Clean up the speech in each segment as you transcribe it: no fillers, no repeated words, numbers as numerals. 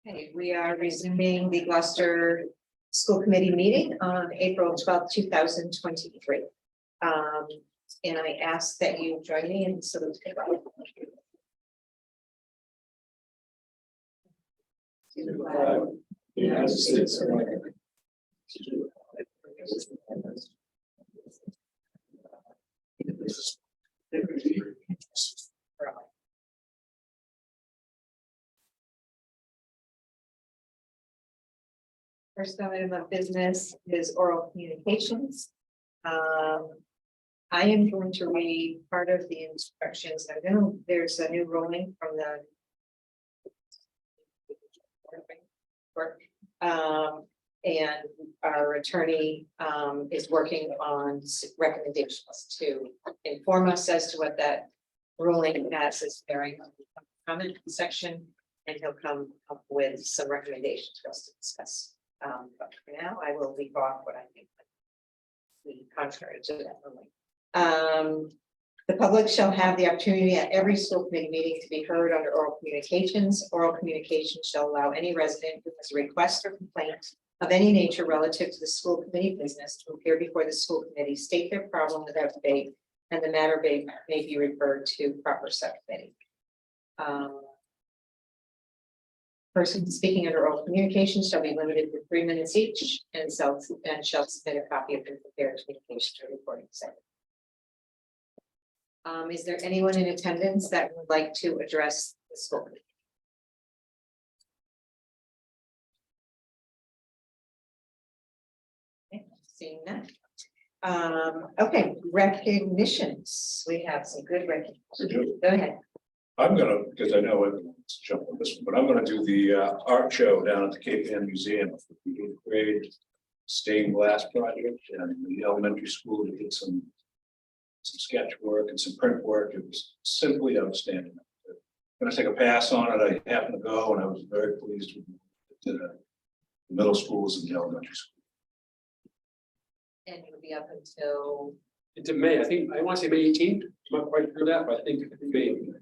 Okay, we are resuming the Gloucester School Committee meeting on April 12th, 2023. And I ask that you join me in salute. United States of America. First item of business is oral communications. I am going to read part of the instructions. I know there's a new ruling from the and our attorney is working on recommendations to inform us as to what that ruling has is bearing on the comment section, and he'll come up with some recommendations for us to discuss. But for now, I will leave off what I think the contrary to that ruling. The public shall have the opportunity at every school committee meeting to be heard under oral communications. Oral communication shall allow any resident who has a request or complaint of any nature relative to the school committee business to appear before the school committee, state their problem without debate, and the matter may be referred to proper subcommittee. Person speaking under oral communication shall be limited to 3 minutes each and shall submit a copy of the prepared communication to a recording secretary. Is there anyone in attendance that would like to address the school committee? Okay, seeing that. Okay, recognitions. We have some good recognitions. Go ahead. I'm gonna, because I know everyone's jumping on this one, but I'm gonna do the art show down at the Cape Ann Museum for the 8th grade stained glass project, and the elementary school to get some sketch work and some print work. It was simply outstanding. I'm gonna take a pass on it. I happened to go, and I was very pleased with the middle schools and the elementary school. And you'll be up until It's in May, I think, I want to say May 18th, I'm not quite sure that, but I think May.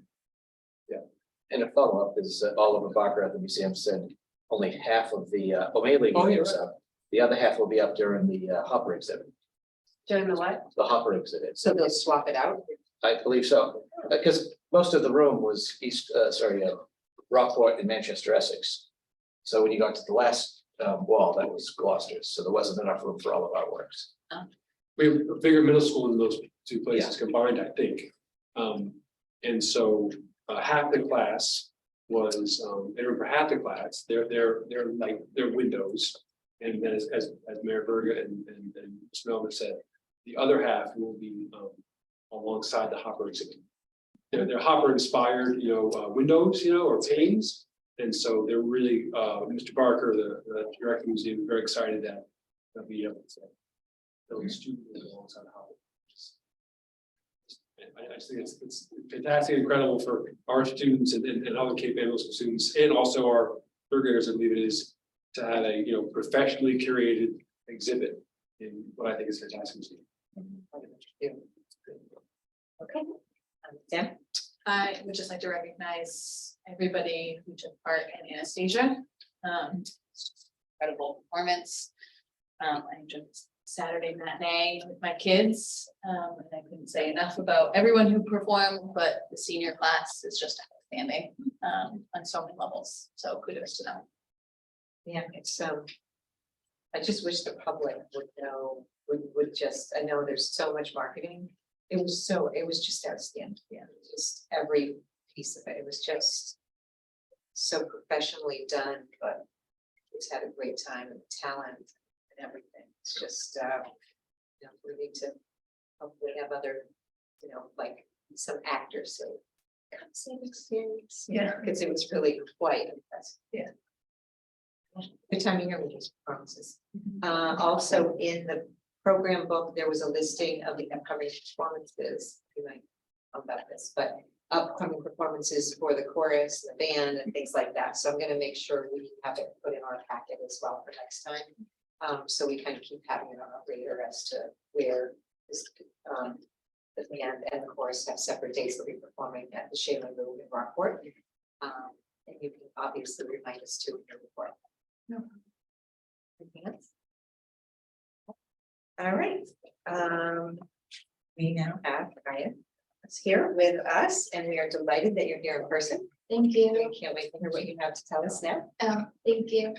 And a follow-up is Oliver Barker at the museum said only half of the, well, mainly was up. The other half will be up during the Hopper exhibit, during the what? the Hopper exhibit. So they'll swap it out. I believe so, because most of the room was Rockport and Manchester, Essex. So when you got to the last wall, that was Gloucester's, so there wasn't enough room for all of our works. We have a bigger middle school in those two places Yeah. combined, I think. And so half the class was, they remember half the class, they're like, they're windows. And then as Mayor Berger and Ms. Melvin said, the other half will be alongside the Hopper exhibit. They're Hopper inspired, windows, or panes. And so they're really, Mr. Barker, the director of the museum, is very excited that they'll be able to build a student alongside Hopper. I just think it's fantastic, incredible for our students and other Cape Ann School students, and also our third graders, I believe it is, to have a professionally curated exhibit in what I think is fantastic. Okay. Sam? I would just like to recognize everybody who took part in Anastasia. Incredible performance. I enjoyed Saturday matinee with my kids. And I couldn't say enough about everyone who performed, but the senior class is just outstanding on so many levels. So kudos to them. Yeah, it's I just wish the public would know, would just, I know there's so much marketing. It was just outstanding. Yeah, just every piece of it. It was just so professionally done, but it's had a great time and talent and everything. It's just we need to hopefully have other, like some actors so come see the experience. Yeah. Because it was really quite impressive. Yeah. Good time to hear with these performances. Also in the program book, there was a listing of the upcoming performances. You might know about this, but upcoming performances for the chorus, the band, and things like that. So I'm going to make sure we have it put in our packet as well for next time. So we kind of keep having it on our radar as to where this, the band and the chorus have separate dates. They'll be performing at the Shaler Room in Rockport. And you can obviously remind us to in your report. No. Anything else? All right, we now have Ryan is here with us, and we are delighted that you're here in person. Thank you. We can't wait to hear what you have to tell us now. Thank you.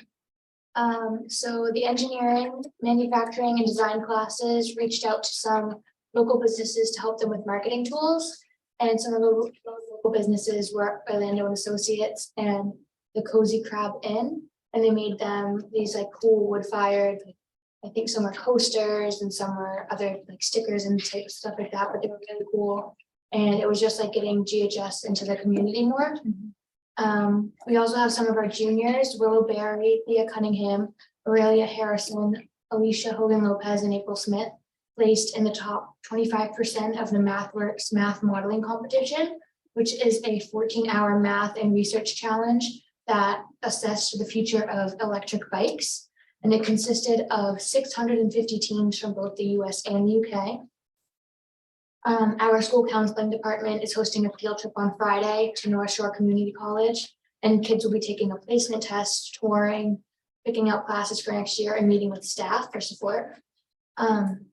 So the engineering, manufacturing and design classes reached out to some local businesses to help them with marketing tools. And some of the local businesses were Orlando and Associates and the Cozy Crab Inn. And they made them these like cool wood fired, I think some are coasters and some are other like stickers and type stuff like that, but they were really cool. And it was just like getting GHS into the community more. We also have some of our juniors, Willow Berry, Leah Cunningham, Aurelia Harrison, Alicia Hogan Lopez, and April Smith, placed in the top 25% of the MathWorks math modeling competition, which is a 14-hour math and research challenge that assessed the future of electric bikes. And it consisted of 650 teams from both the US and the UK. Our school counseling department is hosting a field trip on Friday to North Shore Community College, and kids will be taking a placement test, touring, picking out classes for next year, and meeting with staff for support.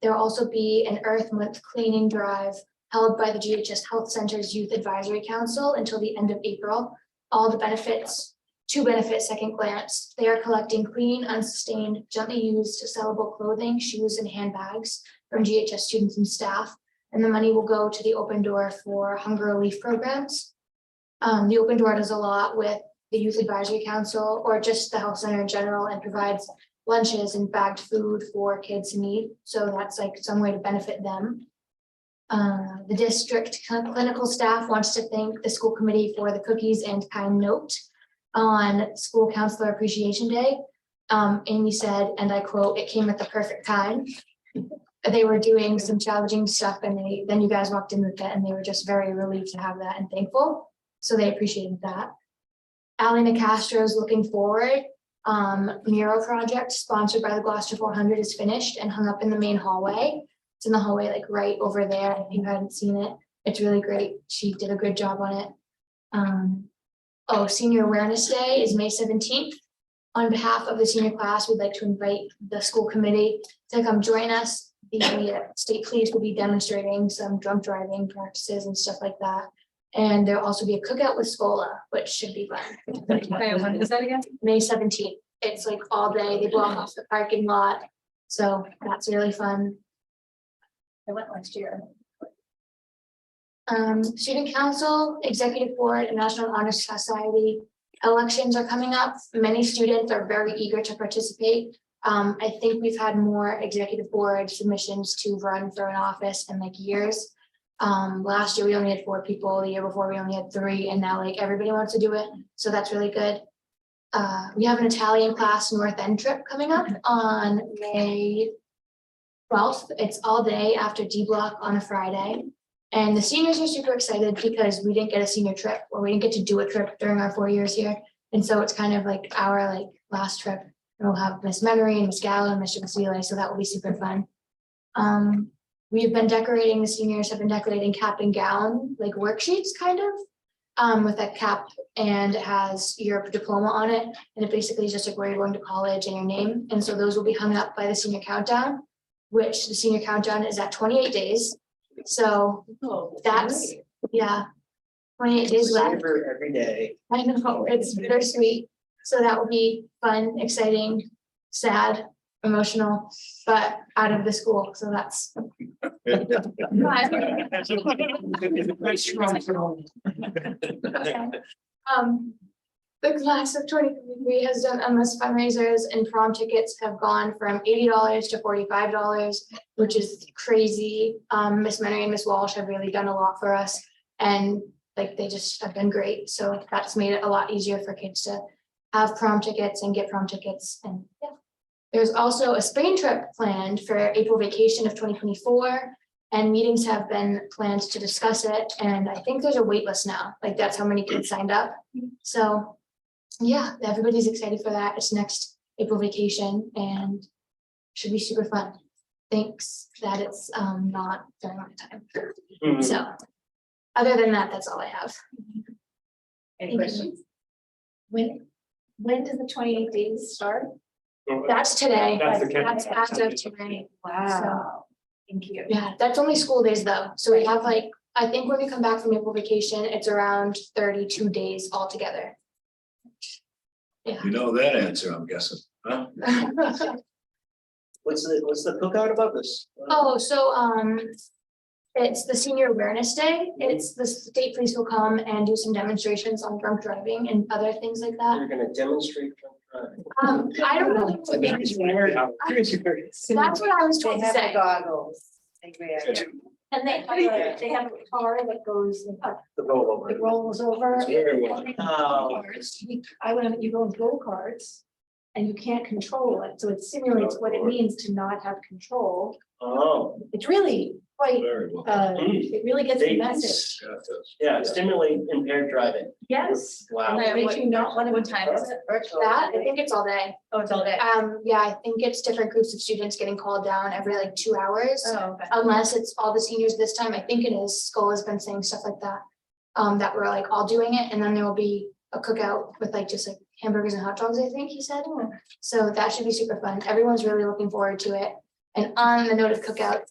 There'll also be an Earth Month cleaning drive held by the GHS Health Center's Youth Advisory Council until the end of April. All the benefits, to benefit Second Glance, they are collecting clean, unsustained, gently used, sellable clothing, shoes, and handbags from GHS students and staff. And the money will go to the Open Door for hunger relief programs. The Open Door does a lot with the Youth Advisory Council or just the health center in general, and provides lunches and bagged food for kids in need. So that's like some way to benefit them. The district clinical staff wants to thank the school committee for the cookies and kind note on School Counselor Appreciation Day. Amy said, and I quote, "It came at the perfect time." They were doing some challenging stuff, and then you guys walked in with it, and they were just very relieved to have that and thankful. So they appreciated that. Ally Nicastro is looking forward. Mural project sponsored by the Gloucester 400 is finished and hung up in the main hallway. It's in the hallway, like right over there. If you hadn't seen it, it's really great. She did a good job on it. Senior Awareness Day is May 17th. On behalf of the senior class, we'd like to invite the school committee to come join us. The state police will be demonstrating some drunk driving practices and stuff like that. And there'll also be a cookout with Scola, which should be fun. When is that again? May 17th. It's like all day. They block off the parking lot. So that's really fun. I went last year. Student Council, Executive Board, and National Honor Society elections are coming up. Many students are very eager to participate. I think we've had more executive board submissions to run for an office in like years. Last year we only had 4 people, the year before we only had 3, and now like everybody wants to do it. So that's really good. We have an Italian class North End trip coming up on May 12th. It's all day after D block on a Friday. And the seniors are super excited because we didn't get a senior trip, or we didn't get to do a trip during our 4 years here. And so it's kind of like our like last trip. And we'll have Miss Memory and Miss Gallo and Mr. Basile, so that will be super fun. We've been decorating, the seniors have been decorating cap and gown, like worksheets kind of, with a cap, and it has your diploma on it. And it basically is just like where you're going to college and your name. And so those will be hung up by the senior countdown, which the senior countdown is at 28 days. So that's, yeah, 28 days left. Every day. I know, it's bittersweet. So that will be fun, exciting, sad, emotional, but out of the school. So that's. The class of 2023 has done endless fundraisers, and prom tickets have gone from $80 to $45, which is crazy. Miss Memory and Miss Walsh have really done a lot for us, and like they just have been great. So that's made it a lot easier for kids to have prom tickets and get prom tickets. And yeah, there's also a Spain trip planned for April vacation of 2024, and meetings have been planned to discuss it. And I think there's a wait list now, like that's how many kids signed up. So yeah, everybody's excited for that. It's next April vacation and should be super fun. Thanks that it's not during my time. So other than that, that's all I have. Any questions? When does the 28 days start? That's today. That's the That's as of today. Wow. Thank you. Yeah, that's only school days though. So we have like, I think when we come back from April vacation, it's around 32 days altogether. You know that answer, I'm guessing, huh? What's the cookout about this? Oh, so, it's the senior awareness day. It's the state police will come and do some demonstrations on drunk driving and other things like that. You're gonna demonstrate drunk driving. I don't know. what they do. That's what I was They told to have the say. goggles. They wear. And they have a car that goes, The rollover. it rolls over. Very well. And they- Oh. I went, you go in go-karts and you can't control it, so it simulates what it means to not have control. Oh. It's really quite, Very well. it really gets the message. Yeah, it does. Yeah, stimulate impaired driving. Yes. Wow. And it makes you not want to. What time is it? That, I think it's all day. Oh, it's all day. Yeah, I think it's different groups of students getting called down every like 2 hours. Oh, okay. Unless it's all the seniors this time, I think it is, Skull has been saying stuff like that. That we're like all doing it, and then there will be a cookout with like just like hamburgers and hot dogs, I think he said. So that should be super fun. Everyone's really looking forward to it. And on the note of cookout,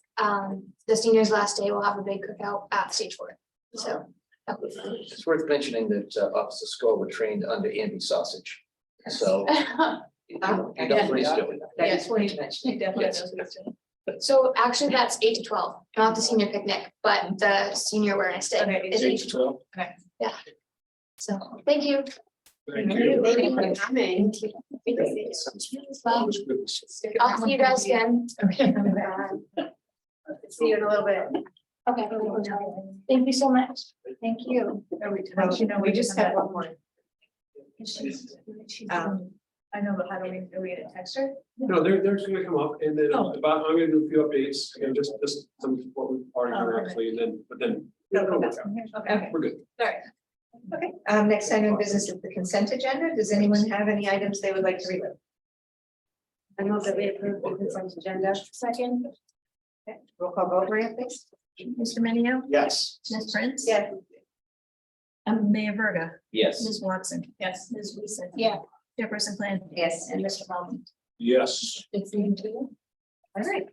the seniors' last day will have a big cookout at Stage 4. So. that'll be fun. It's worth mentioning that Officer Skull were trained under Andy Sausage. So. You know, please do. That's what you mentioned. He definitely Yes. knows what he's doing. So actually, that's 8 to 12, not the senior picnic, but the senior awareness day Okay, is 8 to 12. Yeah. So, thank you. Thank you. Coming. Well, I'll see you guys again. See you in a little bit. Okay. Thank you so much. Thank you. We just have one more. I know, but how do we get a text her? No, they're just gonna come up and then I'm gonna do a few updates, again, just some, what we've already done actually, and then, but then. They'll come back. Okay, We're good. sorry. Okay, next item of business is the consent agenda. Does anyone have any items they would like to read? I move that we approve the consent agenda. Second. Okay, roll call vote, Maria, please. Mr. Minio, Yes. Ms. Prince. Yeah. Mayor Verga, Yes. Ms. Watson, Yes. Ms. Weason. Yeah. Chairperson Clancy. Yes. And Mr. Bowman. Yes, It's even two. All right,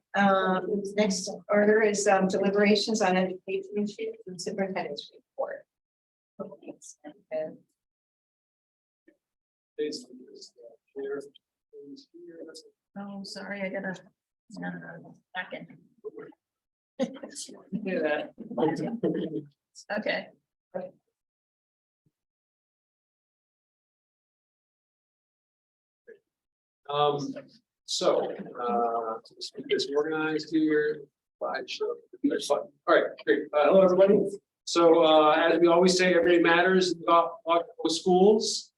next order is deliberations on education issues and superintendent's report. And Days for this, here, is here, that's- Oh, sorry, I gotta. Back in. do that. Okay. So, let's get this organized here. Slideshow. All right, great. Hello, everybody. So, as we always say, everybody matters about schools.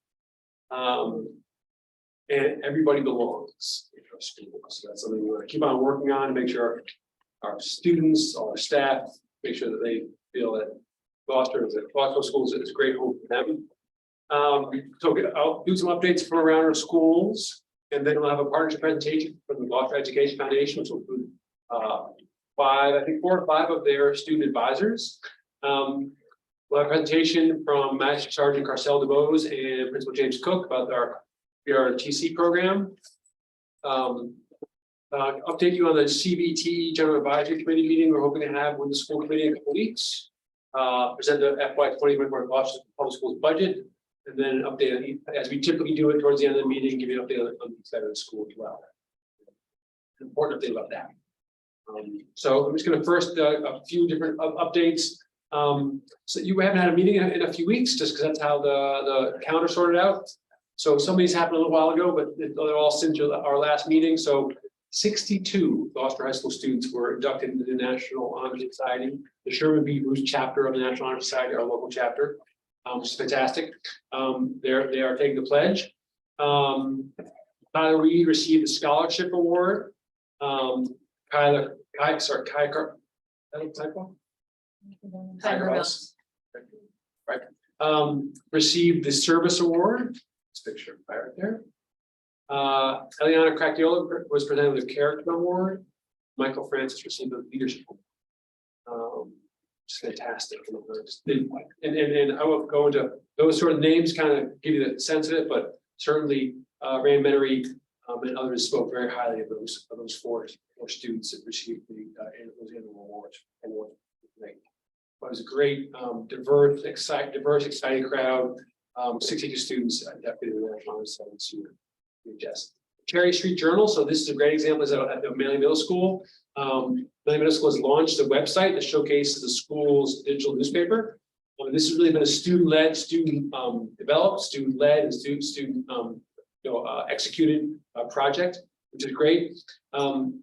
And everybody belongs in our schools. So that's something we want to keep on working on to make sure our students, all our staff, make sure that they feel that Gloucester Schools is a great home for them. So I'll do some updates from around our schools, and then we'll have a partnership presentation from the Gloucester Education Foundation, which will include 4 or 5 of their student advisors. We'll have a presentation from Master Sergeant Carcel DeBose and Principal James Cook about our TC program. Update you on the CBT General Advisory Committee meeting we're hoping to have with the school committee in a couple weeks. Present the FY 2024 Gloucester Public Schools budget, and then an update as we typically do it towards the end of the meeting, give you an update on the side of the school as well. An important update about that. So I'm just going to first a few different updates. So you haven't had a meeting in a few weeks, just because that's how the calendar sorted out. So some of these happened a little while ago, but they're all since our last meeting. So 62 Gloucester High School students were inducted into the National Honor Society, the Sherman B. Bruce chapter of the National Honor Society, our local chapter, which is fantastic. They are taking the pledge. Tyler Reed received the scholarship award. Kyler received the service award. This picture right there. Eliana Crackiola was presented with the character award. Michael Francis received the leadership award. It's fantastic. And I won't go into those sort of names, kind of give you the sense of it, but certainly Rand Menery and others spoke very highly of those four students that received those annual awards. Great. But it was a great, diverse, exciting crowd. 62 students, definitely were fun. So yes. Cherry Street Journal. So this is a great example. Is at the Manly Middle School. Manly Middle School has launched a website that showcases the school's digital newspaper. This has really been a student-led, student-developed, student-led, and student executed project, which is great. And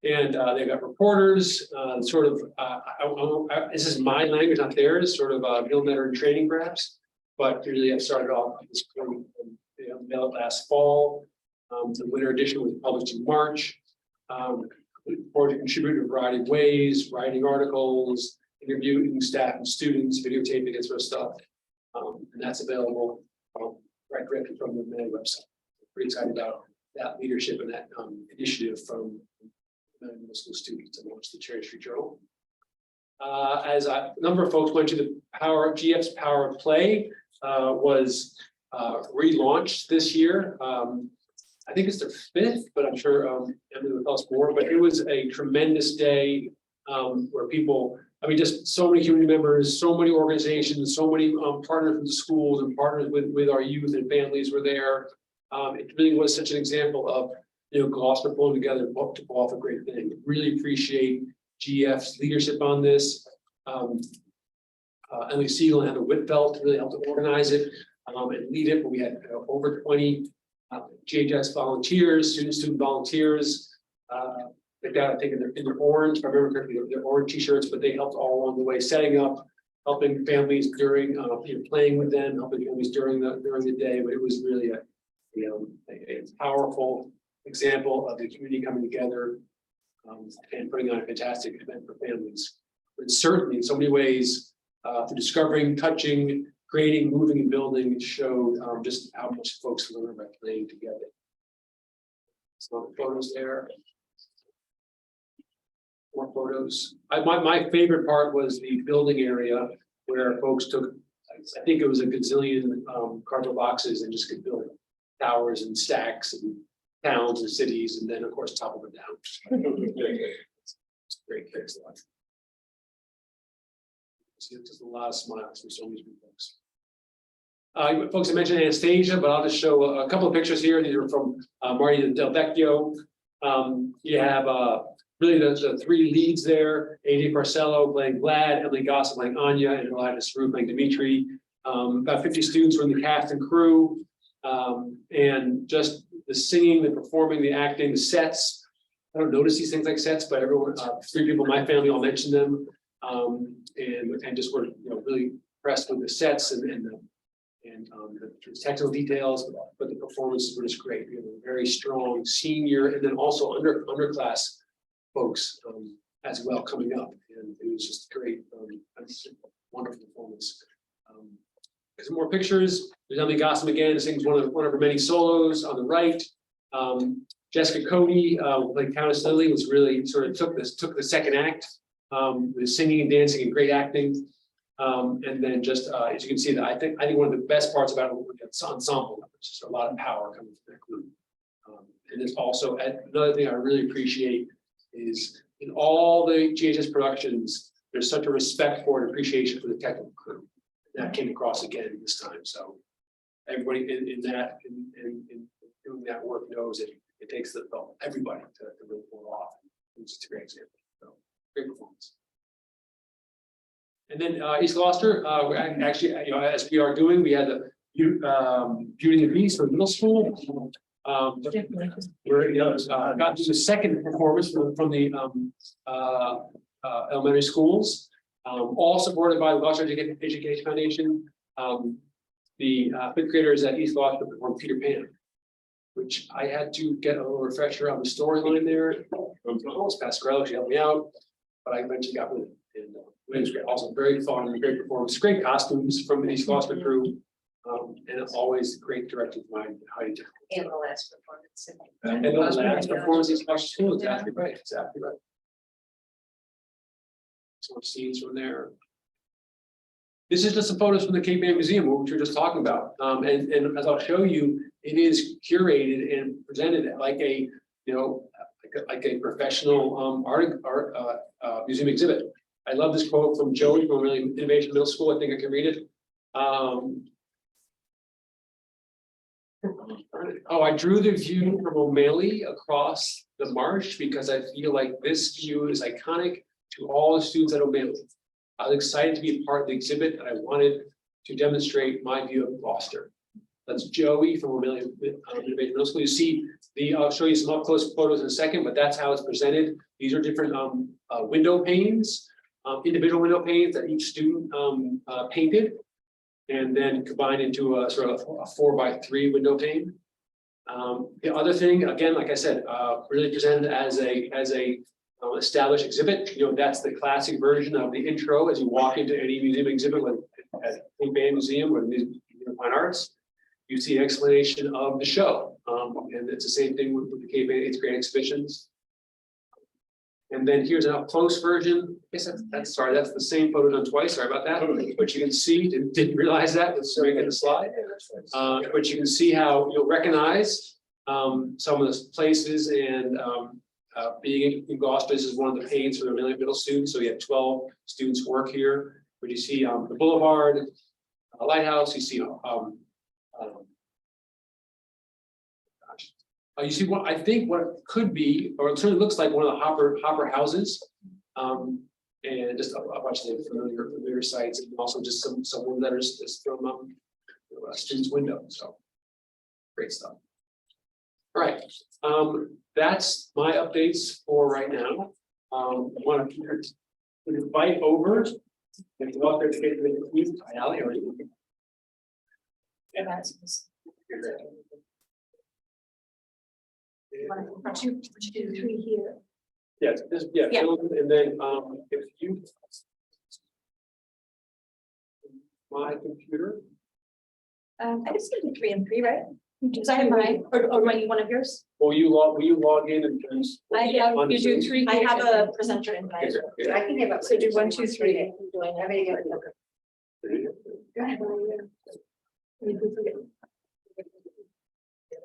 they've got reporters, this is my language, not theirs, sort of middle and training perhaps. But really, I've started off this mailed last fall. The winter edition was published in March. Or to contribute in a variety of ways, writing articles, interviewing staff and students, videotaping and sort of stuff. And that's available right directly from the main website. Pretty excited about that leadership and that initiative from middle school students to launch the Cherry Street Journal. As a number of folks went to the GF's Power of Play was relaunched this year. I think it's their 5th, but I'm sure Emily will tell us more. But it was a tremendous day where people, just so many community members, so many organizations, so many partners with the schools and partners with our youth and families were there. It really was such an example of Gloucester pulling together to pull off a great thing. Really appreciate GF's leadership on this. Emily Siegel and Heather Whitfeld really helped to organize it and lead it. But we had over 20 GHS volunteers, student volunteers. They've got, I think, in their orange, if I remember correctly, their orange t-shirts, but they helped all along the way, setting up, helping families during, playing with them, helping families during the day. But it was really a powerful example of the community coming together and putting on a fantastic event for families. But certainly, in so many ways, through discovering, touching, creating, moving, and building, showed just how much folks learn by playing together. Some photos there. More photos. My favorite part was the building area where folks took, I think it was a gazillion cardboard boxes and just could build towers and stacks and towns and cities, and then of course topple them down. It's great fix. Just a lot of smiles from so many folks. Folks, I mentioned Anastasia, but I'll just show a couple of pictures here. These are from Marty Del Vecchio. You have really the 3 leads there: AJ Parcello playing Vlad, Emily Gossett playing Anya, and Elias Rue playing Dimitri. About 50 students were in the cast and crew, and just the singing, the performing, the acting, the sets. I don't notice these things like sets, but everyone, 3 people in my family all mentioned them, and just were really impressed with the sets and the technical details, but the performances were just great. Very strong senior and then also underclass folks as well coming up, and it was just great, wonderful performance. Some more pictures. There's Emily Gossam again, sings one of her many solos on the right. Jessica Cody, playing Countess Lily, was really sort of took the second act, with singing and dancing and great acting. And then just as you can see, that I think one of the best parts about it was ensemble numbers. Just a lot of power coming from that group. And it's also another thing I really appreciate is in all the GHS productions, there's such a respect for and appreciation for the technical crew. That came across again this time. So everybody in doing that work knows it takes everybody to really pull it off. It's just a great example. So great performance. And then East Gloucester, actually, as we are doing, we had the Beauty and the Beast for middle school. We're got to the second performance from the elementary schools, all supported by the Gloucester Education Foundation. The 5th graders at East Gloucester performed Peter Pan, which I had to get a little refresher on the storyline there. Pasquarello, she helped me out, but I eventually got with it. And it was great. Also very fun, great performance, great costumes from the East Gloucester crew, and it's always great directing mind how you do. And the last performance. And the last performance in East Gloucester School, exactly right, exactly right. Some scenes from there. This is just some photos from the Cape Ann Museum, which we were just talking about. And as I'll show you, it is curated and presented like a, you know, like a professional museum exhibit. I love this quote from Joey from Innovation Middle School. I think I can read it. Oh, I drew the view from O'Malley across the marsh because I feel like this view is iconic to all the students at O'Malley. I was excited to be a part of the exhibit and I wanted to demonstrate my view of Gloucester. That's Joey from O'Malley Innovation Middle School. You see I'll show you some up close photos in a second, but that's how it's presented. These are different window panes, individual window panes that each student painted. And then combined into a sort of a 4x3 window pane. The other thing, again, like I said, really presented as a established exhibit. You know, that's the classic version of the intro as you walk into any museum exhibit, like at Cape Ann Museum or the Museum of Fine Arts. You see an explanation of the show, and it's the same thing with the Cape Ann 8th grade exhibitions. And then here's an up close version. Yes, that's sorry, that's the same photo done twice. Sorry about that. But you can see, didn't realize that. Let's make it a slide. But you can see how you'll recognize some of the places and being in Gloucester. This is one of the panes for the middle students. So we have 12 students work here. But you see the Boulevard, a lighthouse. You see you see what I think what it could be, or it certainly looks like one of the Hopper houses, and just a bunch of familiar sites, and also just some letters just from a student's window. So great stuff. All right, that's my updates for right now. I want to invite over. If you want there to get the Allie, or you Two, three here. yes, yeah, and then if you my computer. I just do 3 and 3, right? Because I have mine, or might you one of yours? Will you log in and I have, you do 3. I have a presenter invite. I can give up. So do 1, 2, 3.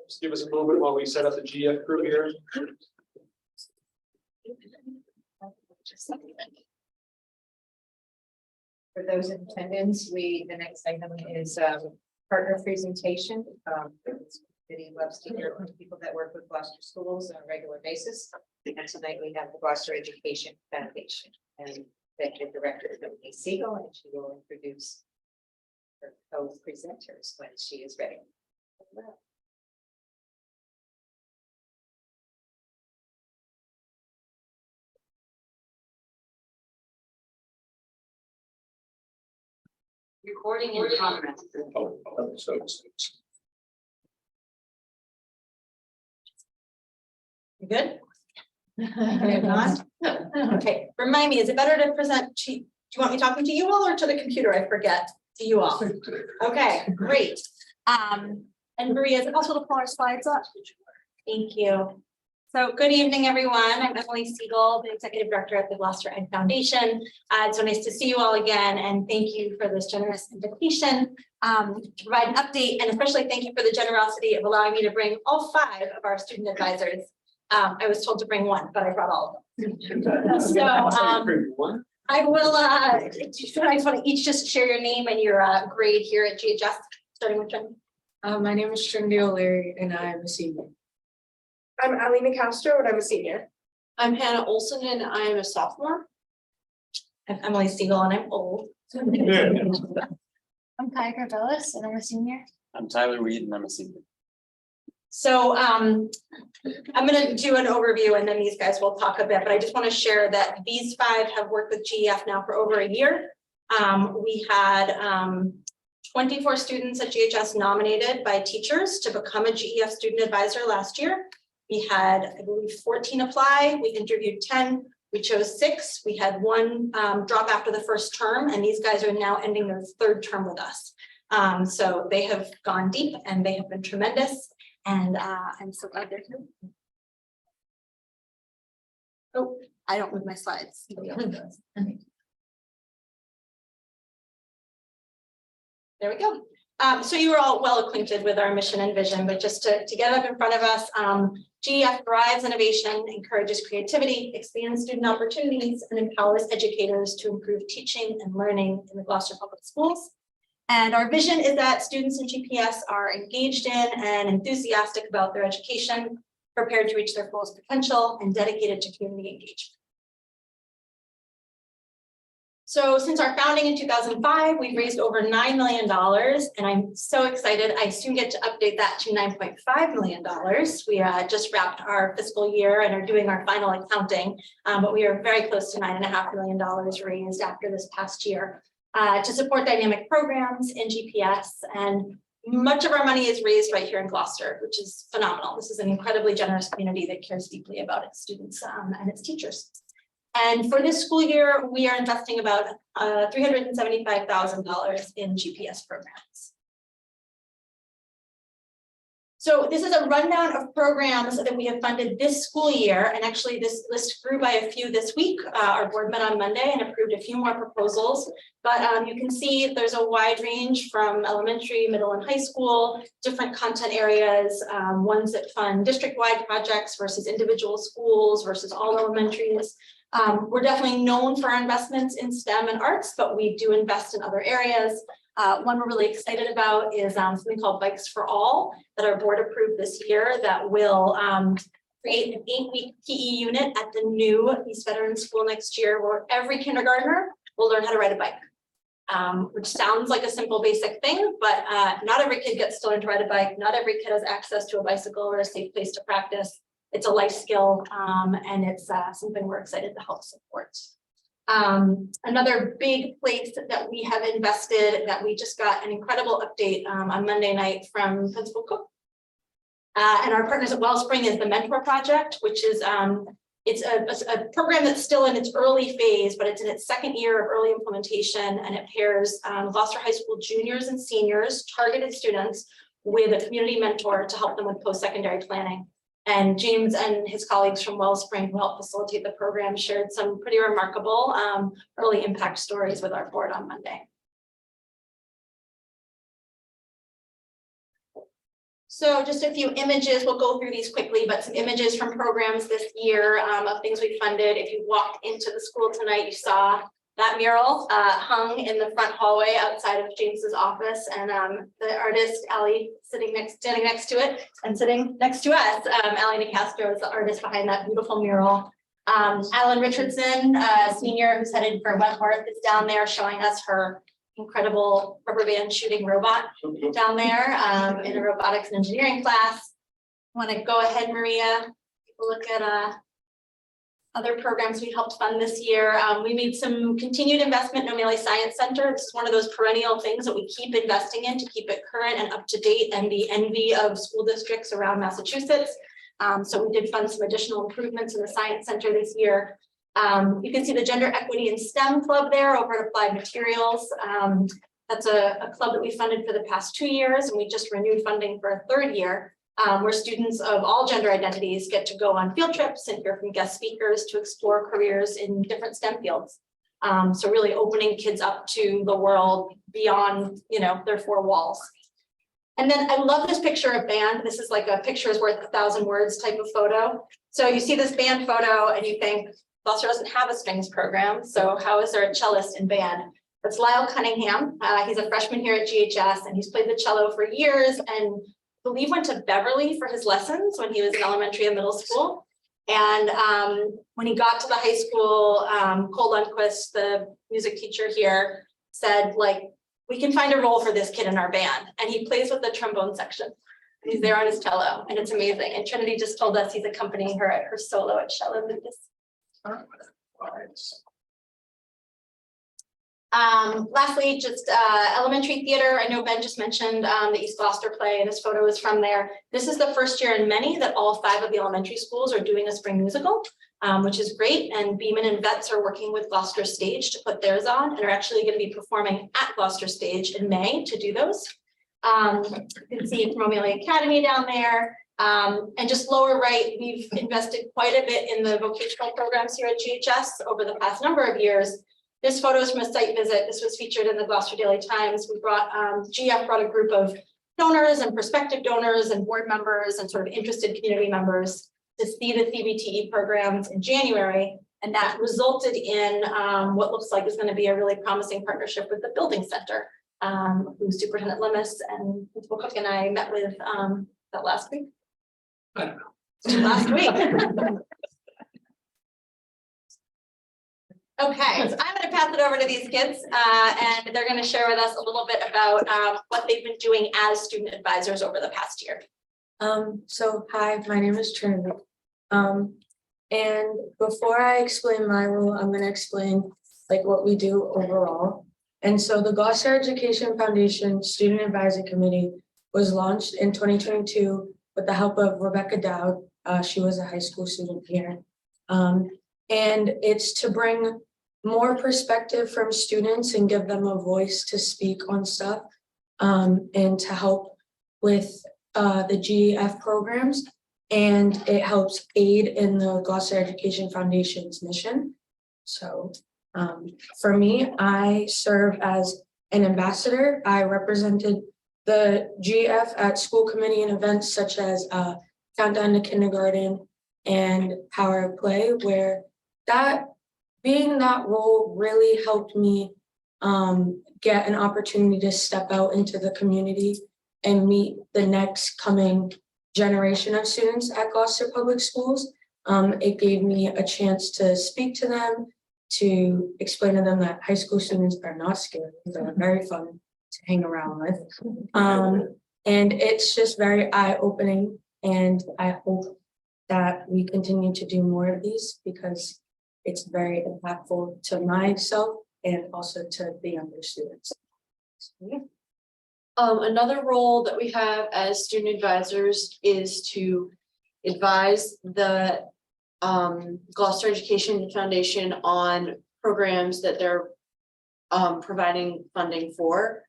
Just give us a moment while we set up the GF crew here. For those in attendance, the next item is partner presentation. Committee loves to hear from people that work with Gloucester schools on a regular basis. And tonight we have the Gloucester Education Foundation and Executive Director Melanie Siegel, and she will introduce her co-presenters when she is ready. Recording in progress. You good? If not, okay, remind me, is it better to present to, do you want me talking to you all or to the computer? I forget, to you all. Okay, great. And Maria, is it possible to pull our slides up? Thank you. So good evening, everyone. I'm Emily Siegel, the Executive Director at the Gloucester Ed Foundation. It's so nice to see you all again, and thank you for this generous invitation to provide an update, and especially thank you for the generosity of allowing me to bring all 5 of our student advisors. I was told to bring 1, but I brought all of them. So I will, should I want to each just share your name and your grade here at GHS, starting with Jen? My name is Trinity O'Leary and I am a senior. I'm Alina Castro and I'm a senior. I'm Hannah Olson and I am a sophomore. I'm Emily Siegel and I'm old. I'm Kai Gravelis and I'm a senior. I'm Tyler Reed and I'm a senior. So I'm going to do an overview and then these guys will talk a bit, but I just want to share that these 5 have worked with GEF now for over a year. We had 24 students at GHS nominated by teachers to become a GEF student advisor last year. We had, I believe, 14 apply. We interviewed 10. We chose 6. We had 1 drop after the first term, and these guys are now ending their 3rd term with us. So they have gone deep and they have been tremendous. And I'm so glad they're here. Oh, I don't move my slides. There we go. So you are all well acquainted with our mission and vision, but just to get up in front of us, GEF drives innovation, encourages creativity, expands student opportunities, and empowers educators to improve teaching and learning in the Gloucester Public Schools. And our vision is that students in GPS are engaged in and enthusiastic about their education, prepared to reach their fullest potential, and dedicated to community engagement. So since our founding in 2005, we've raised over $9 million, and I'm so excited. I soon get to update that to $9.5 million. We just wrapped our fiscal year and are doing our final accounting, but we are very close to $9.5 million raised after this past year to support dynamic programs in GPS. And much of our money is raised right here in Gloucester, which is phenomenal. This is an incredibly generous community that cares deeply about its students and its teachers. And for this school year, we are investing about $375,000 in GPS programs. So this is a rundown of programs that we have funded this school year. And actually this list grew by a few this week. Our board met on Monday and approved a few more proposals. But you can see there's a wide range from elementary, middle, and high school, different content areas, ones that fund district-wide projects versus individual schools versus all elementaries. We're definitely known for our investments in STEM and arts, but we do invest in other areas. One we're really excited about is something called Bikes for All that our board approved this year that will create an 8-week PE unit at the new East Veterans School next year, where every kindergartner will learn how to ride a bike, which sounds like a simple basic thing, but not every kid gets to learn to ride a bike. Not every kid has access to a bicycle or a safe place to practice. It's a life skill, and it's something we're excited to help support. Another big place that we have invested that we just got an incredible update on Monday night from Principal Cook. And our partners at Wellspring is the Mentor Project, which is it's a program that's still in its early phase, but it's in its second year of early implementation, and it pairs Gloucester High School juniors and seniors, targeted students, with a community mentor to help them with post-secondary planning. And James and his colleagues from Wellspring, who helped facilitate the program, shared some pretty remarkable early impact stories with our board on Monday. So just a few images, we'll go through these quickly, but some images from programs this year of things we funded. If you walked into the school tonight, you saw that mural hung in the front hallway outside of James's office, and the artist Ali standing next to it, and sitting next to us, Ali Nicastro is the artist behind that beautiful mural. Alan Richardson, a senior who's headed for Wentworth, is down there showing us her incredible rubber band shooting robot down there in a robotics and engineering class. Want to go ahead, Maria? Take a look at other programs we helped fund this year. We made some continued investment in O'Malley Science Center. This is one of those perennial things that we keep investing in to keep it current and up to date and the envy of school districts around Massachusetts. So we did fund some additional improvements in the Science Center this year. You can see the Gender Equity and STEM Club there over at Applied Materials. That's a club that we funded for the past 2 years, and we just renewed funding for a third year. Where students of all gender identities get to go on field trips and hear from guest speakers to explore careers in different STEM fields. So really opening kids up to the world beyond, their 4 walls. And then I love this picture of band. This is like a picture is worth 1,000 words type of photo. So you see this band photo and you think, Gloucester doesn't have a strings program, so how is there a cellist in band? That's Lyle Cunningham. He's a freshman here at GHS, and he's played the cello for years, and I believe went to Beverly for his lessons when he was in elementary and middle school. And when he got to the high school, Cole Lundquist, the music teacher here, said, we can find a role for this kid in our band. And he plays with the trombone section. And he's there on his cello, and it's amazing. And Trinity just told us he's accompanying her at her solo at cello. Lastly, just elementary theater. I know Ben just mentioned the East Gloucester play, and this photo is from there. This is the first year in many that all 5 of the elementary schools are doing a spring musical, which is great. And Beeman and Vets are working with Gloucester Stage to put theirs on, and are actually going to be performing at Gloucester Stage in May to do those. You can see from O'Malley Academy down there. And just lower right, we've invested quite a bit in the vocational programs here at GHS over the past number of years. This photo is from a site visit. This was featured in the Gloucester Daily Times. We brought, GF brought a group of donors and prospective donors and board members and sort of interested community members to see the CBTE programs in January. And that resulted in what looks like is going to be a really promising partnership with the Building Center, who Superintendent Lemus and Principal Cook and I met with that last week. I don't know. Last week. Okay, so I'm going to pass it over to these kids and they're going to share with us a little bit about what they've been doing as student advisors over the past year. So hi, my name is Trinity. And before I explain my role, I'm gonna explain like what we do overall. And so the Gloucester Education Foundation Student Advisory Committee was launched in 2022 with the help of Rebecca Dowd. She was a high school student here. And it's to bring more perspective from students and give them a voice to speak on stuff, and to help with the GEF programs. And it helps aid in the Gloucester Education Foundation's mission. So for me, I serve as an ambassador. I represented the GF at school committee and events such as Countdown to Kindergarten and Power of Play, where being that role really helped me get an opportunity to step out into the community and meet the next coming generation of students at Gloucester Public Schools. It gave me a chance to speak to them, to explain to them that high school students are not scary, they're very fun to hang around with. And it's just very eye-opening, and I hope that we continue to do more of these because it's very impactful to myself and also to the younger students. So, yeah. Another role that we have as student advisors is to advise the Gloucester Education Foundation on programs that they're providing funding for.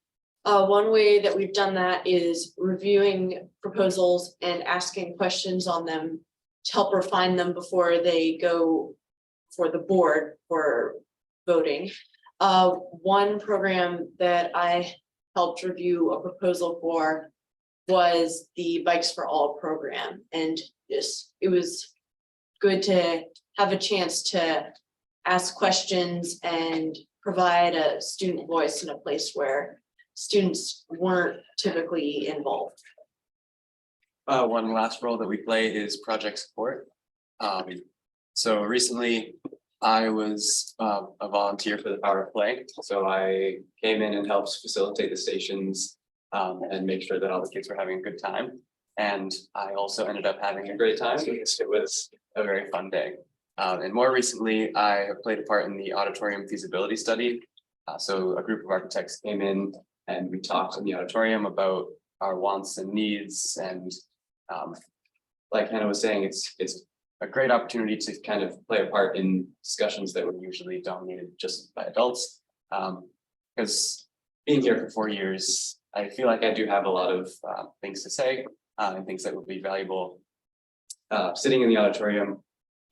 One way that we've done that is reviewing proposals and asking questions on them to help refine them before they go for the board for voting. One program that I helped review a proposal for was the Bikes for All program, and it was good to have a chance to ask questions and provide a student voice in a place where students weren't typically involved. One last role that we play is project support. So recently I was a volunteer for the Power of Play. So I came in and helped facilitate the stations and make sure that all the kids were having a good time. And I also ended up having a great time because it was a very fun day. And more recently, I played a part in the auditorium feasibility study. So a group of architects came in and we talked in the auditorium about our wants and needs. And like Hannah was saying, it's a great opportunity to kind of play a part in discussions that were usually dominated just by adults. Because being here for 4 years, I feel like I do have a lot of things to say and things that would be valuable. Sitting in the auditorium,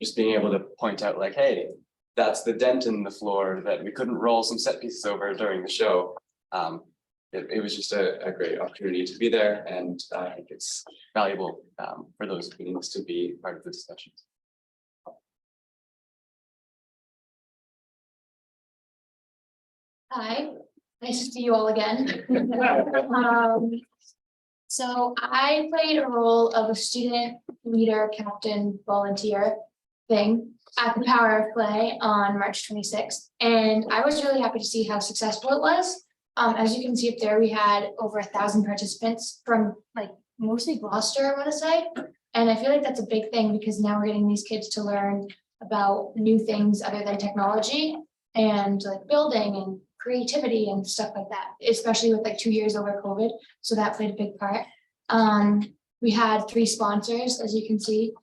just being able to point out like, hey, that's the dent in the floor that we couldn't roll some set pieces over during the show. It was just a great opportunity to be there, and I think it's valuable for those meetings to be part of the discussions. Hi, nice to see you all again. So I played a role of a student leader, captain, volunteer thing at the Power of Play on March 26th. And I was really happy to see how successful it was. As you can see up there, we had over 1,000 participants from like mostly Gloucester, I want to say. And I feel like that's a big thing because now we're getting these kids to learn about new things other than technology and like building and creativity and stuff like that, especially with like 2 years over COVID. So that played a big part. We had 3 sponsors, as you can see,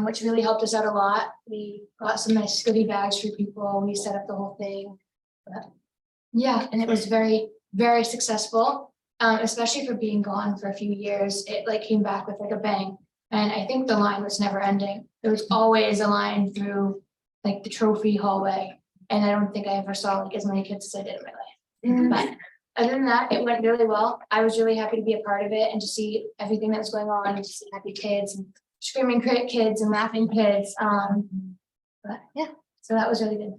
which really helped us out a lot. We got some nice goodie bags for people. We set up the whole thing. But yeah, and it was very, very successful, especially for being gone for a few years. It like came back with like a bang. And I think the line was never ending. There was always a line through like the trophy hallway. And I don't think I ever saw like as many kids as I did in my life. But other than that, it went really well. I was really happy to be a part of it and to see everything that was going on, and to see happy kids and screaming kids and laughing kids. But yeah, so that was really good.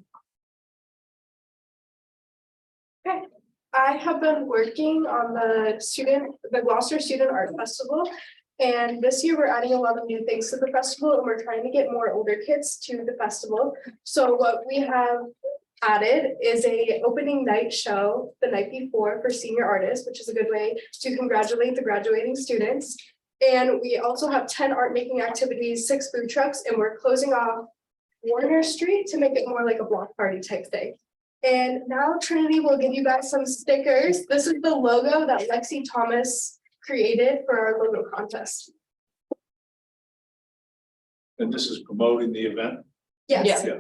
I have been working on the Gloucester Student Art Festival. And this year we're adding a lot of new things to the festival, and we're trying to get more older kids to the festival. So what we have added is a opening night show the night before for senior artists, which is a good way to congratulate the graduating students. And we also have 10 art making activities, 6 food trucks, and we're closing off Warner Street to make it more like a block party type thing. And now Trinity will give you guys some stickers. This is the logo that Lexi Thomas created for our logo contest. And this is promoting the event. Yes. Yeah.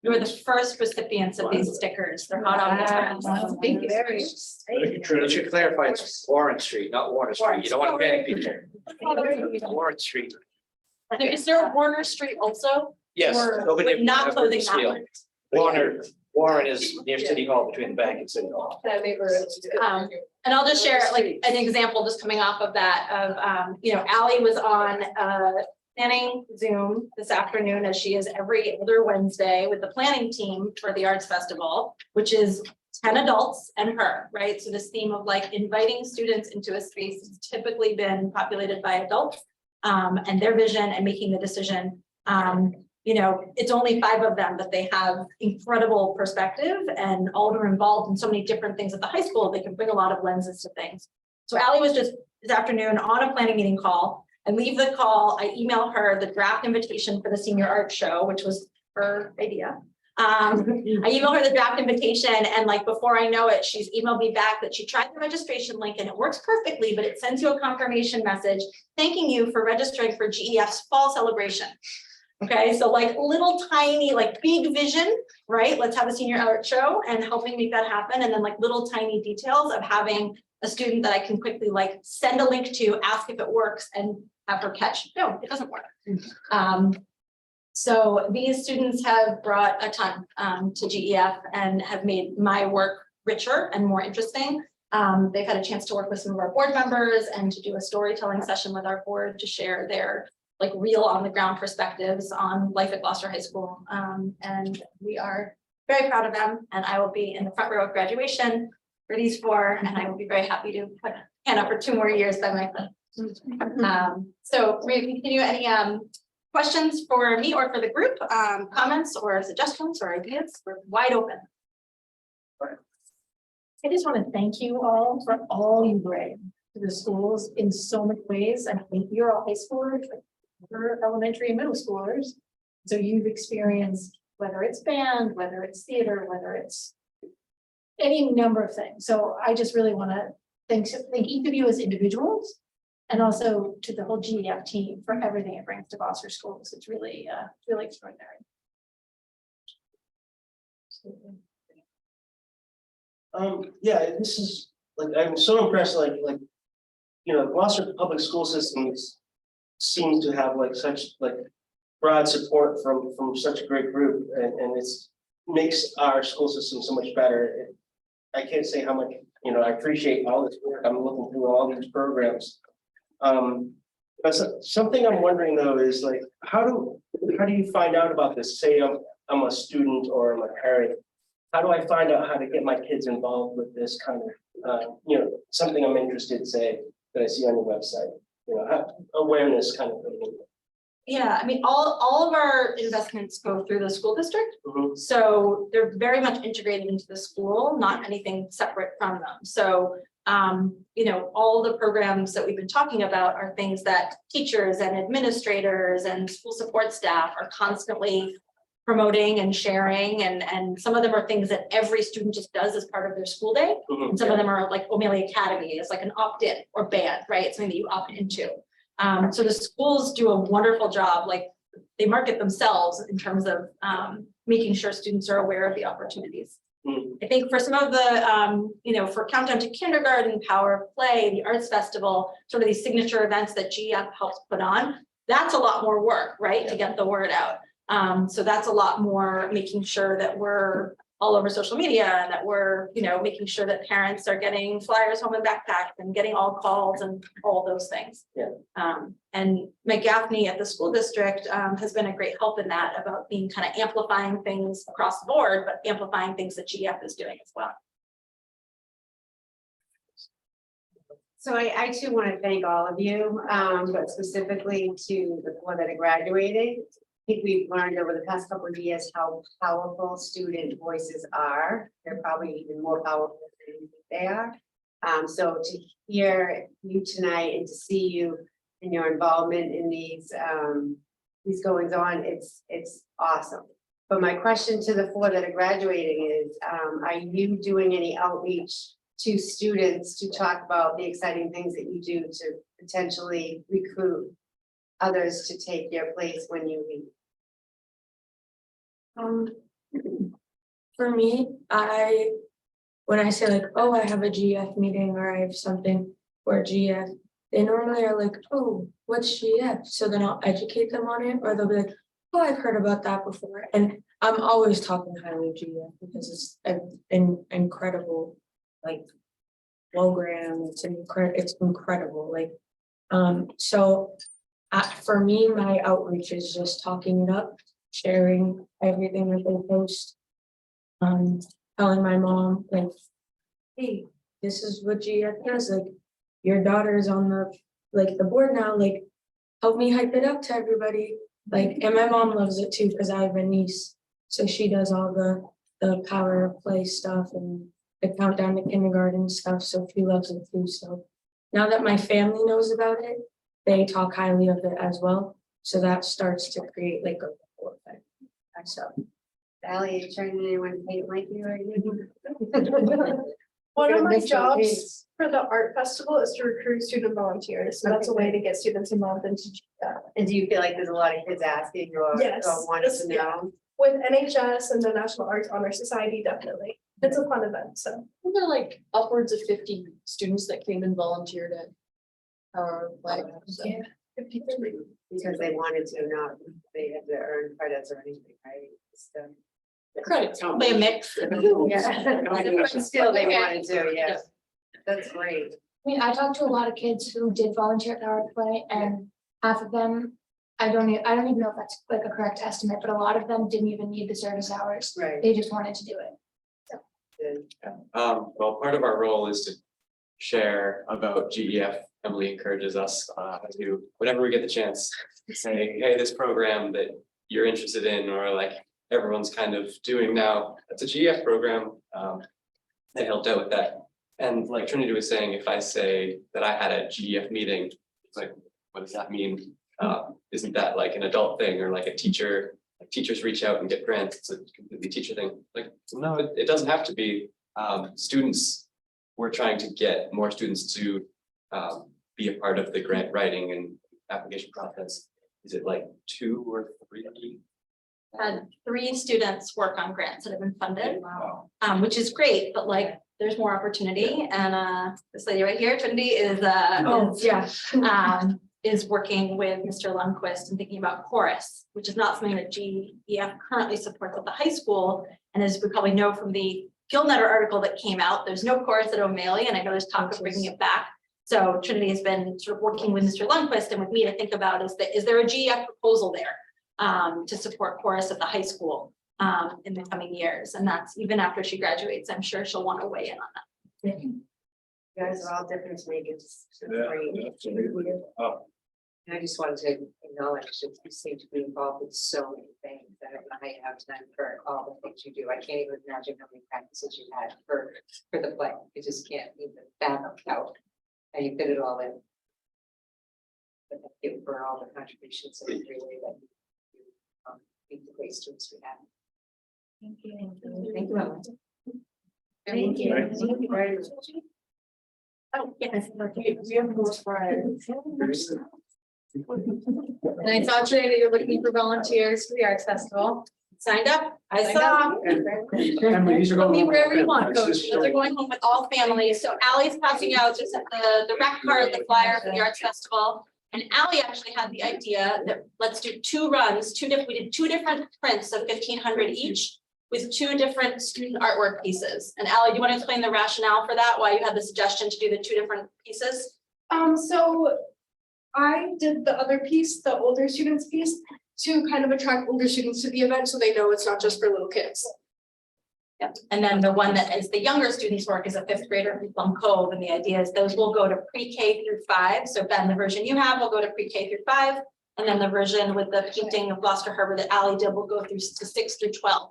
You were the first recipients of these stickers. They're hot on the press. Thank you. Thank you, I Trinity. should clarify, it's Warren Street, not Warner Street. You don't want to panic people. Warren Street. Is there a Warner Street also? Yes. Or nobody- not clothing that Steel. one? Warren is near City Hall, between the bank and City Hall. That neighborhood. And I'll just share like an example just coming off of that of, you know, Ally was on planning Zoom this afternoon, as she is every other Wednesday, with the planning team for the Arts Festival, which is 10 adults and her, right? So this theme of like inviting students into a space has typically been populated by adults and their vision and making the decision. You know, it's only 5 of them, but they have incredible perspective, and all of them are involved in so many different things at the high school. They can bring a lot of lenses to things. So Ally was just this afternoon on a planning meeting call. I leave the call, I email her the draft invitation for the senior art show, which was her idea. I email her the draft invitation, and like before I know it, she's emailed me back that she tried the registration link and it works perfectly, but it sends you a confirmation message thanking you for registering for GEF's fall celebration. Okay, so like little tiny, like big vision, right? Let's have a senior art show and helping make that happen. And then like little tiny details of having a student that I can quickly like send a link to, ask if it works, and have her catch, no, it doesn't work. So these students have brought a ton to GEF and have made my work richer and more interesting. They've had a chance to work with some of our board members and to do a storytelling session with our board to share their like real on the ground perspectives on life at Gloucester High School. And we are very proud of them, and I will be in the front row of graduation for these 4, and I will be very happy to put a hand up for 2 more years by my side. So may we continue? Any questions for me or for the group, comments or suggestions or ideas? We're wide open. I just want to thank you all for all you bring to the schools in so many ways. I think you're all high schoolers, but we're elementary and middle schoolers. So you've experienced, whether it's band, whether it's theater, whether it's any number of things. So I just really want to thank each of you as individuals, and also to the whole GEF team for everything it brings to Gloucester schools. It's really, really extraordinary. Yeah, this is like, I'm so impressed, like, you know, Gloucester public school systems seem to have like such like broad support from such a great group, and it's makes our school system so much better. I can't say how much, you know, I appreciate all this work. I'm looking through all these programs. But something I'm wondering though is like, how do you find out about this? Say I'm a student or I'm a parent. How do I find out how to get my kids involved with this kind of, you know, something I'm interested, say, that I see on your website, you know, awareness kind of thing. Yeah, I mean, all of our investments go through the school district. Mhm. So they're very much integrated into the school, not anything separate from them. So, you know, all the programs that we've been talking about are things that teachers and administrators and school support staff are constantly promoting and sharing. And some of them are things that every student just does as part of their school day. Mhm. And some of them are like O'Malley Academy, it's like an opt-in or band, right? It's something that you opt into. So the schools do a wonderful job, like they market themselves in terms of making sure students are aware of the opportunities. Mm. I think for some of the, you know, for Countdown to Kindergarten, Power of Play, the Arts Festival, sort of these signature events that GEF helps put on, that's a lot more work, right, to get the word out. So that's a lot more making sure that we're all over social media and that we're, you know, making sure that parents are getting flyers home in backpacks and getting all calls and all those things. Yeah. And Meg Gaffney at the school district has been a great help in that, about being kind of amplifying things across the board, but amplifying things that GF is doing as well. So I too want to thank all of you, but specifically to the four that are graduating. I think we've learned over the past couple of years how powerful student voices are. They're probably even more powerful than you think they are. So to hear you tonight and to see you and your involvement in these goings on, it's awesome. But my question to the four that are graduating is, are you doing any outreach to students to talk about the exciting things that you do to potentially recruit others to take your place when you leave? For me, when I say like, oh, I have a GF meeting or I have something for GF, they normally are like, oh, what's GF? So then I'll educate them on it, or they'll be like, oh, I've heard about that before. And I'm always talking highly of GF because it's an incredible, like, program. It's incredible. Like, so for me, my outreach is just talking it up, sharing everything that they post. Telling my mom, like, hey, this is what GF does, like, your daughter's on the board now, like, help me hype it up to everybody. Like, and my mom loves it too, because I have a niece, so she does all the power of play stuff and the countdown to kindergarten stuff, so she loves it too. So now that my family knows about it, they talk highly of it as well. So that starts to create like a ripple effect. So Sally, you trying anyone to hate like you or you? One of my Mix your jobs face. for the art festival is to recruit student volunteers, so that's a way to get students involved and to do that. And do you feel like there's a lot of kids asking or Yes, wanting to yeah. know? With NHS and the National Arts Honor Society, definitely. It's a fun event, so. There were like upwards of 50 students that came and volunteered at our flag. So. Yeah. 53. Because they wanted to, not, they had to earn credits or anything, right? So, The credits count. Play a mix. yeah. Still, they wanted to, yeah. That's great. I mean, I talked to a lot of kids who did volunteer at the art play, and half of them, I don't even know if that's like a correct estimate, but a lot of them didn't even need the service hours. Right. They just wanted to do it. Well, part of our role is to share about GEF. Emily encourages us to, whenever we get the chance, say, hey, this program that you're interested in, or like everyone's kind of doing now, it's a GEF program. They helped out with that. And like Trinity was saying, if I say that I had a GEF meeting, it's like, what does that mean? Isn't that like an adult thing, or like a teacher? Like teachers reach out and get grants, it's a completely teacher thing. Like, no, it doesn't have to be. Students, we're trying to get more students to be a part of the grant writing and application process. Is it like 2 or 3? Had 3 students work on grants that have been funded, Wow. which is great, but like, there's more opportunity. And this lady right here, Trinity, is working with Mr. Lundquist and thinking about chorus, which is not something that GEF currently supports at the high school. And as we probably know from the Gilnetter article that came out, there's no chorus at O'Malley, and I know there's talk of bringing it back. So Trinity has been sort of working with Mr. Lundquist and with me to think about is there a GEF proposal there to support chorus at the high school in the coming years? And that's even after she graduates, I'm sure she'll want to weigh in on that. You guys are all different makers. Yeah, Great. absolutely. And I just wanted to acknowledge that you seem to be involved with so many things. I don't know how you have time for all the things you do. I can't even imagine how many practices you had for the play. I just can't even fathom how you fit it all in. But thank you for all the contributions and every way that you meet the great students we have. Thank you. Thank you, Ellen. Thank you. Right. Thank you very much. Oh, yes. We have more Fridays. And I saw today that you're looking for volunteers for the Arts Festival. Signed up. I Signed saw. Emily, these are Put going. me wherever you want, That's coach. just Those are going home with all families. So Allie's passing out just the rec card, the flyer for the Arts Festival. And Ally actually had the idea that let's do 2 runs, we did 2 different prints of 1,500 each with 2 different student artwork pieces. And Ally, do you want to explain the rationale for that? Why you had the suggestion to do the 2 different pieces? So I did the other piece, the older students piece, to kind of attract older students to the event, so they know it's not just for little kids. Yep. And then the one that is the younger students' work is a 5th grader from Plum Cove, and the idea is those will go to pre-K through 5. So Ben, the version you have will go to pre-K through 5, and then the version with the painting of Gloucester Harbor that Ally did will go through to 6 through 12.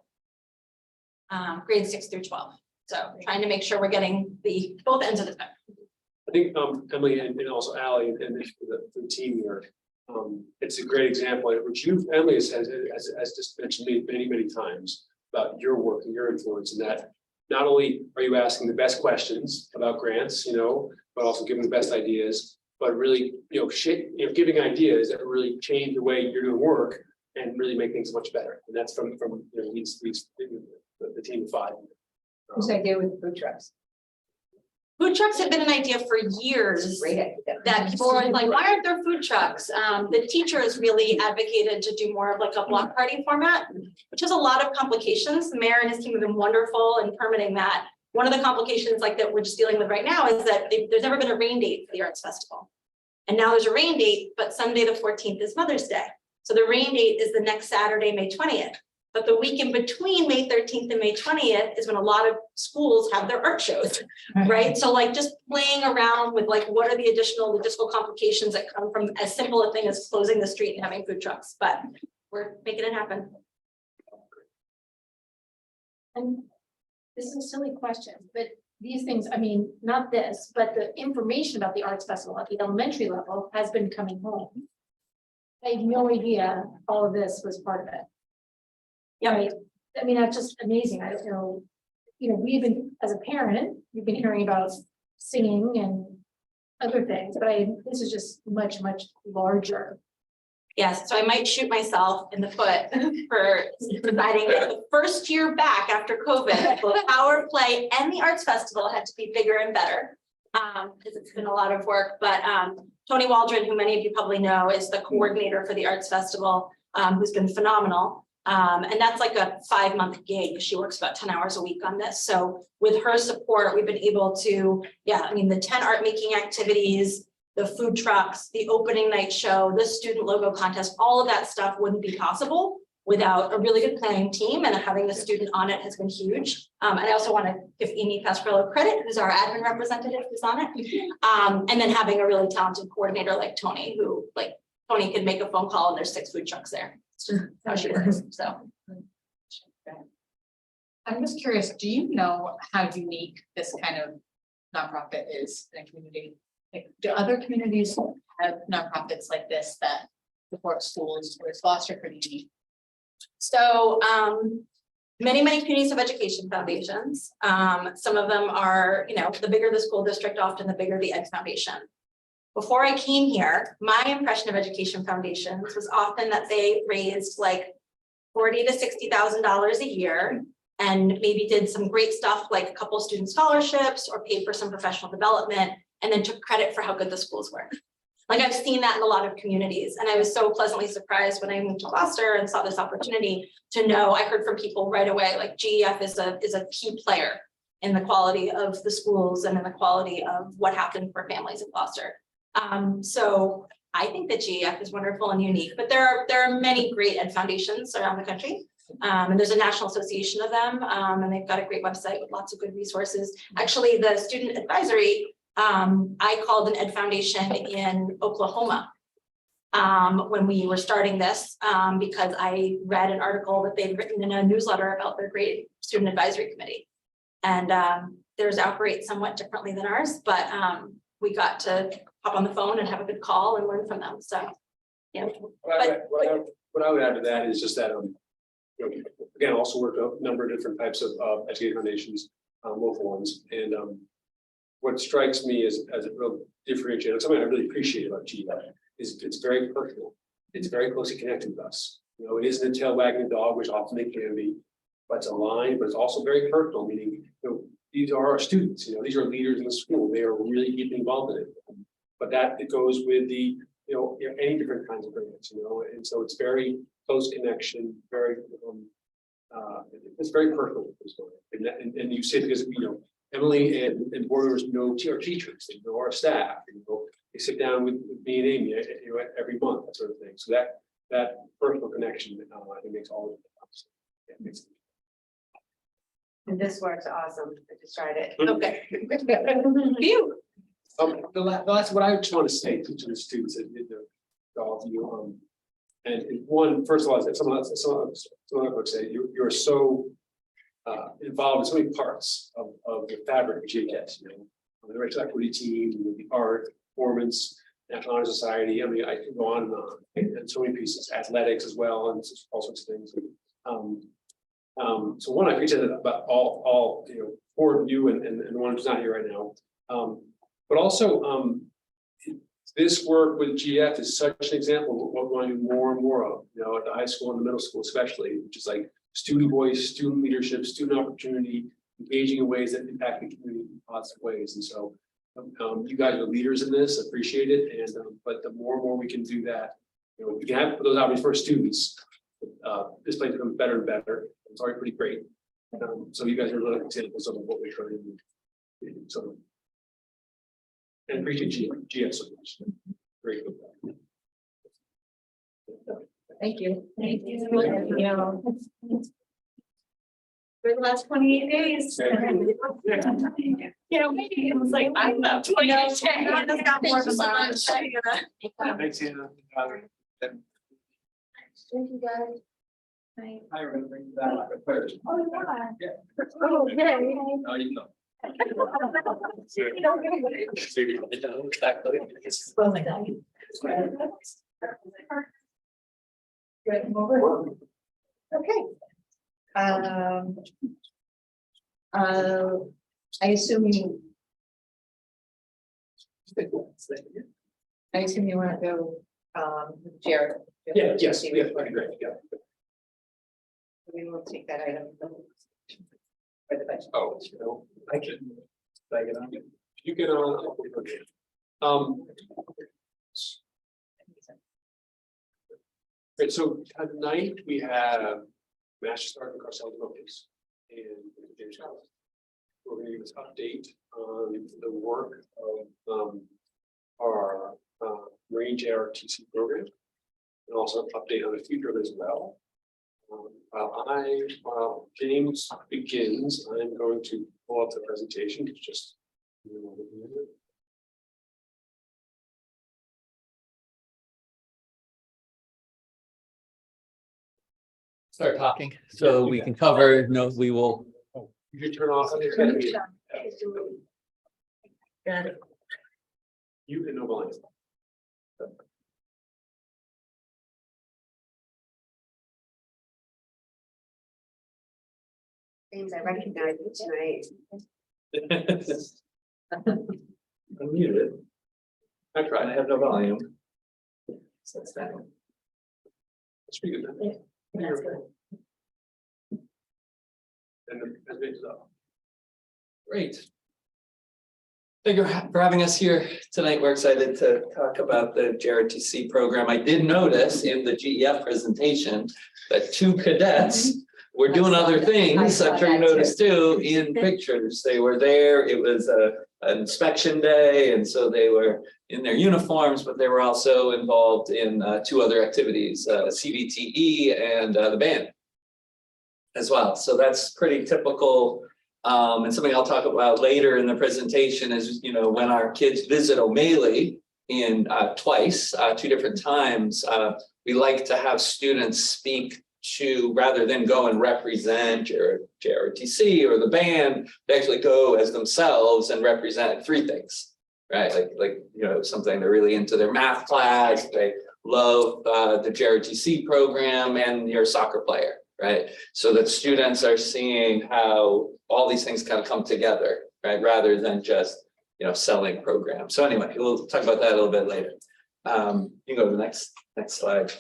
Grade 6 through 12. So trying to make sure we're getting both ends of the spectrum. I think Emily and also Ally and the team here. It's a great example, which Emily has just mentioned many times about your work and your influence, and that not only are you asking the best questions about grants, but also giving the best ideas, but really, giving ideas that really change the way you're doing work and really make things much better. And that's from the team of 5. Whose idea with food trucks? Food trucks have been an idea for years. Great idea. That people are like, why aren't there food trucks? The teachers really advocated to do more of like a block party format, which has a lot of complications. The mayor and his team have been wonderful in permitting that. One of the complications like that we're just dealing with right now is that there's never been a rain date for the Arts Festival. And now there's a rain date, but Sunday the 14th is Mother's Day. So the rain date is the next Saturday, May 20th. But the week in between May 13th and May 20th is when a lot of schools have their art shows, right? So like just playing around with like, what are the additional logistical complications that come from as simple a thing as closing the street and having food trucks, but we're making it happen. And this is a silly question, but these things, I mean, not this, but the information about the Arts Festival at the elementary level has been coming home. I had no idea all of this was part of it. Yeah, Right. I mean, that's just amazing. I don't know, we've been, as a parent, we've been hearing about singing and other things, but this is just much larger. yes, so I might shoot myself in the foot for deciding that the first year back after COVID, both Power Play and the Arts Festival had to be bigger and better. Because it's been a lot of work, but Tony Waldron, who many of you probably know, is the coordinator for the Arts Festival, who's been phenomenal. And that's like a 5-month gig. She works about 10 hours a week on this. So with her support, we've been able to, the 10 art making activities, the food trucks, the opening night show, the student logo contest, all of that stuff wouldn't be possible without a really good planning team, and having the student on it has been huge. And I also want to give Amy Pasquarello credit, who's our admin representative who's on it. And then having a really talented coordinator like Tony, who Tony could make a phone call and there's 6 food trucks there. It's just how she works, so. I'm just curious, do you know how unique this kind of nonprofit is in a community? Like, do other communities have nonprofits like this that support schools, or is Gloucester pretty unique? So many communities have education foundations. Some of them are, the bigger the school district, often the bigger the Ed Foundation. Before I came here, my impression of education foundations was often that they raised like $40,000 to $60,000 a year and maybe did some great stuff like a couple of student scholarships or paid for some professional development and then took credit for how good the schools were. Like I've seen that in a lot of communities, and I was so pleasantly surprised when I moved to Gloucester and saw this opportunity to know. I heard from people right away, like GEF is a key player in the quality of the schools and in the quality of what happened for families in Gloucester. So I think that GEF is wonderful and unique, but there are many great ed foundations around the country. And there's a national association of them, and they've got a great website with lots of good resources. Actually, the student advisory, I called an ed foundation in Oklahoma when we were starting this, because I read an article that they'd written in a newsletter about their great student advisory committee. And theirs operate somewhat differently than ours, but we got to hop on the phone and have a good call and learn from them. So, yeah. What I would add to that is just that, again, also worked a number of different types of education foundations, local ones. And what strikes me as a real differentiator, something I really appreciate about GEF is it's very personal. It's very closely connected with us. It isn't a tail wagging the dog, which often it can be, but it's aligned, but it's also very personal, meaning, these are our students, these are leaders in the school. They are really deeply involved in it. But that it goes with the any different kinds of grants, and so it's very close connection, very, it's very personal. And you see it because, Emily and board members know our teachers, they know our staff, they sit down with me and Amy, every month, that sort of thing. So that personal connection, I think makes all of it. And this works awesome. I just tried it. Okay. Phew. The last, what I just want to say to the students and to all of you, and one, first of all, if someone would say, you're so involved in so many parts of the fabric of GHS, the racial equity team, the art, performance, National Honor Society. I mean, I could go on, and so many pieces, athletics as well, and all sorts of things. So one, I appreciate about all four of you and the one who's not here right now. But also, this work with GF is such an example of what we want to do more and more of, at the high school and the middle school especially, which is like student voice, student leadership, student opportunity, engaging in ways that impact the community in positive ways. And so you guys are leaders in this, appreciate it. And but the more and more we can do that, we can have those opportunities for students. This place becomes better and better. It's already pretty great. So you guys are little examples of what we're trying to do. So, and appreciate GF so much. Great. Thank you. Thank you. For the last 28 days. Maybe it was like, I'm not 28 days. I just got more than that. Thanks, Anna. Thank you, guys. I remember that at first. Oh, yeah. Yeah. Oh, yeah. Oh, you know. Okay. I assume you want to go, Jared. Yeah, yes, yeah, great, yeah. We will take that item. For the budget. Oh, I can. I get on. You get on. Right, so tonight we have Master Sergeant Carcel Focus and James Collins. We're going to give us an update on the work of our Range ARTC program, and also an update on the future of it as well. While James begins, I'm going to pull up the presentation. It's just. Start talking, so we can cover, we will. You should turn off. Got it. You can know volume. James, I recognize you tonight. Unmuted. I tried. I have no volume. So it's that one. That's pretty good. Yeah, that's good. And the presentation is up. Great. Thank you for having us here tonight. We're excited to talk about the JRTC program. I did notice in the GEF presentation that 2 cadets were doing other things. I'm sure you noticed too in pictures. They were there. It was an inspection day, and so they were in their uniforms, but they were also involved in 2 other activities, CVTE and the band as well. So that's pretty typical. And something I'll talk about later in the presentation is, when our kids visit O'Malley in twice, 2 different times, we like to have students speak to, rather than go and represent your JRTC or the band, they actually go as themselves and represent 3 things, right? Like something they're really into their math class, they love the JRTC program, and your soccer player, right? So that students are seeing how all these things kind of come together, right? Rather than just, selling programs. So anyway, we'll talk about that a little bit later. You can go to the next slide.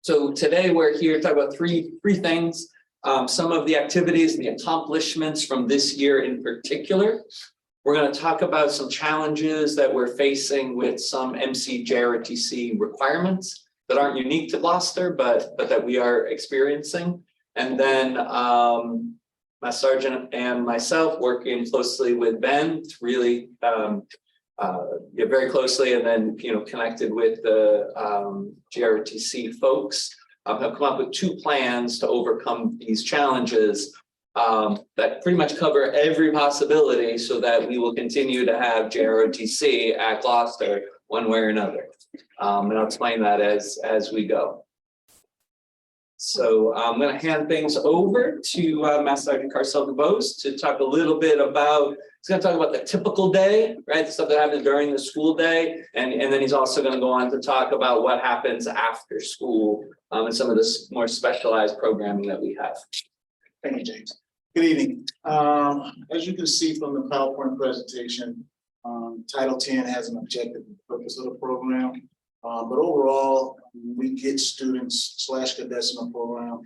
So today we're here to talk about three things. Some of the activities and the accomplishments from this year in particular. We're gonna talk about some challenges that we're facing with some JROTC requirements that aren't unique to Gloucester, but that we are experiencing. And then my sergeant and myself working closely with Ben to really get very closely, and then connected with the JROTC folks, have come up with 2 plans to overcome these challenges that pretty much cover every possibility, so that we will continue to have JROTC at Gloucester one way or another. And I'll explain that as we go. So I'm going to hand things over to Master Sergeant Carcel DeBose to talk a little bit about, he's going to talk about the typical day, right? The stuff that happens during the school day. And then he's also going to go on to talk about what happens after school and some of this more specialized programming that we have. Thank you, James. Good evening. As you can see from the PowerPoint presentation, Title 10 has an objective and purpose of the program. But overall, we get students / cadets in the program.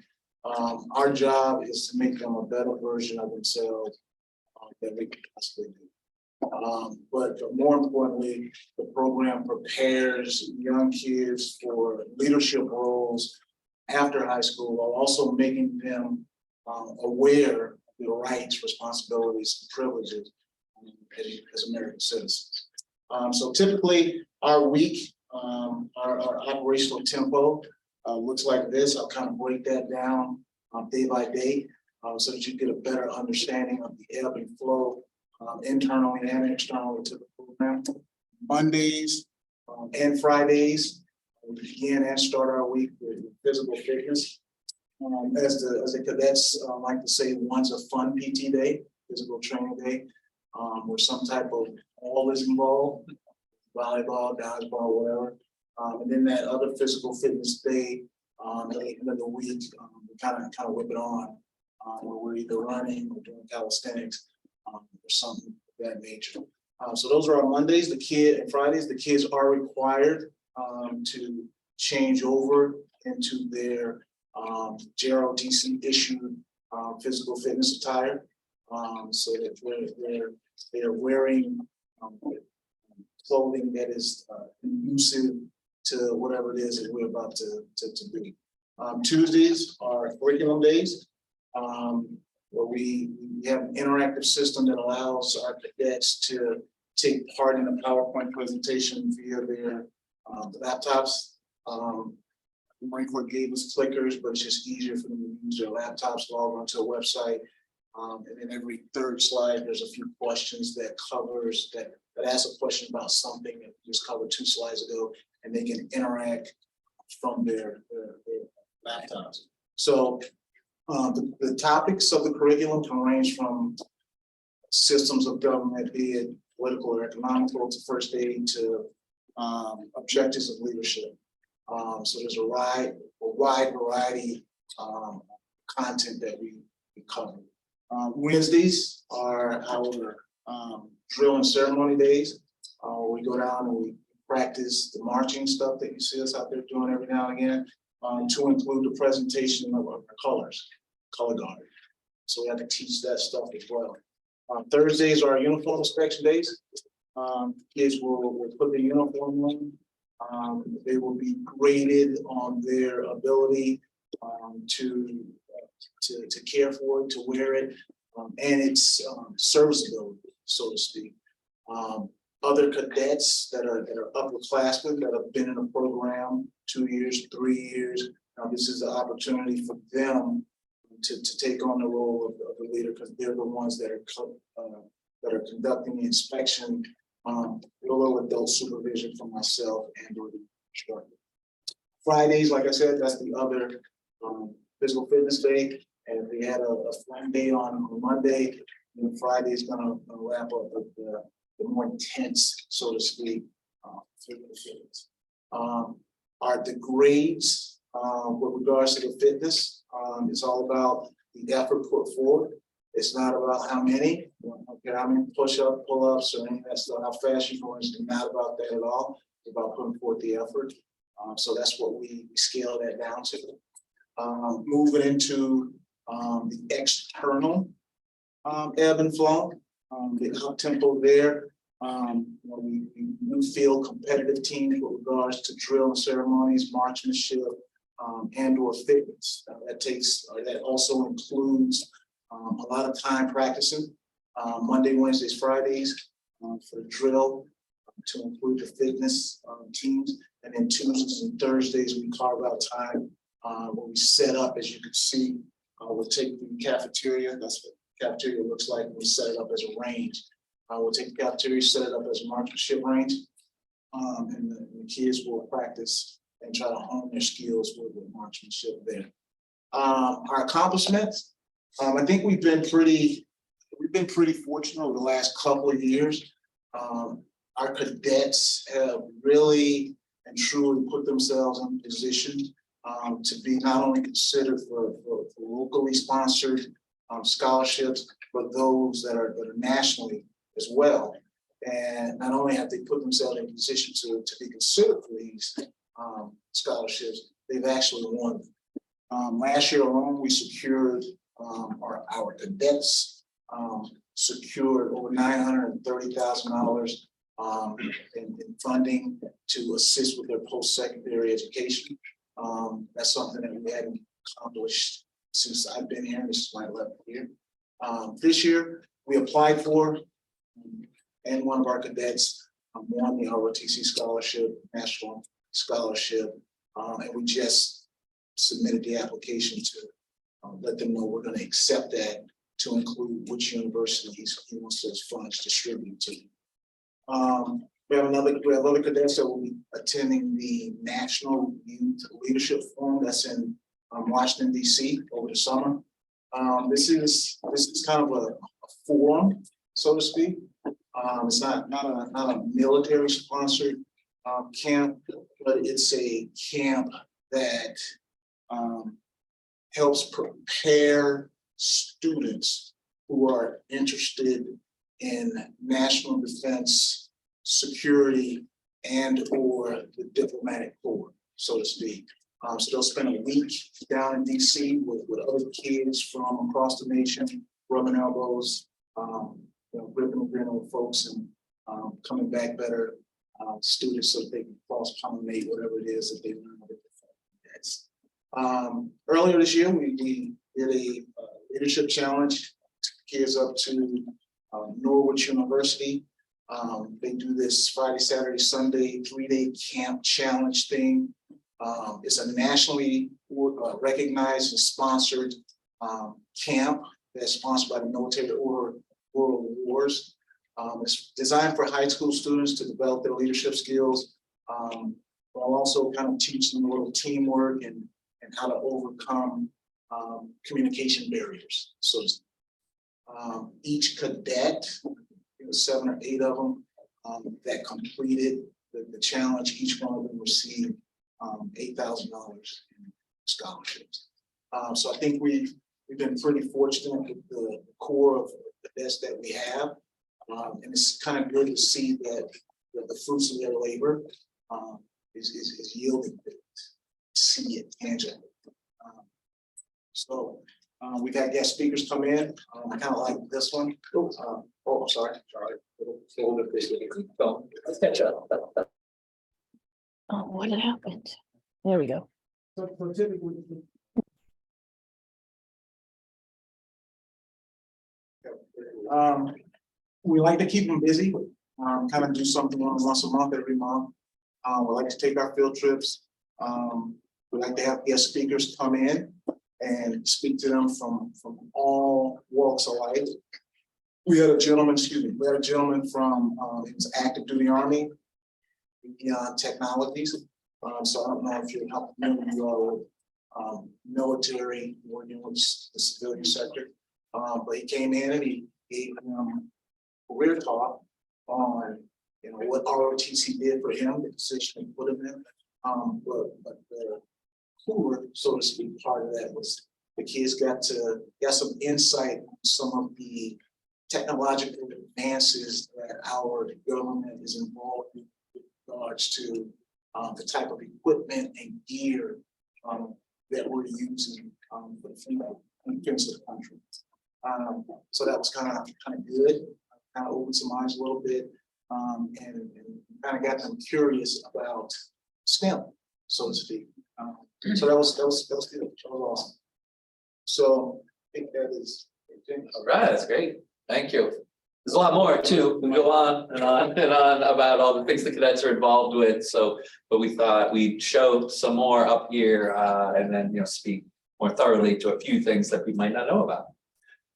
Our job is to make them a better version of themselves that we can possibly do. But more importantly, the program prepares young kids for leadership roles after high school, while also making them aware of their rights, responsibilities, and privileges as American citizens. So typically, our week, our operational tempo looks like this. I'll kind of break that down day by day so that you get a better understanding of the ebb and flow internally and externally to the program. Mondays and Fridays, we begin and start our week with physical fitness. As the cadets like to say, one's a fun PT day, physical training day, where some type of ball is involved, volleyball, dodgeball, whatever. And then that other physical fitness day, at the end of the week, we kind of whip it on, where we're either running or doing calisthenics or something of that nature. So those are our Mondays. And Fridays, the kids are required to change over into their JROTC issued physical fitness attire, so that they're wearing clothing that is conducive to whatever it is that we're about to do. Tuesdays are curriculum days, where we have an interactive system that allows our cadets to take part in a PowerPoint presentation via their laptops. The Marine Corps gave us clickers, but it's just easier for them to use their laptops, log onto a website. And then every third slide, there's a few questions that asks a question about something that we just covered 2 slides ago, and they can interact from their laptops. So the topics of the curriculum can range from systems of government, be it political or economical, to first aid, to objectives of leadership. So there's a wide variety of content that we cover. Wednesdays are our drill and ceremony days. We go down and we practice the marching stuff that you see us out there doing every now and again, to include the presentation of our colors, color guard. So we have to teach that stuff as well. Thursdays are our uniform inspection days. Kids will put the uniform on. They will be graded on their ability to care for it, to wear it, and its serviceability, so to speak. Other cadets that are upperclassmen that have been in the program 2 years, 3 years, this is the opportunity for them to take on the role of the leader, because they're the ones that are conducting the inspection, below adult supervision from myself and or the instructor. Fridays, like I said, that's the other physical fitness day. And we had a fun day on Monday, and Friday is gonna wrap up with the more intense, so to speak, physical fitness. The grades with regards to the fitness, it's all about the effort put forward. It's not about how many, how many push-ups, pull-ups, or any of that stuff, how fast you're going. It's not about that at all. It's about putting forth the effort. So that's what we scale that down to. Moving into the external ebb and flow. the up tempo there. We feel competitive teams with regards to drill ceremonies, marksmanship, and or fitness. That also includes a lot of time practicing, Monday, Wednesdays, Fridays, for the drill, to include the fitness teams. And then Tuesdays and Thursdays, we carve out time where we set up, as you can see, we'll take the cafeteria. That's what the cafeteria looks like. We set it up as a range. We'll take the cafeteria, set it up as a marksmanship range. And the kids will practice and try to hone their skills with marksmanship there. Our accomplishments, I think we've been pretty fortunate over the last couple of years. Our cadets have really and truly put themselves in position to be not only considered for locally sponsored scholarships, but those that are nationally as well. And not only have they put themselves in position to be considered for these scholarships, they've actually won. Last year alone, we secured our cadets secured over $930,000 in funding to assist with their post-secondary education. That's something that we hadn't accomplished since I've been here. This is my 11th year. This year, we applied for, and one of our cadets won the ROTC scholarship, national scholarship, and we just submitted the application to let them know we're going to accept that to include which universities he wants those funds distributed to. We have other cadets that will be attending the National Youth Leadership Forum that's in Washington, DC over the summer. This is kind of a forum, so to speak. It's not a military sponsored camp, but it's a camp that helps prepare students who are interested in national defense, security, and or the diplomatic corps, so to speak. So they'll spend a week down in DC with other kids from across the nation, rubbing elbows, ripping and grinning with folks, and coming back better students so that they can cross-pollinate whatever it is that they learn with the cadets. Earlier this year, we did a leadership challenge, kids up to Norwich University. They do this Friday, Saturday, Sunday, 3-day camp challenge thing. It's a nationally recognized and sponsored camp that's sponsored by the Military Order World Wars. It's designed for high school students to develop their leadership skills, while also kind of teach them a little teamwork and how to overcome communication barriers. So each cadet, it was 7 or 8 of them that completed the challenge. Each one of them received $8,000 in scholarships. So I think we've been pretty fortunate with the core of cadets that we have. And it's kind of good to see that the fruits of their labor is yielding, see it tangibly. So we got guest speakers come in, kind of like this one. I'm sorry, Charlie. Let's catch up. Oh, what had happened? There we go. So typically, we like to keep them busy, kind of do something once a month, every month. We like to take our field trips. We like to have guest speakers come in and speak to them from all walks of life. We had a gentleman, from, he was active duty Army, Beyond Technologies. So I don't know if you're how familiar you are with military working with the civilian sector. But he came in and he gave them career talk on what ROTC did for him, the position they put him in. But the cooler, so to speak, part of that was the kids got some insight on some of the technological advances that our government is involved in with regards to the type of equipment and gear that we're using for the defense of the country. So that was kind of good. kind of opened some eyes a little bit, and kind of got them curious about STEM, so to speak. So that was good. That was awesome. So I think that is. All right, that's great. Thank you. There's a lot more too. We go on and on and on about all the things the cadets are involved with. So, but we thought we'd show some more up here and then, speak more thoroughly to a few things that we might not know about.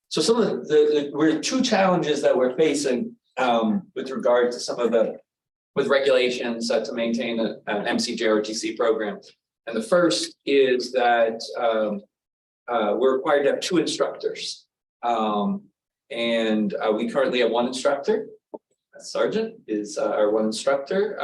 So some of we're two challenges that we're facing with regard to some of with regulations to maintain an MCJROTC program. And the first is that we're required to have 2 instructors. And we currently have 1 instructor. Sergeant is our 1 instructor.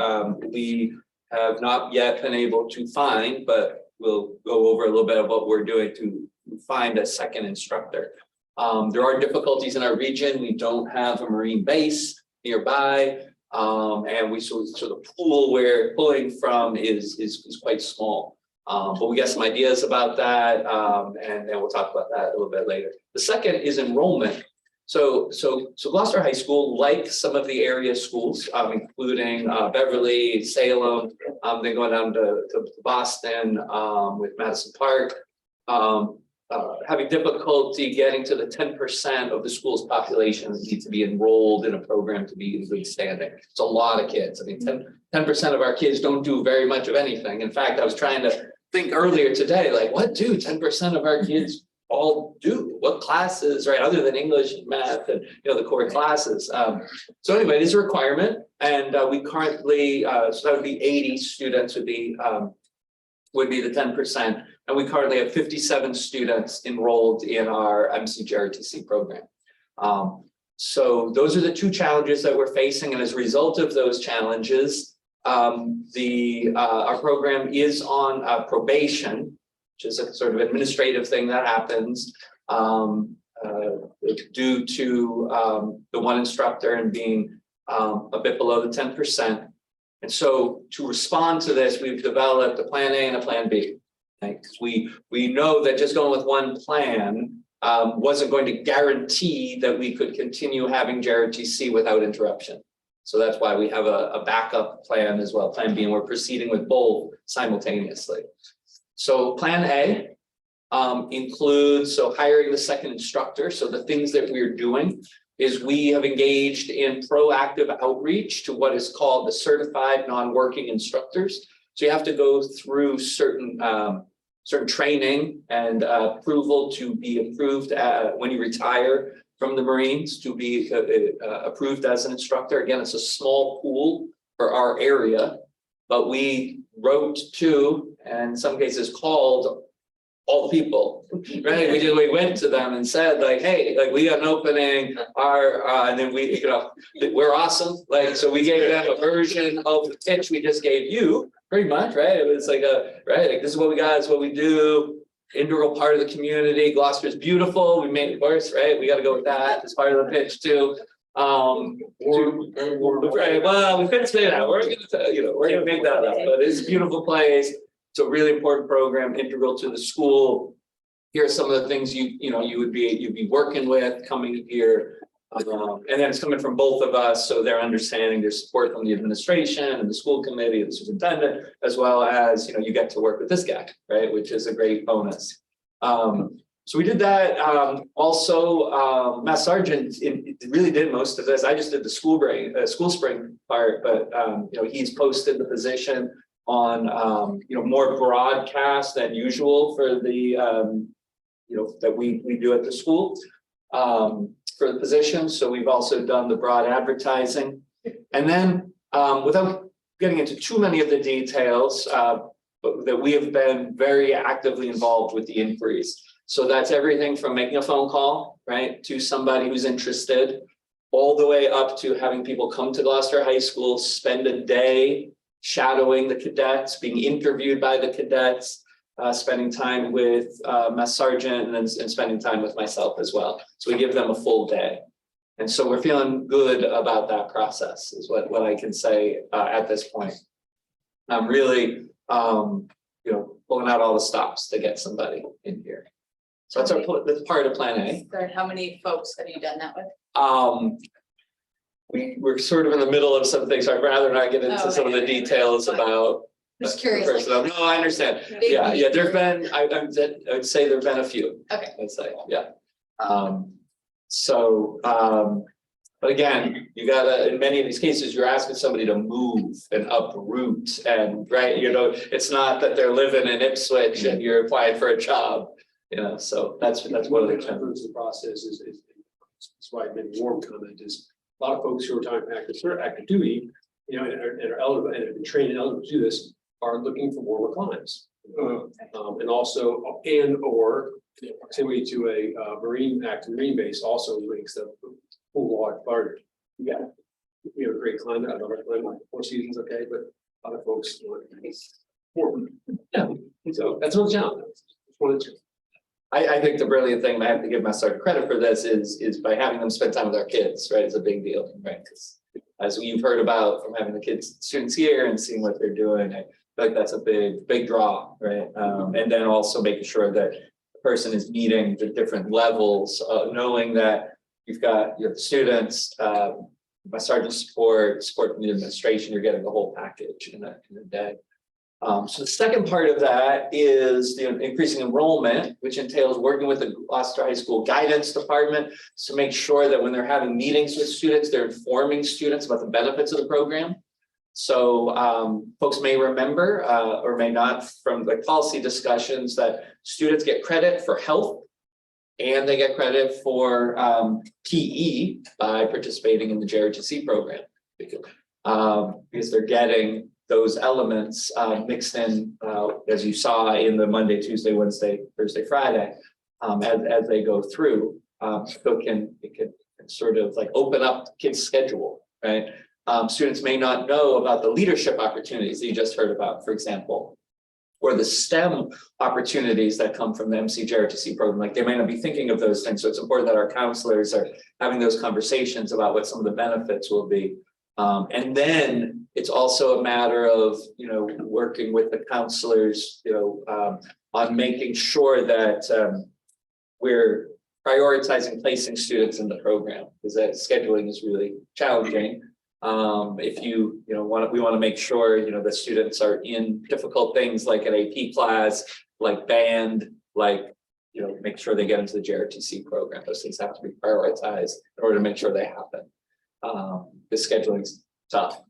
We have not yet been able to find, but we'll go over a little bit of what we're doing to find a 2nd instructor. There are difficulties in our region. We don't have a Marine base nearby. And so the pool we're pulling from is quite small. But we got some ideas about that, and we'll talk about that a little bit later. The second is enrollment. So Gloucester High School, like some of the area schools, including Beverly, Salem, then going down to Boston with Madison Park, having difficulty getting to the 10% of the school's population that need to be enrolled in a program to be in good standing. It's a lot of kids. I mean, 10% of our kids don't do very much of anything. In fact, I was trying to think earlier today, like, what do 10% of our kids all do? What classes, right? Other than English and math and the core classes. So anyway, it is a requirement, and we currently so that would be 80 students would be the 10%, and we currently have 57 students enrolled in our MCJROTC program. So those are the 2 challenges that we're facing, and as a result of those challenges, our program is on probation, which is a sort of administrative thing that happens due to the 1 instructor and being a bit below the 10%. And so to respond to this, we've developed a plan A and a plan B. Right? We know that just going with 1 plan wasn't going to guarantee that we could continue having JROTC without interruption. So that's why we have a backup plan as well, plan B, and we're proceeding with both simultaneously. So plan A includes hiring the 2nd instructor. So the things that we're doing is we have engaged in proactive outreach to what is called the certified non-working instructors. So you have to go through certain training and approval to be approved when you retire from the Marines to be approved as an instructor. Again, it's a small pool for our area, but we wrote to, and in some cases called, all the people, right? We went to them and said, like, hey, like, we got an opening, and then we're awesome. Like, so we gave them a version of the pitch we just gave you, pretty much, right? It was like like, this is what we got, this is what we do. Integral part of the community. Gloucester's beautiful. We made it worse, right? We got to go with that as part of the pitch too. Right. Well, we couldn't say that. We're gonna make that up. But it's a beautiful place. It's a really important program, integral to the school. Here are some of the things you'd be working with coming here. And then it's coming from both of us, so they're understanding there's support from the administration and the school committee, the superintendent, as well as you get to work with this guy, right? Which is a great bonus. So we did that. Also, Matt Sargent really did most of this. I just did the school spring part, but he's posted the position on more broadcast than usual for the that we do at the school. For the position. So we've also done the broad advertising. And then without getting into too many of the details, but that we have been very actively involved with the inquiries. So that's everything from making a phone call, right, to somebody who's interested, all the way up to having people come to Gloucester High School, spend a day shadowing the cadets, being interviewed by the cadets, spending time with Mass Sergeant, and spending time with myself as well. So we give them a full day. And so we're feeling good about that process is what I can say at this point. I'm really, pulling out all the stops to get somebody in here. So that's part of plan A. How many folks have you done that with? we're sort of in the middle of some things, I'd rather not get into Oh, some of the okay. details about. Just the curious, like- personnel. No, I understand. Big Yeah, meeting. there've been, I would say there've been a few. Okay. I'd say, yeah. But again, you gotta, in many of these cases, you're asking somebody to move and uproot and, right, it's not that they're living in Ipswich and you're applying for a job. So that's one of the One of the challenges. challenges of the process is that's why I made a warm comment is a lot of folks who are time active duty, and are eligible and have been trained and eligible to do this are looking for warmer climes. And also, or proximity to a marine base also makes the pool water harder. We have a great climate, I love our climate, 4 seasons, okay, but other folks want warm. Yeah, so that's one challenge. Just wanted to. I think the brilliant thing, and I have to give myself credit for this, is by having them spend time with our kids, right? It's a big deal, right? Because as you've heard about from having the students here and seeing what they're doing, I feel like that's a big draw, right? And then also making sure that the person is meeting the different levels, knowing that you have the students, by sergeant support from the administration, you're getting the whole package in a day. So the second part of that is the increasing enrollment, which entails working with the Gloucester High School Guidance Department to make sure that when they're having meetings with students, they're informing students about the benefits of the program. So folks may remember or may not from the policy discussions that students get credit for health and they get credit for PE by participating in the JRTC program because they're getting those elements mixed in, as you saw in the Monday, Tuesday, Wednesday, Thursday, Friday, as they go through. So it can sort of like open up the kids' schedule, right? Students may not know about the leadership opportunities that you just heard about, for example, or the STEM opportunities that come from the MC-JRTC program. Like they may not be thinking of those things. So it's important that our counselors are having those conversations about what some of the benefits will be. And then it's also a matter of, working with the counselors, on making sure that we're prioritizing placing students in the program, because that scheduling is really challenging. If we want to make sure, the students are in difficult things like an AP class, like band, like, make sure they get into the JRTC program. Those things have to be prioritized in order to make sure they happen. The scheduling's tough.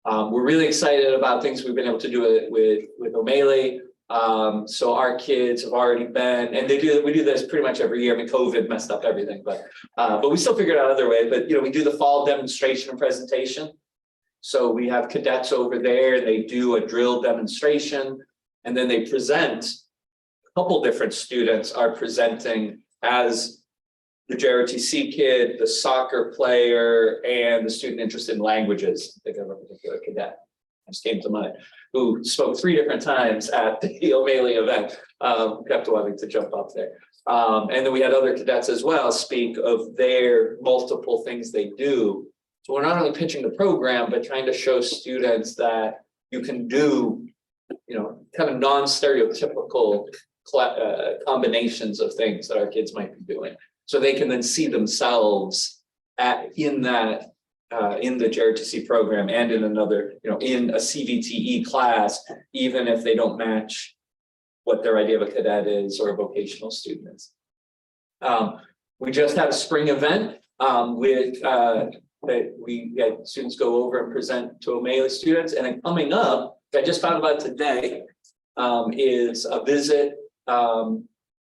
We're really excited about things we've been able to do with O'Malley. So our kids have already been, and we do this pretty much every year. I mean, COVID messed up everything, but we still figured out other way. But we do the fall demonstration and presentation. So we have cadets over there, they do a drill demonstration, and then they present. A couple different students are presenting as the JRTC kid, the soccer player, and the student interested in languages. I think of a particular cadet, just came to mind, who spoke 3 different times at the O'Malley event. Kept wanting to jump up there. And then we had other cadets as well speak of their multiple things they do. So we're not only pitching the program, but trying to show students that you can do, kind of non-stereotypical combinations of things that our kids might be doing. So they can then see themselves in the JRTC program and in another, in a CVTE class, even if they don't match what their idea of a cadet is or a vocational student is. We just had a spring event that we had students go over and present to O'Malley students, and then coming up, I just found about today, is a visit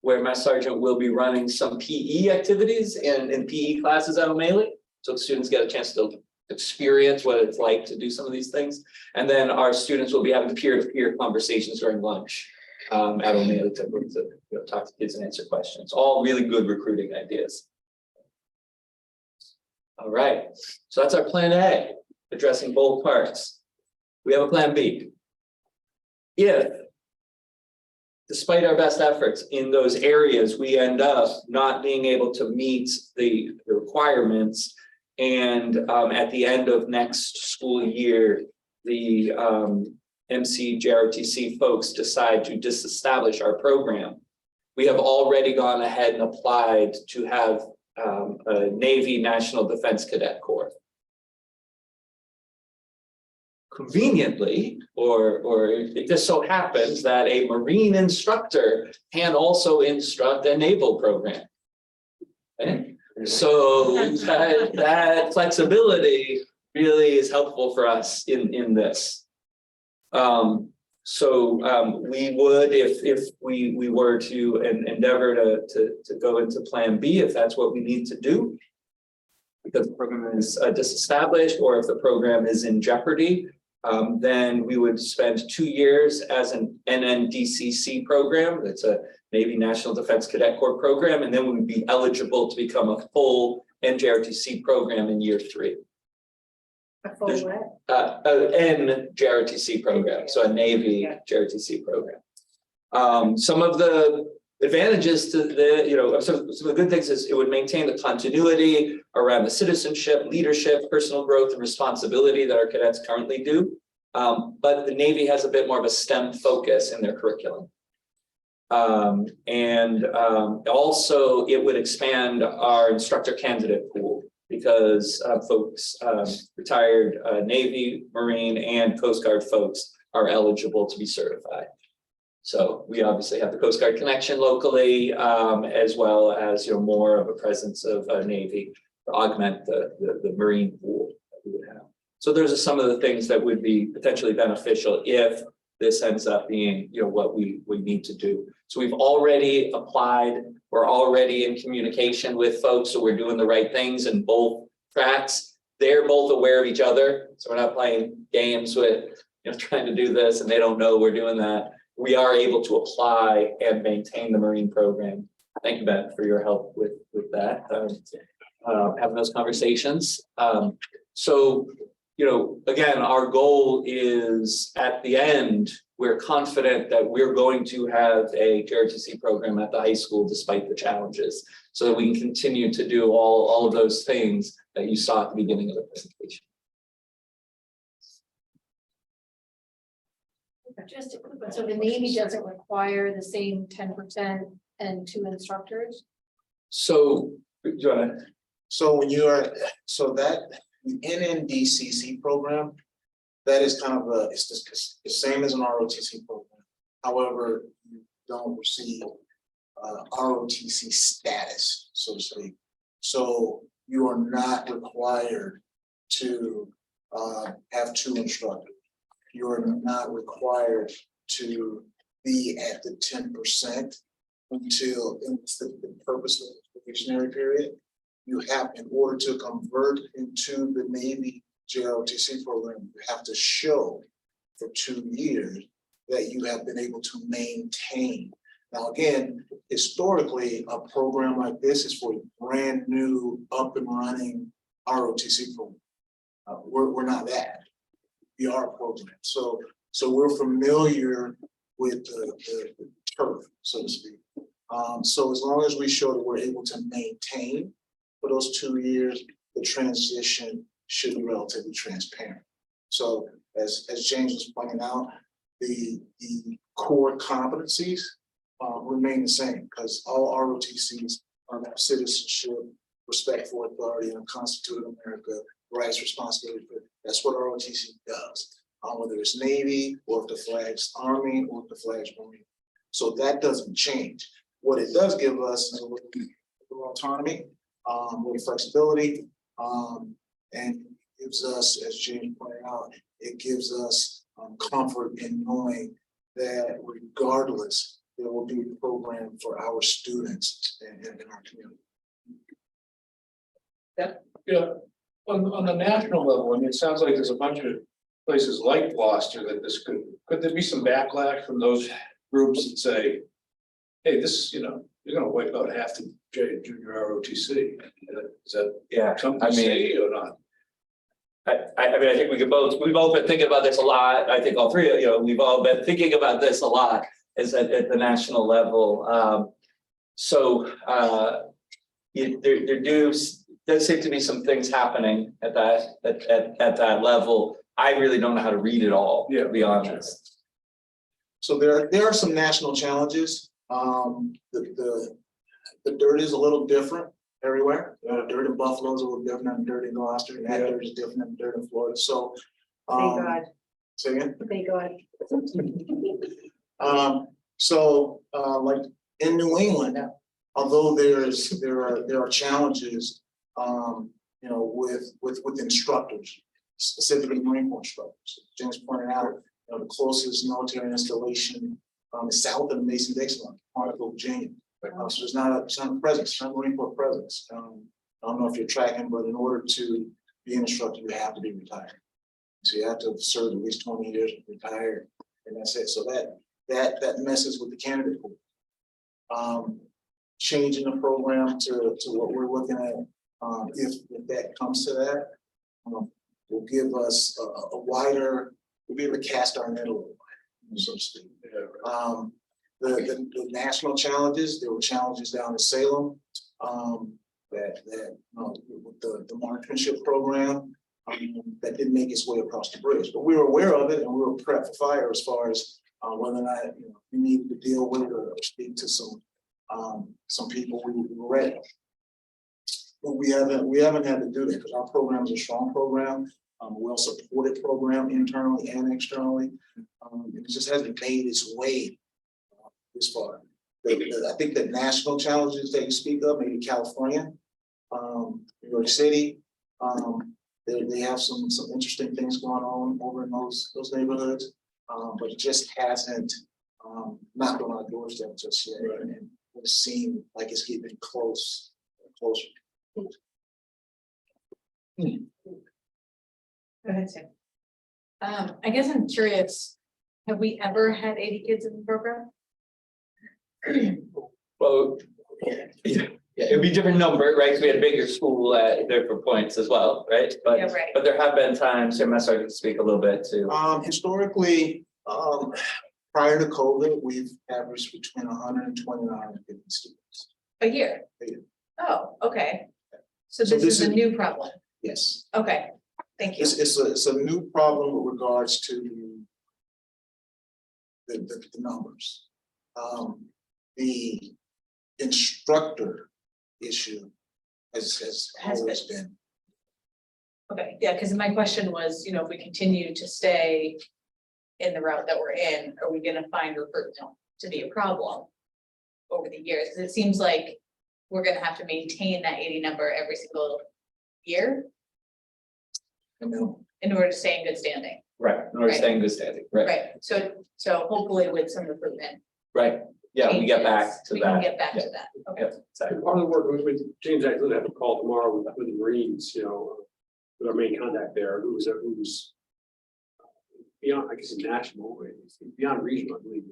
where my sergeant will be running some PE activities in PE classes at O'Malley. So students get a chance to experience what it's like to do some of these things. And then our students will be having peer-to-peer conversations during lunch at O'Malley to talk to kids and answer questions. All really good recruiting ideas. All right, so that's our plan A, addressing both parts. We have a plan B. If, despite our best efforts in those areas, we end up not being able to meet the requirements, and at the end of next school year, the MC-JRTC folks decide to disestablish our program, we have already gone ahead and applied to have a Navy National Defense Cadet Corps. conveniently, or it just so happens that a Marine instructor can also instruct a naval program. Okay? So that flexibility really is helpful for us in this. We would, if we were to endeavor to go into Plan B, if that's what we need to do, because the program is disestablished, or if the program is in jeopardy, then we would spend 2 years as an NNDCC program. It's a Navy National Defense Cadet Corps program, and then we would be eligible to become a full NJRTC program in year 3. A full what? NJRTC program, so a Navy JRTC program. Some of the advantages to some of the good things is it would maintain the continuity around the citizenship, leadership, personal growth, and responsibility that our cadets currently do. But the Navy has a bit more of a STEM focus in their curriculum. Also it would expand our instructor candidate pool, because folks, retired Navy, Marine, and Coast Guard folks are eligible to be certified. So we obviously have the Coast Guard connection locally, as well as more of a presence of Navy to augment the Marine pool that we would have. So those are some of the things that would be potentially beneficial if this ends up being what we need to do. So we've already applied. We're already in communication with folks, so we're doing the right things in both tracks. They're both aware of each other, so we're not playing games with trying to do this and they don't know we're doing that. We are able to apply and maintain the Marine program. Thank you, Ben, for your help with that, having those conversations. Again, our goal is at the end, we're confident that we're going to have a JRTC program at the high school despite the challenges, so that we can continue to do all of those things that you saw at the beginning of the presentation. Just a quick one. So the Navy doesn't require the same 10% and 2 instructors? So, do you wanna? So when you are, so that the NNDCC program, that is kind of it's the same as an ROTC program. However, you don't receive ROTC status, so to speak. So you are not required to have 2 instructors. You are not required to be at the 10% until it's the purpose of the probationary period. You have, in order to convert into the Navy JROTC program, you have to show for 2 years that you have been able to maintain. Now, again, historically, a program like this is for a brand new, up and running ROTC program. We're not that. We are a program. So we're familiar with the turf, so to speak. So as long as we show that we're able to maintain for those 2 years, the transition should be relatively transparent. So as James was pointing out, the core competencies remain the same, because all ROTCs are about citizenship, respect for authority, and the Constitution of America, rights, responsibility. That's what ROTC does, whether it's Navy, or if the flag's Army, or if the flag's Marine. So that doesn't change. What it does give us is a little more autonomy, more flexibility, and gives us, as James pointed out, it gives us comfort in knowing that regardless, there will be a program for our students in our community. Yeah, on the national level, I mean, it sounds like there's a bunch of places like Gloucester that this could there be some backlash from those groups that say, hey, this, you're gonna wipe out half the junior ROTC. Is that something to say or not? I mean, I think we've both been thinking about this a lot. I think all three of we've all been thinking about this a lot is at the national level. There does seem to be some things happening at that level. I really don't know how to read it all, to be honest. So there are some national challenges. The dirt is a little different everywhere. The dirt in Buffalo is a little different than dirt in Gloucester, and that dirt is different than dirt in Florida. So Thank God. Say again? Thank God. Like in New England, although there are challenges, with instructors, specifically Marine Corps instructors. James pointed out, the closest military installation is south of Mason-Dixon, Quantico, Virginia. So there's not a presence, not a Marine Corps presence. I don't know if you're tracking, but in order to be an instructor, you have to be retired. So you have to have served at least 20 years, retired, and that's it. So that messes with the candidate pool. Changing the program to what we're looking at, if that comes to that, will give us a wider, we'll be able to cast our net a little wider, so to speak. The national challenges, there were challenges down in Salem, with the marksmanship program, that didn't make its way across the bridge, but we were aware of it and we were prepped for fire as far as whether or not we needed to deal with it or speak to some people we were ready. But we haven't had to do that because our program is a strong program, well supported program internally and externally. It just hasn't made its way this far. I think the national challenges that you speak of, maybe California, New York City, they have some interesting things going on over in those neighborhoods, but it just hasn't knocked on our doorstep just yet, and it seems like it's getting closer. Go ahead, Sam. I guess I'm curious, have we ever had 80 kids in the program? Well, yeah, it'd be different number, right? Because we had a bigger school at different points as well, right? But Yeah, right. but there have been times, I'm sorry to speak a little bit to. Historically, prior to COVID, we've averaged between 120 and 150 students. A year? A year. Oh, okay. So So this this is a is- new problem. Yes, Okay, thank you. it's a new problem with regards to the numbers. The instructor issue has always been. Okay, yeah, because my question was, if we continue to stay in the route that we're in, are we gonna find recruitment to be a problem over the years? Because it seems like we're gonna have to maintain that 80 number every single year in order to stay in good standing. Right, in order to stay in good standing, right, Right, so hopefully with some recruitment. right, yeah, we get back changes, to we can that. get back Yeah. to that, okay. Yeah, exactly. Part of the work with James, actually have a call tomorrow with the Marines, with our main contact there, who's beyond, I guess, national, it's beyond regional, I believe.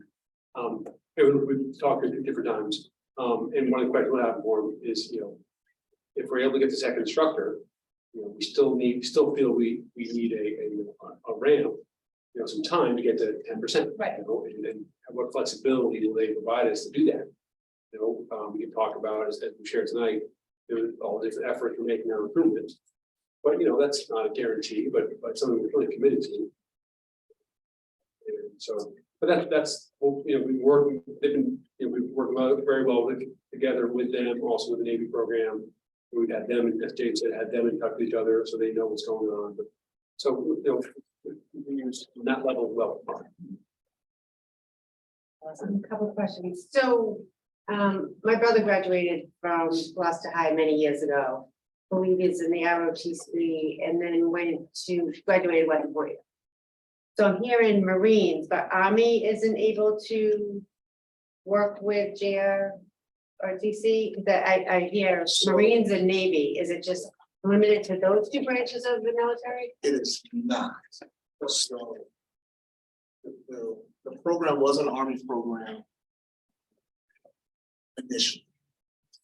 And we've talked at different times, and one of the questions we'll have for him is, if we're able to get the second instructor, we still feel we need a ramp, some time to get to 10%. Right. And what flexibility will they provide us to do that? We can talk about, as we shared tonight, all the different efforts we're making on recruitment. But that's not a guarantee, but something we're really committed to. And so, but that's we work. They've been we've worked very well together with them, also with the Navy program. We've had them, as James said, had them in touch with each other, so they know what's going on. But so we use that level of well. Awesome. A couple of questions. So, my brother graduated from Gloucester High many years ago. I believe he's in the ROTC and then went to graduated West Point. So I'm here in Marines, but Army isn't able to work with JROTC. That I hear Marines and Navy. Is it just limited to those two branches of the military? It is not. So the program was an Army program initially.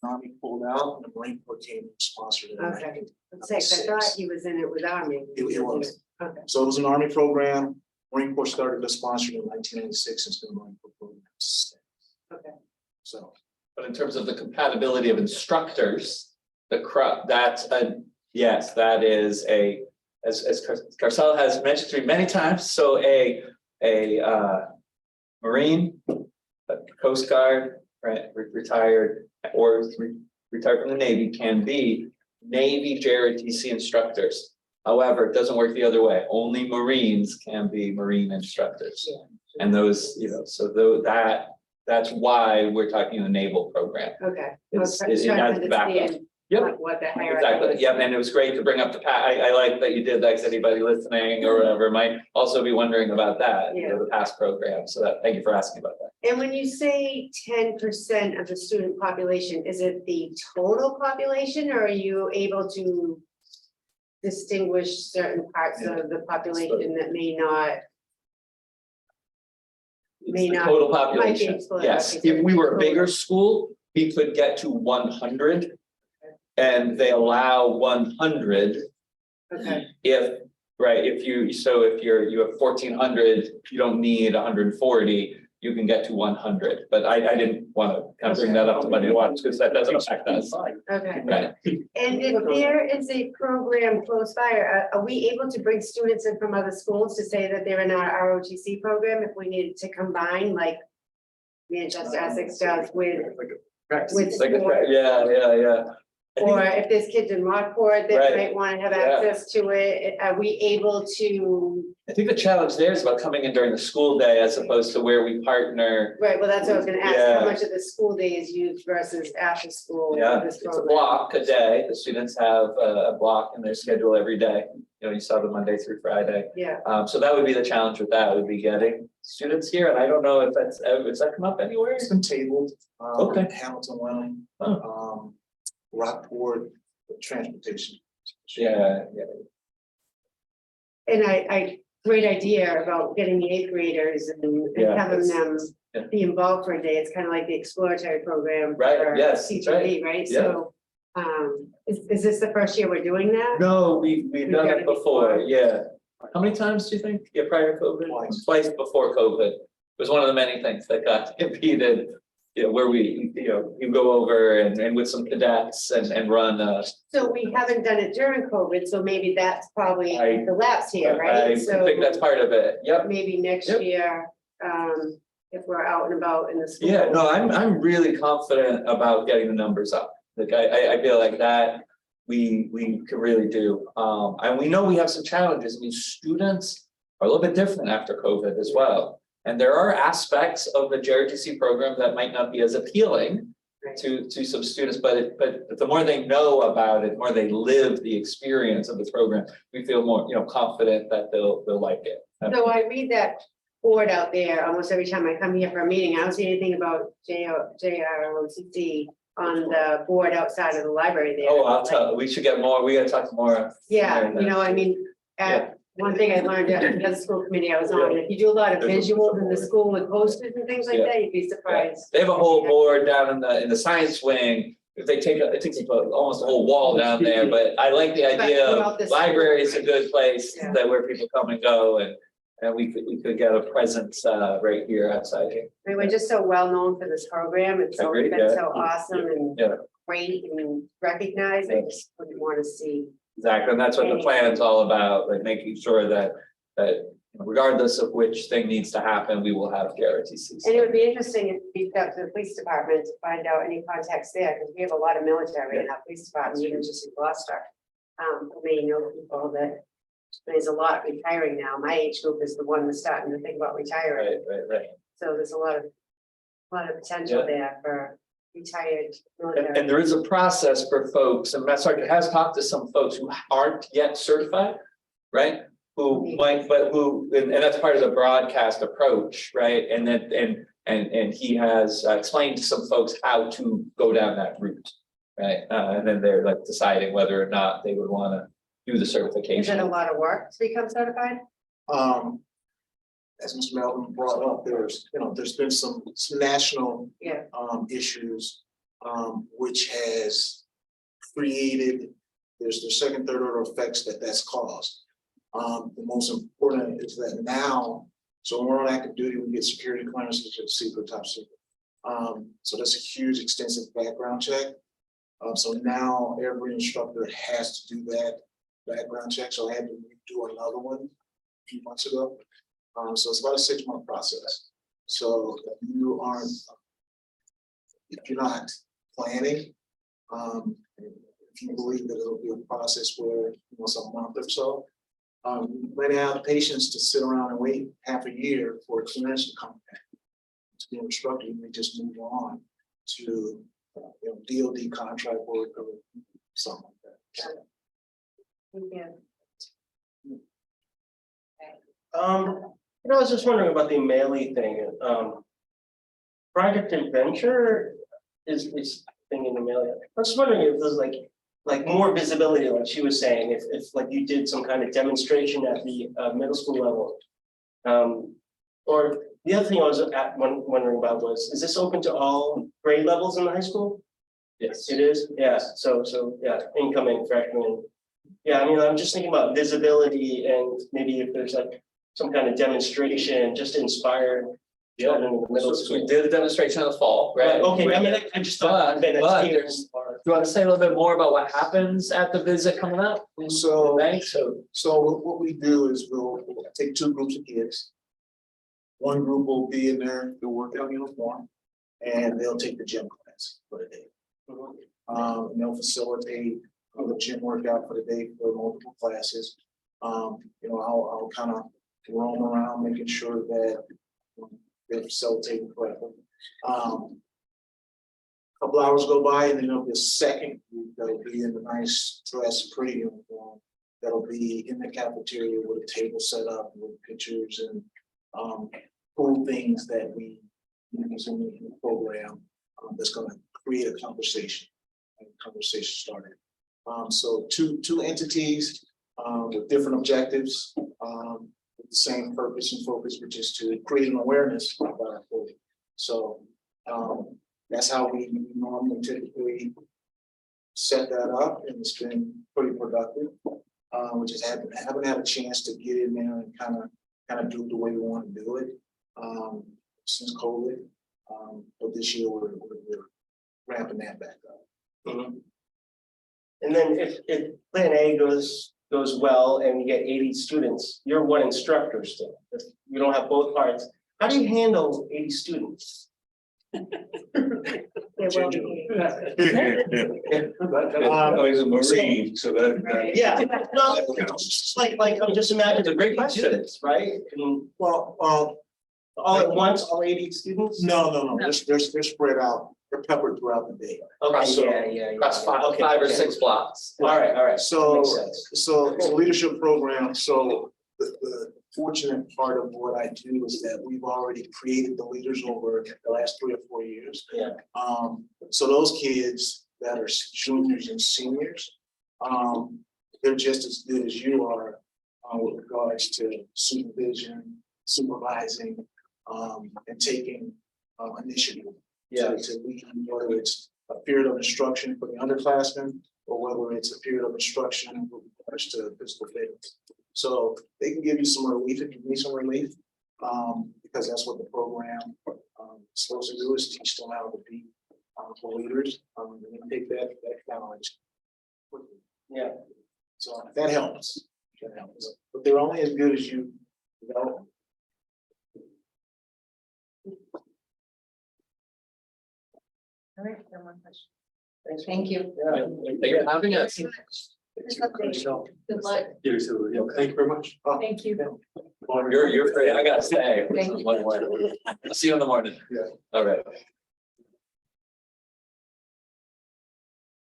Army pulled out and the Marine Corps came and sponsored it. Okay. I thought he was in it with Army. It was. Okay. So it was an Army program. Marine Corps started to sponsor it in 1996 instead of Marine Corps program. Okay. So. But in terms of the compatibility of instructors, yes, that is as Carcel has mentioned to me many times, so a Marine, a Coast Guard, right, retired or retired from the Navy can be Navy JROTC instructors. However, it doesn't work the other way. Only Marines can be Marine instructors. And those, so though that's why we're talking the naval program. Okay. It's- I was it trying to has backup. understand Yep. what the hierarchy Exactly, is. yeah, and it was great to bring up I like that you did that, 'cause anybody listening or whatever might also be wondering about that, the past program, so thank you for asking about that. And when you say 10% of the student population, is it the total population, or are you able to distinguish certain parts of the population that may not? It's May the not- total might be population, excluded, yes, okay, so if we were a total. bigger school, we could get to 100. And they allow 100 Okay, if, right, if you have 1,400, you don't need 140, you can get to 100, but I didn't want to kind of bring that up to Monday Watch, because that doesn't affect us. okay. Right, And if there is a program close by, are we able to bring students in from other schools to say that they're in our ROTC program if we needed to combine, like Manchester Essex does with, with It's like a sport? yeah. I think- Or if there's kids in Rockport that Right. might want to have Yeah. access to it, are we able to? I think the challenge there is about coming in during the school day as opposed to where we partner. Right, well, that's what I was gonna ask, Yeah. how much of the school day is used versus after school? Yeah, this it's a program? block a day. The students have a block in their schedule every day. You saw the Monday through Friday. Yeah, So that would be the challenge with that, would be getting students here. And I don't know if has that come up anywhere? It's been tabled. Okay. Hamilton, Wenham, Oh. Rockport, transportation. Yeah. and great idea about getting the eighth graders and Yeah, having them yeah. be involved for a day, it's kind of like the exploratory program. Right, for yes, that's right. CTV, right? Yeah. So, is this the first year we're doing that? No, we've done done it it before, before? yeah. How many times do you think? Yeah, prior to COVID? Twice before COVID. It was one of the many things that got impeded. Where we, you go over and with some cadets and run So we haven't done it during COVID, so maybe that's probably I- the lapse here, I right? So think that's part of it. Yep. maybe next Yep. year, if we're out and about in the school. Yeah, no, I'm really confident about getting the numbers up. Like I feel like that we could really do. And we know we have some challenges. I mean, students are a little bit different after COVID as well. And there are aspects of the JRTC program that might not be as appealing to some students, but the more they know about it, the more they live the experience of the program, we feel more, confident that they'll like it. So I read that board out there almost every time I come here for a meeting. I don't see anything about JROTC on the board outside of the library there. Oh, I'll tell, we should get more, we gotta talk more. Yeah, I mean, one thing I learned at the other school committee I was on, if you do a lot of visuals in the school with posters and things like Yeah. that, you'd be surprised. They have a whole board down in the science wing. If they it takes up almost a whole wall down there, but I like the idea throughout of the library is a good place Yeah. that where people come and go and we could get a presence right here outside here. I mean, we're just so well known for this program. It's always Agreed, been yeah. so awesome and Yeah, great and recognized. I just wouldn't want to see. exactly. And that's what the plan's all about, like making sure that regardless of which thing needs to happen, we will have JRTCs. And it would be interesting if we reached out to the police department to find out any contacts there, because we have a lot of military in our police department, even just in Gloucester. Who may know people that, there's a lot retiring now. My age group is the one that's starting to think about retiring. Right. So there's a lot of potential Yeah. there for retired And military. there is a process for folks, and Matt Sargent has talked to some folks who aren't yet certified, right? Who might, but and that's part of the broadcast approach, right? And then, and he has explained to some folks how to go down that route, right? And then they're like deciding whether or not they would wanna do the Is it a certification. lot of work to become certified? As Mr. Melvin brought up, there's been some national Yeah. issues, which has created, there's the second, third order effects that's caused. The most important is that now, so when we're on active duty, we get security clearances, which is secret, top secret. So that's a huge extensive background check. So now every instructor has to do that background check, so I had to do another one a few months ago. So it's about a 6-month process. So if you're not planning, if we believe that it'll be a process where, it's a month or so. We might have patients to sit around and wait half a year for a clearance to come back. To be instructed, and they just move on to, DoD contract work or something like that. I was just wondering about the Melee thing, Project Adventure is thing in the Melee. I was just wondering if there's like more visibility, like she was saying, if like you did some kind of demonstration at the middle school level. Or the other thing I was wondering about was, is this open to all grade levels in the high school? Yes. It is, yeah, so yeah, incoming freshmen. Yeah, I mean, I'm just thinking about visibility and maybe if there's like some kind of demonstration just to inspire. Yeah. children in the middle So we school. did a demonstration in the fall, right? Okay, I mean, I just thought. But there's, do you want to say a little bit more about what happens at the visit coming up? So, Right, so. what we do is we'll take two groups of kids. One group will be in their workout uniform, and they'll take the gym class for the day. And they'll facilitate the gym workout for the day for multiple classes. I'll kind of roam around, making sure that they're facilitating correctly. Couple hours go by, and then there'll be a second group that'll be in the nice dress, pretty uniform. That'll be in the cafeteria with a table set up with pictures and cool things that we use in the program that's going to create a conversation. Started. So two entities with different objectives, with the same purpose and focus, which is to create an awareness about our food. So that's how we normally typically set that up, and it's been pretty productive. We just haven't had a chance to get in there and kind of do it the way we want to do it since COVID. But this year we're ramping that back up. Mhm. And then if Plan A goes well and you get 80 students, you're one instructor still. If you don't have both parts, how do you handle 80 students? He's a Marine, so that. Yeah, no, it's just like I'm just imagining the great students, right? And Well, all at once, all 80 students? no, they're spread out. They're peppered throughout the day. Okay, So- yeah. Across Okay, five or okay. 6 blocks. All right. So, Makes sense. so it's a leadership program, so the fortunate part of what I do is that we've already created the leaders over the last 3 or 4 years. Yeah. So those kids that are juniors and seniors, they're just as good as you are with regards to supervision, supervising, and taking initiative. Yeah. To lead, whether it's a period of instruction for the underclassmen, or whether it's a period of instruction with regards to physical fitness. So they can give you some relief if you need some relief, because that's what the program is supposed to do, is teach them how to be leaders, and then take that knowledge. Yeah. So that helps. But they're only as good as you develop them. All right, no more questions. Thank you. Thank you for having us. Good luck. Yeah, so, yeah, thank you very much. Thank you. You're free, I gotta stay. Thank you. I'll see you in the morning. Yeah. All right.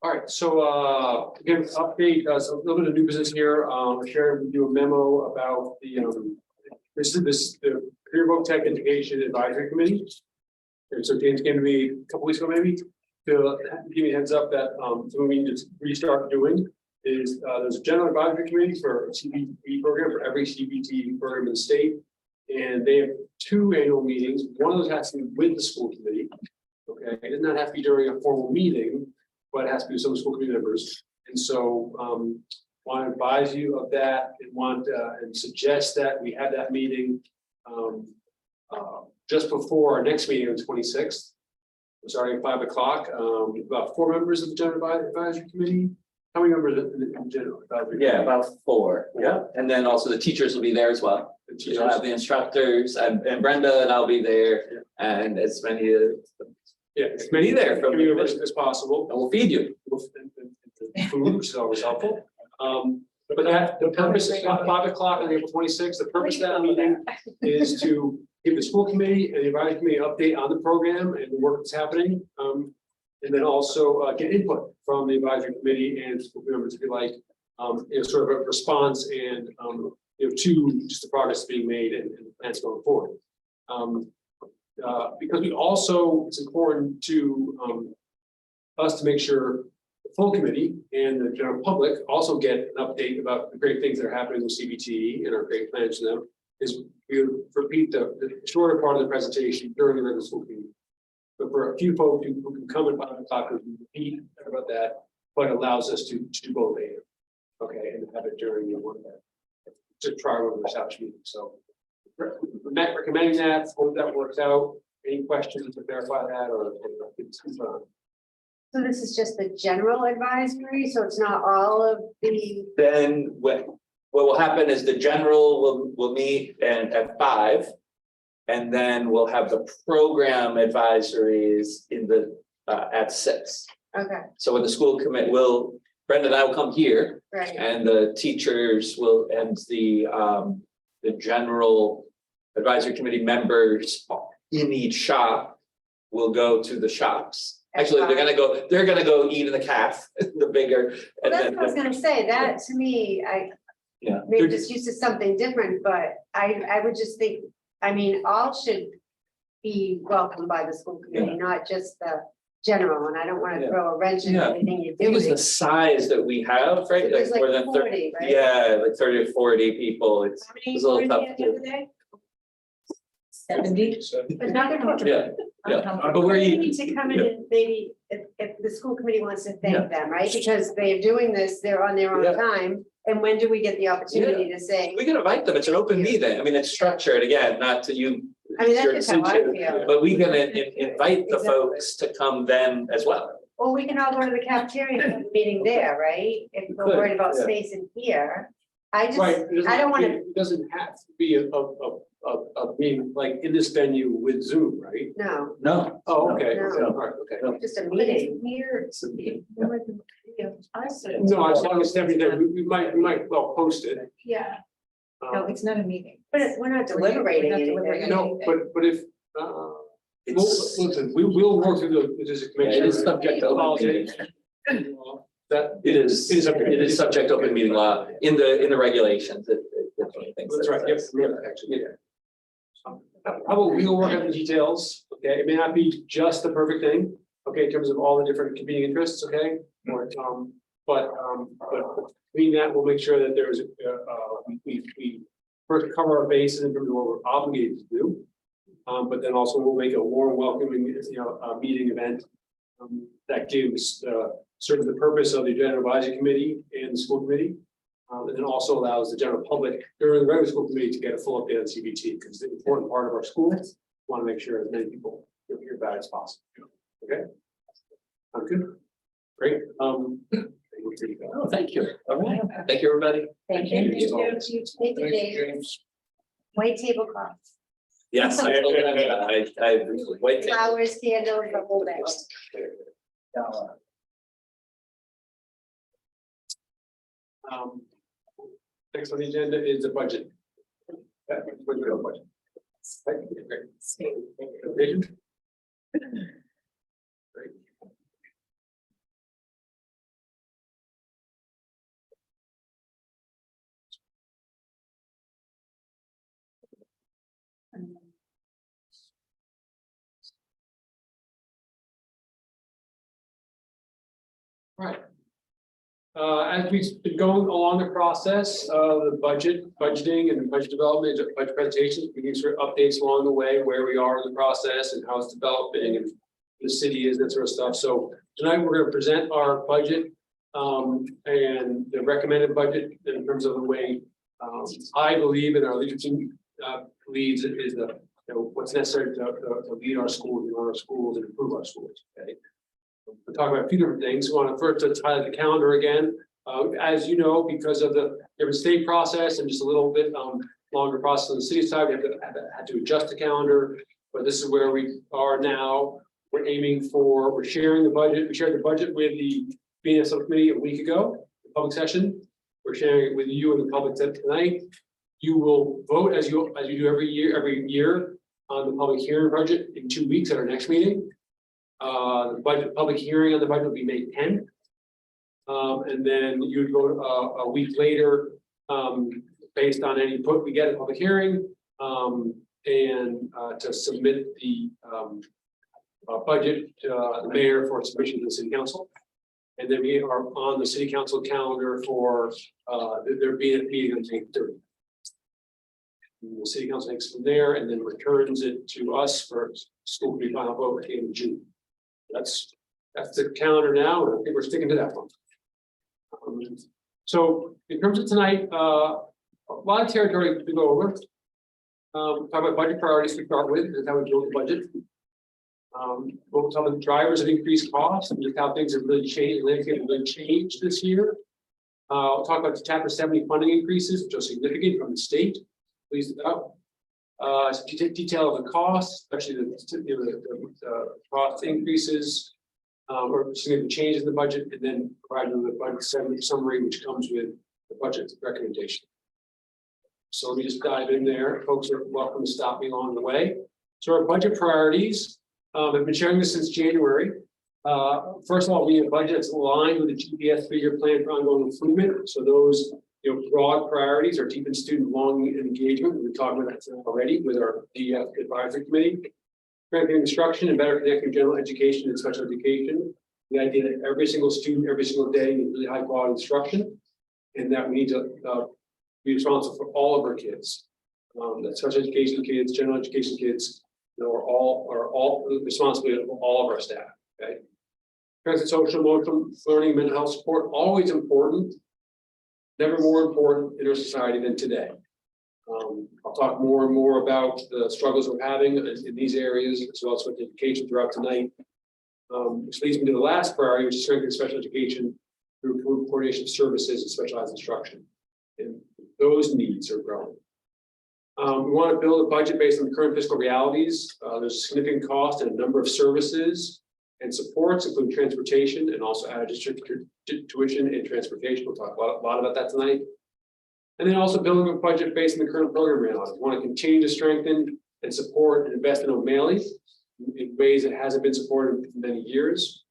All right, so again, update, so a little bit of new business here, sharing with you a memo about the, the Career Voc Tech Education Advisory Committee. And so James came to me a couple weeks ago, maybe, to give me a heads up that something we need to restart doing is there's a general advisory committee for a CBT program for every CBT program in the state. And they have 2 annual meetings. One of those has to be with the school committee. Okay, it does not have to be during a formal meeting, but it has to be with some school committee members. And so want to advise you of that and and suggest that we have that meeting just before our next meeting on the 26th. Starting at 5 o'clock, about 4 members of the general advisory committee. How many members of the general advisory? Yeah, committee? about 4. Yeah. And then also the teachers will be there as well. The You'll have teachers. the instructors and Brenda and I'll be there and as many Yeah, as many there, as many members as possible. and we'll feed you. food, which is always helpful. But the purpose is 5 o'clock on April 26th. The purpose of that meeting is to give the school committee and the advisory committee an update on the program and the work that's happening. And then also get input from the advisory committee and school members if you like, sort of a response and to just the progress being made and plans going forward. Because we also, it's important to us to make sure the full committee and the general public also get an update about the great things that are happening with CBT and our great plans for them. Is we repeat the shorter part of the presentation during the regular school meeting. But for a few folks who can come and talk and repeat about that, but it allows us to do both later. Okay, and have it during the one that to try over the South meeting. So recommending that, hope that works out. Any questions to verify that or it's on? So this is just the general advisory, so it's not all of the, Then what will happen is the general will meet and at 5. And then we'll have the program advisories in the at 6. okay, So when the school commit Brenda and I will come here right, and the teachers will and the general advisory committee members in each shop will go to the shops. Actually, they're gonna go eat in the calf, the bigger. well, And that's then what I was gonna say, that to me, yeah, maybe just used to something different, but I would just think, I mean, all should be welcomed by the school committee, not just the general, and I don't wanna Yeah. throw a wrench in Yeah. anything you're I think it's doing. the size that we have, right? There's Like more like than 40, right? Yeah, like 30 to 40 people. It's How many it's a little were tough there the to- other day? 70. But not gonna. Yeah, yeah, but we're We eating. need to come in and maybe, if the school committee wants to thank them, right, because they're doing this, they're on their own Yeah. time. And when do we get the opportunity to say, We can invite them. It's an open meeting. I mean, it's structured again, not to you. I mean, it's your that's just how I decision, feel. But we can invite the Exactly. folks to come then as well. Well, we can all go to the cafeteria and have a meeting there, right? If we're Could, worried about yeah. space in here. I just, Right. I don't wanna, It doesn't have to be a meeting like in this venue with Zoom, right? no, No. Oh, okay, No. okay, all right, okay. just a But it's meeting. weird. No, as long as Stephanie there, we might well post it. Yeah. No, it's not a meeting. But we're not deliberating anything. No, but if, It's- listen, we will work through this Yeah, commission. it is subject to open meeting. That, It is, it is subject to open meeting law in the regulations. that's right, yes, actually, yeah. How about we will work on the details, okay, it may not be just the perfect thing, okay, in terms of all the different competing interests, okay? Or, but between that, we'll make sure that there's, we first cover our bases in terms of what we're obligated to do. But then also we'll make a warm, welcoming, meeting event. That gives, certainly the purpose of the general advisory committee and the school committee. And then also allows the general public during the regular school committee to get a full update on CBT, because it's an important part of our school. Want to make sure as many people hear about it as possible. Okay? Sound good? Great, Oh, thank you. All right. Thank you, everybody. Thank you. Thank you, Dave. White tablecloths, Yes, I wait. flowers, candles, the whole thing. Next on the agenda is the budget. Yeah, what's your budget? Right, great. Great. Right. As we've been going along the process of the budgeting and budget development, budget presentations, we give sort of updates along the way, where we are in the process and how it's developing and the city is, that sort of stuff. So tonight we're gonna present our budget and the recommended budget in terms of the way I believe in our leadership leads is the, what's necessary to lead our schools and run our schools and improve our schools, okay? We'll talk about a few different things. We want to first highlight the calendar again. As you know, because of the different state process and just a little bit longer process on the city side, we had to adjust the calendar. But this is where we are now. We're aiming for, we're sharing the budget. We shared the budget with the being a subcommittee a week ago, a public session. We're sharing it with you and the public tonight. You will vote as you do every year on the public hearing budget in 2 weeks at our next meeting. The public hearing on the budget will be May 10th. And then you'd vote a week later, based on any input we get at public hearing, and to submit the budget to the mayor for submission to the city council. And then we are on the city council calendar for there being a meeting on May 30th. The city council takes from there and then returns it to us for school committee final vote at the end of June. That's the calendar now, and I think we're sticking to that one. So in terms of tonight, a lot of territory to go over. Talk about budget priorities to start with, and how we build the budget. We'll talk about the drivers of increased costs and just how things have really changed, landscape has really changed this year. We'll talk about the Chapter 70 funding increases, which are significant from the state. Pleased about. Detail of the costs, especially the cost increases, or significant changes in the budget, and then provide them the budget summary, which comes with the budget recommendation. So let me just dive in there. Folks are welcome to stop me along the way. So our budget priorities, I've been sharing this since January. First of all, we have budgets aligned with the GPS 3-year plan for ongoing improvement. So those broad priorities are deepen student belonging and engagement. We've been talking about that already with our DEF advisory committee. Strengthening instruction and better connecting general education and special education. The idea that every single student, every single day needs really high quality instruction, and that we need to be responsible for all of our kids. That special education kids, general education kids, are all responsibility of all of our staff. Okay. Present social, emotional learning, mental health support, always important. Never more important in our society than today. I'll talk more and more about the struggles we're having in these areas, as well as with education throughout tonight. Which leads me to the last priority, which is strengthening special education through improved coordination of services and specialized instruction. And those needs are growing. We want to build a budget based on the current fiscal realities. There's a significant cost in a number of services and supports, including transportation and also out of district tuition and transportation. We'll talk a lot about that tonight. And then also building a budget based on the current program realities. We want to continue to strengthen and support and invest in O'Malley in ways that hasn't been supported in many years.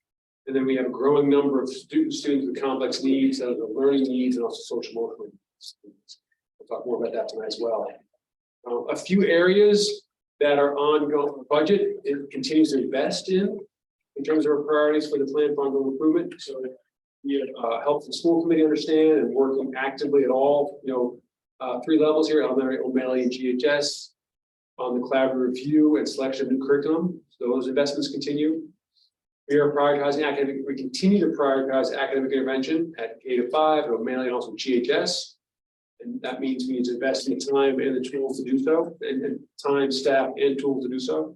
And then we have a growing number of students with complex needs, learning needs, and also social emotional needs. We'll talk more about that tonight as well. A few areas that are ongoing budget, it continues to invest in terms of our priorities for the plan for ongoing improvement. So we have helped the school committee understand and working actively at all, 3 levels here: elementary, O'Malley, and GHS, on the collaborative review and selection of new curriculum. So those investments continue. We are prioritizing academic. We continue to prioritize academic intervention at K-5, at O'Malley, and also GHS. And that means we need to invest in the time and the tools to do so, and time, staff, and tools to do so.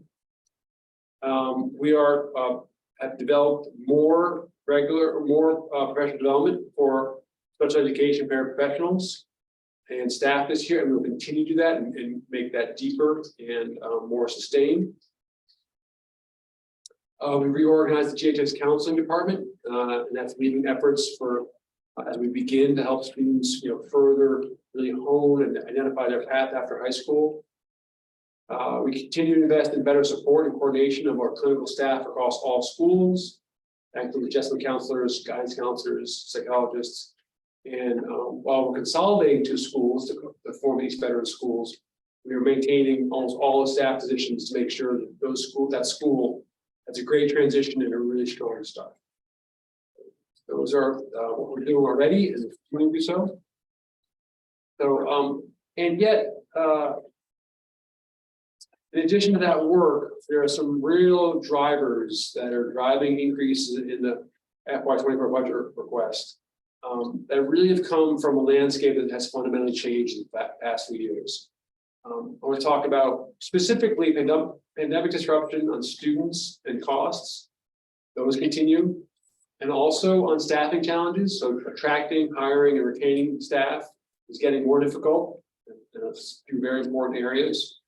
We have developed more professional development for special education paraprofessionals and staff this year, and we'll continue to do that and make that deeper and more sustained. We reorganized the GHS counseling department, and that's leading efforts for as we begin to help students, further really hone and identify their path after high school. We continue to invest in better support and coordination of our clinical staff across all schools, including adjustment counselors, guidance counselors, psychologists. And while we're consolidating 2 schools to form these veteran schools, we are maintaining almost all the staff positions to make sure that that school has a great transition and a really strong start. Those are what we're doing already, and continuing to do so. So, and yet, in addition to that work, there are some real drivers that are driving increases in the FY24 budget request that really have come from a landscape that has fundamentally changed in the past few years. I want to talk about specifically pandemic disruption on students and costs. Those continue. And also on staffing challenges. So attracting, hiring, and retaining staff is getting more difficult in a few very important areas.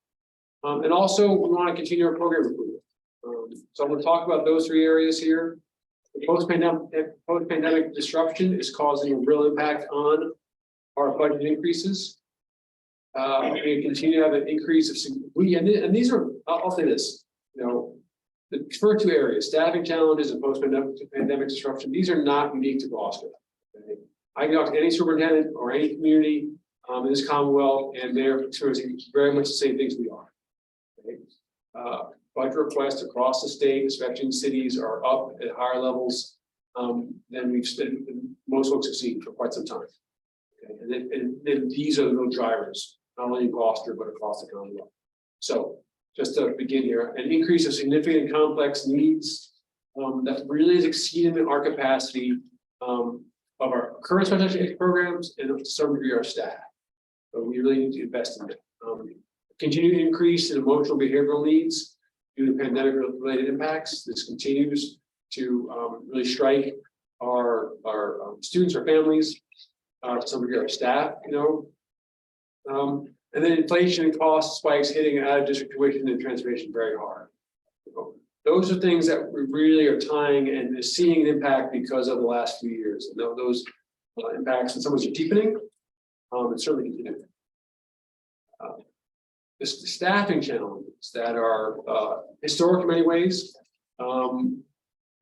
And also we want to continue our program improvement. So I'm going to talk about those 3 areas here. Post-pandemic disruption is causing a real impact on our budget increases. We continue to have an increase of, and these are, I'll say this, you know, the first two areas, staffing challenges and post-pandemic disruption, these are not unique to Gloucester. Okay? I can talk to any superintendent or any community in this Commonwealth, and they're experiencing very much the same things we are. Okay? Budget requests across the state, especially in cities, are up at higher levels than most folks have seen for quite some time. Okay? And then these are the real drivers, not only in Gloucester, but across the Commonwealth. So just to begin here, an increase of significant complex needs that really is exceeding our capacity of our current special education programs and to some degree our staff. But we really need to invest in it. Continued increase in emotional behavioral needs due to pandemic related impacts. This continues to really strike our students, our families, to some degree our staff, you know. And then inflation and cost spikes hitting out of district tuition and transportation very hard. Those are things that we really are tying and seeing an impact because of the last few years. And those impacts in some ways are deepening, and certainly continuing. The staffing challenges that are historic in many ways.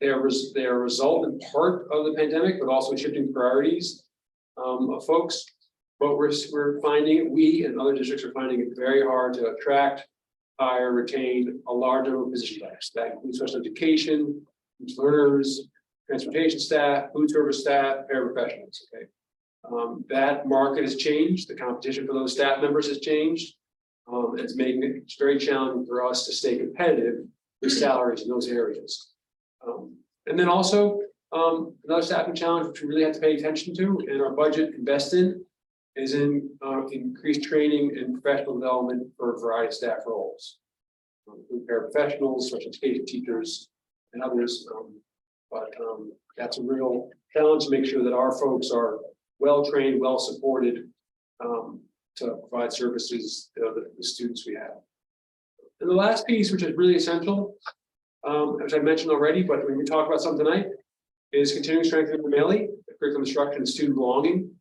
They're a result in part of the pandemic, but also shifting priorities of folks. But we're finding, we and other districts are finding it very hard to attract, hire, retain a large number of position types. That includes special education, learners, transportation staff, food service staff, paraprofessionals. Okay, that market has changed. The competition for those staff members has changed. It's making it very challenging for us to stay competitive with salaries in those areas. And then also another staffing challenge which we really have to pay attention to and our budget invest in is in increased training and professional development for a variety of staff roles. Paraprofessionals, special education teachers, and others. That's a real challenge to make sure that our folks are well trained, well supported to provide services to the students we have. And the last piece, which is really essential, as I mentioned already, but when we talk about something tonight, is continuing strengthening O'Malley, curriculum instruction and student belonging.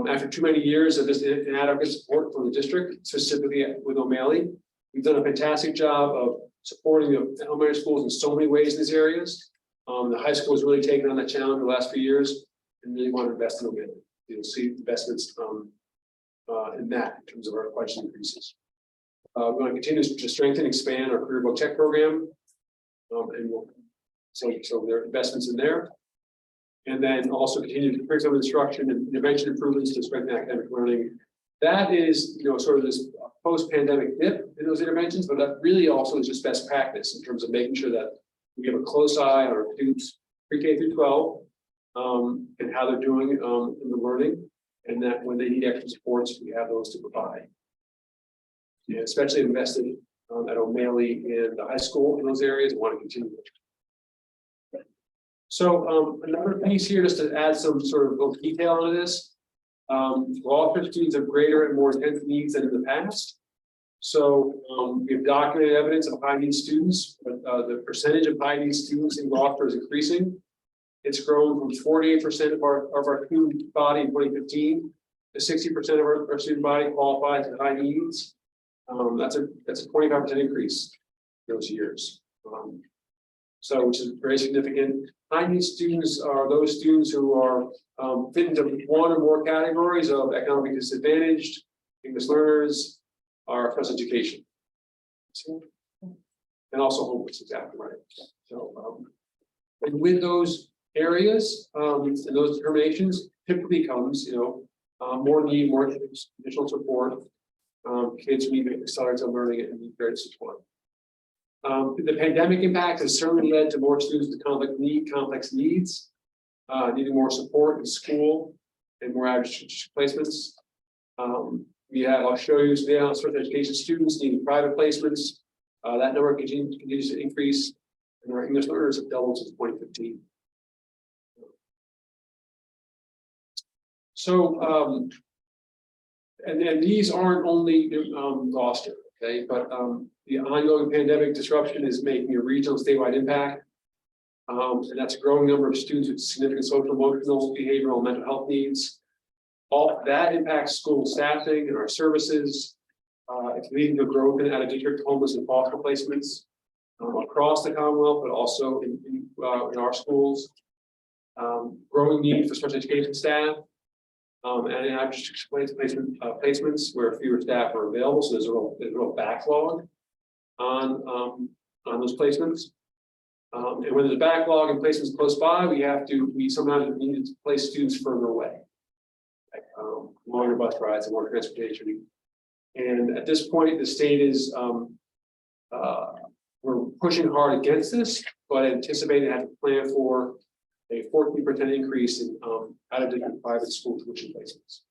After too many years of this inadequate support from the district, specifically with O'Malley, we've done a fantastic job of supporting the elementary schools in so many ways in these areas. The high school has really taken on that challenge the last few years and really want to invest in O'Malley. You'll see investments in that in terms of our budget increases. We're going to continue to strengthen, expand our career book tech program, and so there are investments in there. And then also continue to curriculum instruction and intervention improvements to strengthen academic learning. That is, you know, sort of this post-pandemic dip in those interventions, but that really also is just best practice in terms of making sure that we have a close eye on our students pre-K through 12 and how they're doing in the learning, and that when they need extra supports, we have those to provide. Yeah, especially invested at O'Malley in the high school in those areas and want to continue. So another piece here, just to add some sort of little detail on this. All students have greater and more intense needs than in the past. So we have documented evidence of high need students, but the percentage of high need students in Gloucester is increasing. It's grown from 48% of our student body in 2015 to 60% of our student body qualifies as high needs. That's a 25% increase those years. So which is very significant. High need students are those students who are fit into one or more categories of economically disadvantaged, English learners, or special education. And also homeless, exactly right. So and with those areas and those determinations typically comes, you know, more need, more additional support. Kids need accelerated learning and need greater support. The pandemic impact has certainly led to more students with complex needs, needing more support in school and more average placements. I'll show you today on special education students needing private placements. That number continues to increase, and our English learners have doubled since 2015. So, and these aren't only Gloucester, okay, but the ongoing pandemic disruption is making a regional statewide impact. And that's a growing number of students with significant social, emotional, behavioral, and mental health needs. All that impacts school staffing and our services. It's leading to growth in out-of-district homeless and foster placements across the Commonwealth, but also in our schools. Growing need for special education staff. And in out-of-district placements where fewer staff are available, so there's a real backlog on those placements. And when there's a backlog in placements close by, we sometimes need to place students further away. Like longer bus rides and more transportation. And at this point, the state is we're pushing hard against this, but anticipating having to plan for a 14% increase in out-of-district private school tuition placements.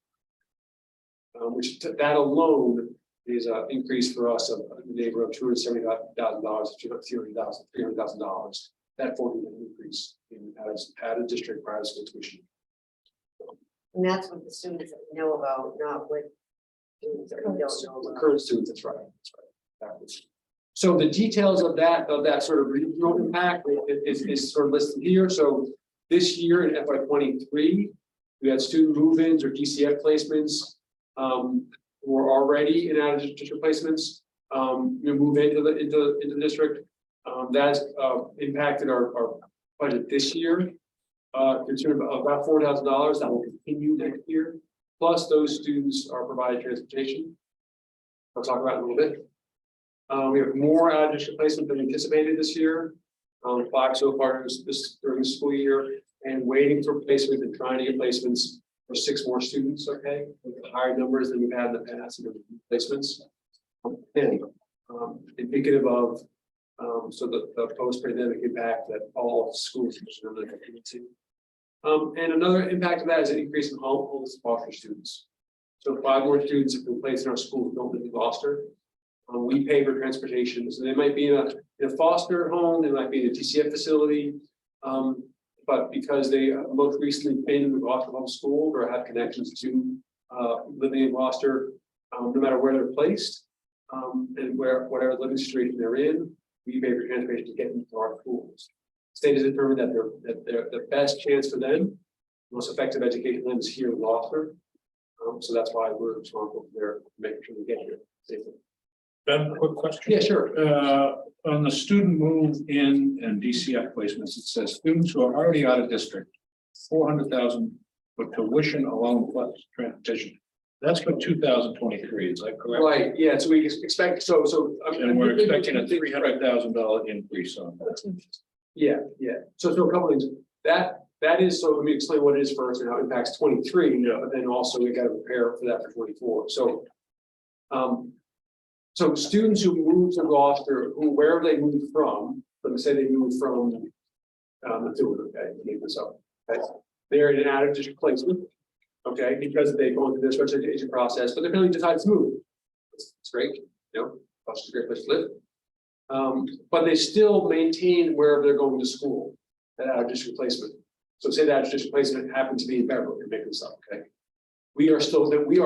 Which that alone is an increase for us of the neighborhood of $270,000 to $300,000. That 40% increase in out-of-district private school tuition. And that's what the students know about, not what students that we don't know about. Current students, that's right. Backwards. So the details of that sort of regional impact is sort of listed here. So this year in FY23, we had student move-ins or DCF placements who are already in out-of-district placements. Move into the district. That's impacted our budget this year. Concerned about $4,000 that will continue next year. Plus, those students are provided transportation. I'll talk about it in a little bit. We have more out-of-district placement than anticipated this year. 5 so far during the school year, and waiting for placement and trying to get placements for 6 more students. Okay, with higher numbers than we've had in the past in placements. And indicative of so the post-pandemic impact that all schools are living into. And another impact of that is an increase in homeless foster students. So 5 more students have been placed in our schools who don't live in Gloucester. We pay for transportation, so they might be in a foster home, they might be in a TCF facility, but because they most recently been in the Gloucester Public School or have connections to living in Gloucester, no matter where they're placed, and whatever living situation they're in, we pay for transportation to get them to our schools. The state has determined that the best chance for them, most effective education for them is here in Gloucester. So that's why we're responsible for their making sure they get here safely. Ben, quick question. Yeah, sure. On the student move in and DCF placements, it says students who are already out of district, 400,000 for tuition along plus transportation. That's for 2023, is that correct? Right, yeah, so we expect, And we're expecting a $300,000 increase on that. Yeah. So a couple things, that is, so let me explain what it is first and how it impacts 23, but then also we got to prepare for that for 24. So students who move to Gloucester, wherever they move from, let me say they move from Methuen, okay, make this up. Okay? They're in an out-of-district placement, okay, because they go through this special education process, but their family decides to move. It's great, Gloucester's a great place to live. But they still maintain wherever they're going to school, that out-of-district placement. So say that out-of-district placement happened to be in Beverly, you're making this up, okay? We are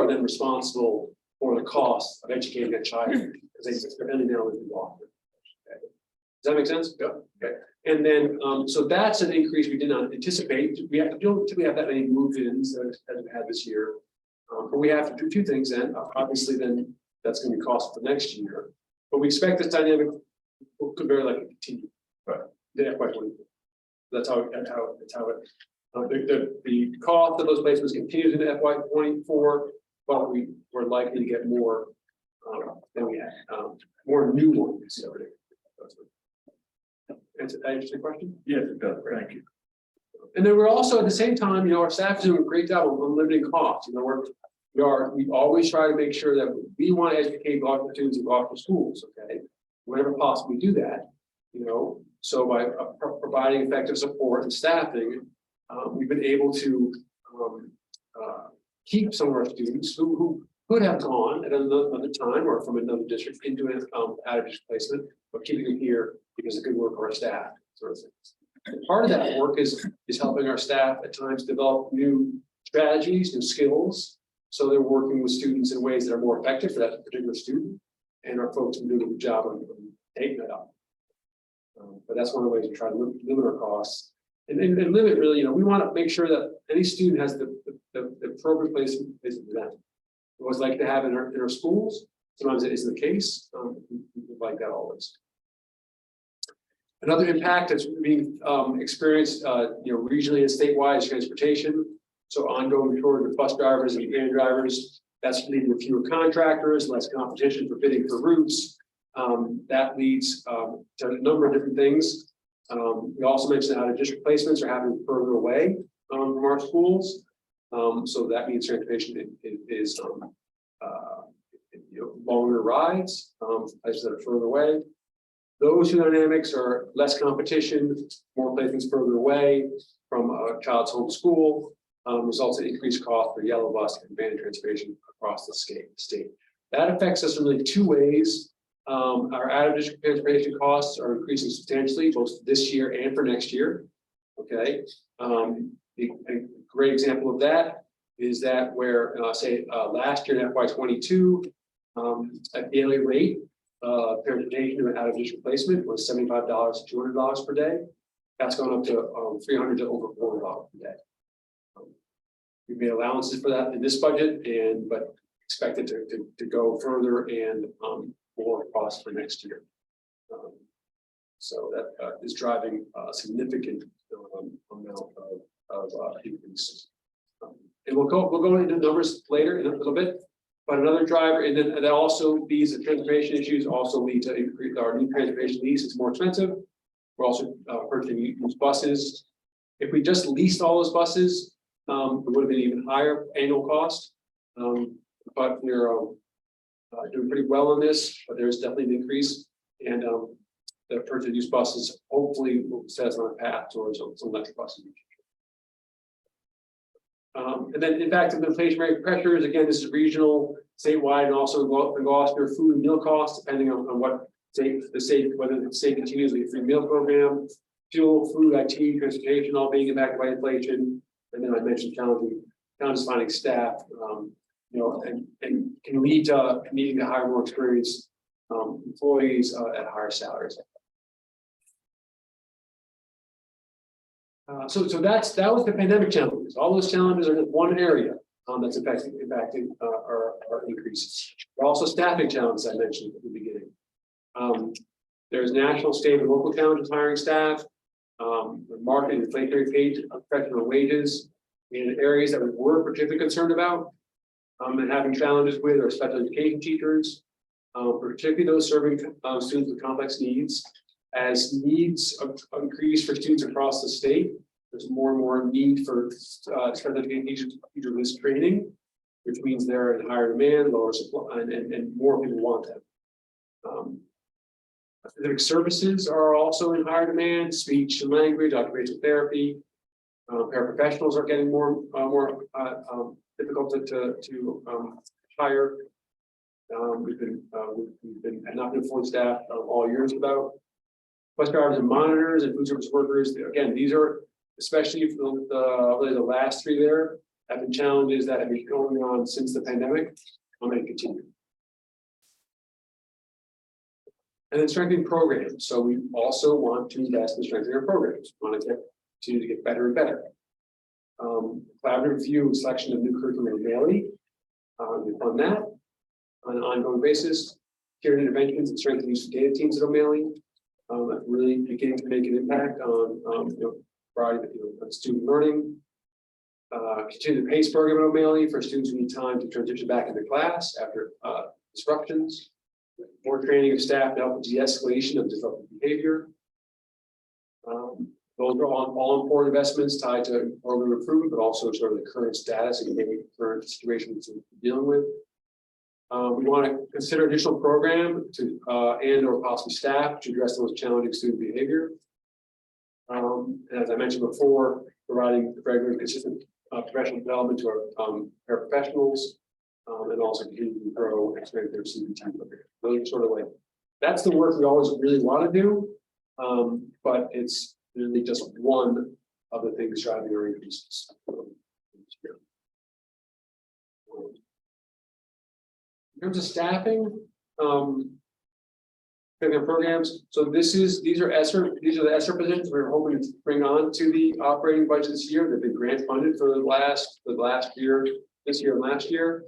then responsible for the cost of educating that child because they're only now living in Gloucester. Okay. Does that make sense? Yeah. Okay. And then, so that's an increase we did not anticipate. We don't typically have that many move-ins as we had this year. But we have to do 2 things then. Obviously, then that's going to be cost for next year. But we expect this dynamic could very likely continue. Right. The FY24. That's how it. The cost of those placements continues in FY24. But we're likely to get more than we had, more new ones. Answer the question? Yes, it does. Thank you. And then we're also at the same time, our staff is doing a great job on limiting costs. We always try to make sure that we want to educate Gloucester students in Gloucester schools. Okay, whenever possible, we do that. So by providing effective support and staffing, we've been able to keep some of our students who could have gone at another time or from another district into an out-of-district placement, but keeping them here because of good work of our staff, sort of things. Part of that work is helping our staff at times develop new strategies, new skills. So they're working with students in ways that are more effective for that particular student, and our folks are doing a good job on taking that up. But that's one of the ways we try to limit our costs. And limit really, we want to make sure that any student has the appropriate place for them. We always like to have in our schools. Sometimes it isn't the case. We like that always. Another impact that's being experienced, regionally and statewide is transportation. So ongoing shortage of bus drivers and van drivers. That's leading to fewer contractors, less competition for bidding for routes. That leads to a number of different things. We also mentioned out of district placements are happening further away from our schools. So that means transportation is longer rides, places that are further away. Those two dynamics are less competition, more placements further away from a child's home school, results in increased cost for yellow bus and van transportation across the state. That affects us in really two ways. Our out-of-district transportation costs are increasing substantially, both this year and for next year. Okay, a great example of that is that where last year in FY22, a daily rate transportation to an out-of-district placement was $75 to $200 per day. That's gone up to $300 to over $400 per day. We made allowances for that in this budget, but expect it to go further and more cost for next year. So that is driving a significant amount of increase. And we'll go into numbers later in a little bit. But another driver, and then that also these transportation issues also lead to increase our new transportation lease. It's more expensive. We're also purchasing used buses. If we just leased all those buses, it would have been even higher annual cost. But we're doing pretty well on this, but there's definitely an increase. And the purchase of used buses hopefully will set us on a path towards some electric buses. And then in fact, of the inflationary pressures, again, this is regional, statewide, and also in Gloucester, food and meal costs, depending on what whether the state continues with a free meal program, fuel, food, IT, transportation, all being impacted by inflation. And then I mentioned challenges finding staff, and can lead to needing to hire more experienced employees at higher salaries. So that was the pandemic challenges. All those challenges are in one area that's impacting our increases. There are also staffing challenges I mentioned at the beginning. There's national, state, and local challenges hiring staff, the market and inflationary paid professional wages in areas that we were particularly concerned about, and having challenges with our special education teachers, particularly those serving students with complex needs. As needs increase for students across the state, there's more and more need for special education teacher list training, which means they're in higher demand, lower supply, and more people want them. Specific services are also in higher demand: speech and language, occupational therapy. Paraprofessionals are getting more difficult to hire. We've not been fully staffed all years about. Bus drivers and monitors and food service workers. Again, these are especially for really the last three there have been challenges that have been going on since the pandemic. I'm going to continue. And then strengthening programs. So we also want to invest in strengthening our programs. We want to continue to get better and better. Collaborative review and selection of new curriculum at O'Malley. We fund that on an ongoing basis. Peer interventions and strengthening use of data teams at O'Malley. Really beginning to make an impact on variety of student learning. Continue the PACE program at O'Malley for students who need time to transition back into class after disruptions. More training of staff to help with de-escalation of disruptive behavior. Those are all important investments tied to program improvement, but also sort of the current status and maybe current situations we're dealing with. We want to consider additional program to and or possibly staff to address the most challenging student behavior. And as I mentioned before, providing regular and consistent professional development to our paraprofessionals, and also continue to grow and expand their CBT program. Those sort of like that's the work we always really want to do, but it's really just one of the things driving our increases. In terms of staffing, Technical programs, so these are the ESSER positions we're hoping to bring on to the operating budget this year. They've been grant funded for the last year, this year and last year.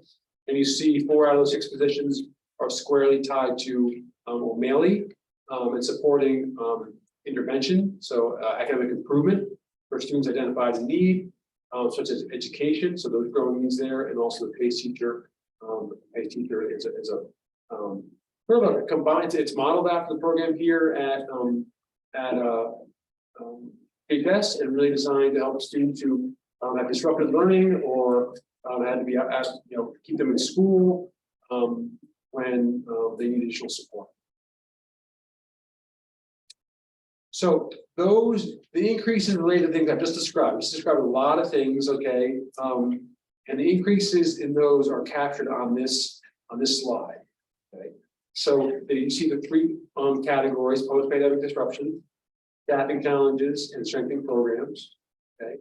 And you see 4 out of those 6 positions are squarely tied to O'Malley and supporting intervention, so academic improvement for students identified in need, such as education, so those growing needs there, and also the PACE teacher. PACE teacher is a sort of a combined, it's modeled after the program here at HS, and really designed to help students who have disrupted learning or had to be keep them in school when they need additional support. So the increases related to things I've just described. I just described a lot of things, okay? And the increases in those are captured on this slide. Okay. So you see the 3 categories: post-pandemic disruption, staffing challenges, and strengthening programs. Okay.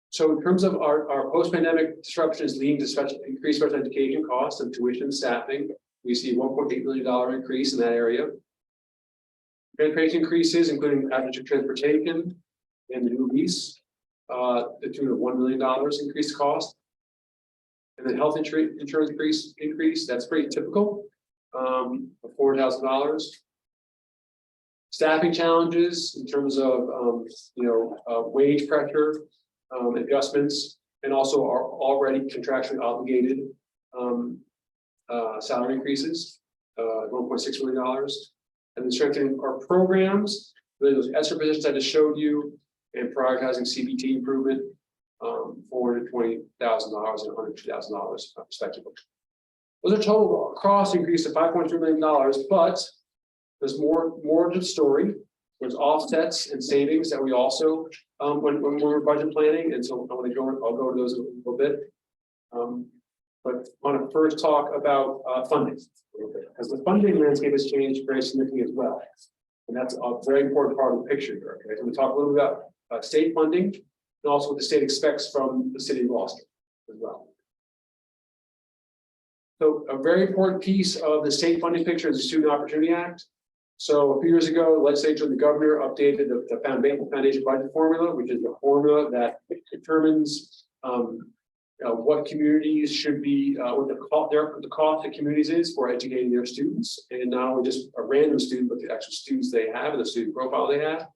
So in terms of our post-pandemic disruption is leading to increased special education costs and tuition and staffing. We see $1.8 million increase in that area. Transportation increases, including average transportation and the new lease, the tune of $1 million increased cost. And then health insurance increase, that's pretty typical, of $4,000. Staffing challenges in terms of wage pressure, adjustments, and also our already contractually obligated salary increases, $1.6 million. And then strengthening our programs, really those ESSER positions I just showed you, and prioritizing CBT improvement, $420,000 and $102,000 respectively. Those are total cost increase of $5.3 million, but there's more to the story. There's offsets and savings that we also, when we're budget planning, and so I'll go to those in a little bit. But I want to first talk about funding, because the funding landscape has changed very significantly as well. And that's a very important part of the picture here. Okay, so we talk a little bit about state funding, and also what the state expects from the city of Gloucester as well. So a very important piece of the state funding picture is the Student Opportunity Act. So a few years ago, the legislature and the governor updated the foundation budget formula, which is the formula that determines what communities should be, what the cost of communities is for educating their students, and not only just a random student, but the actual students they have and the student profile they have.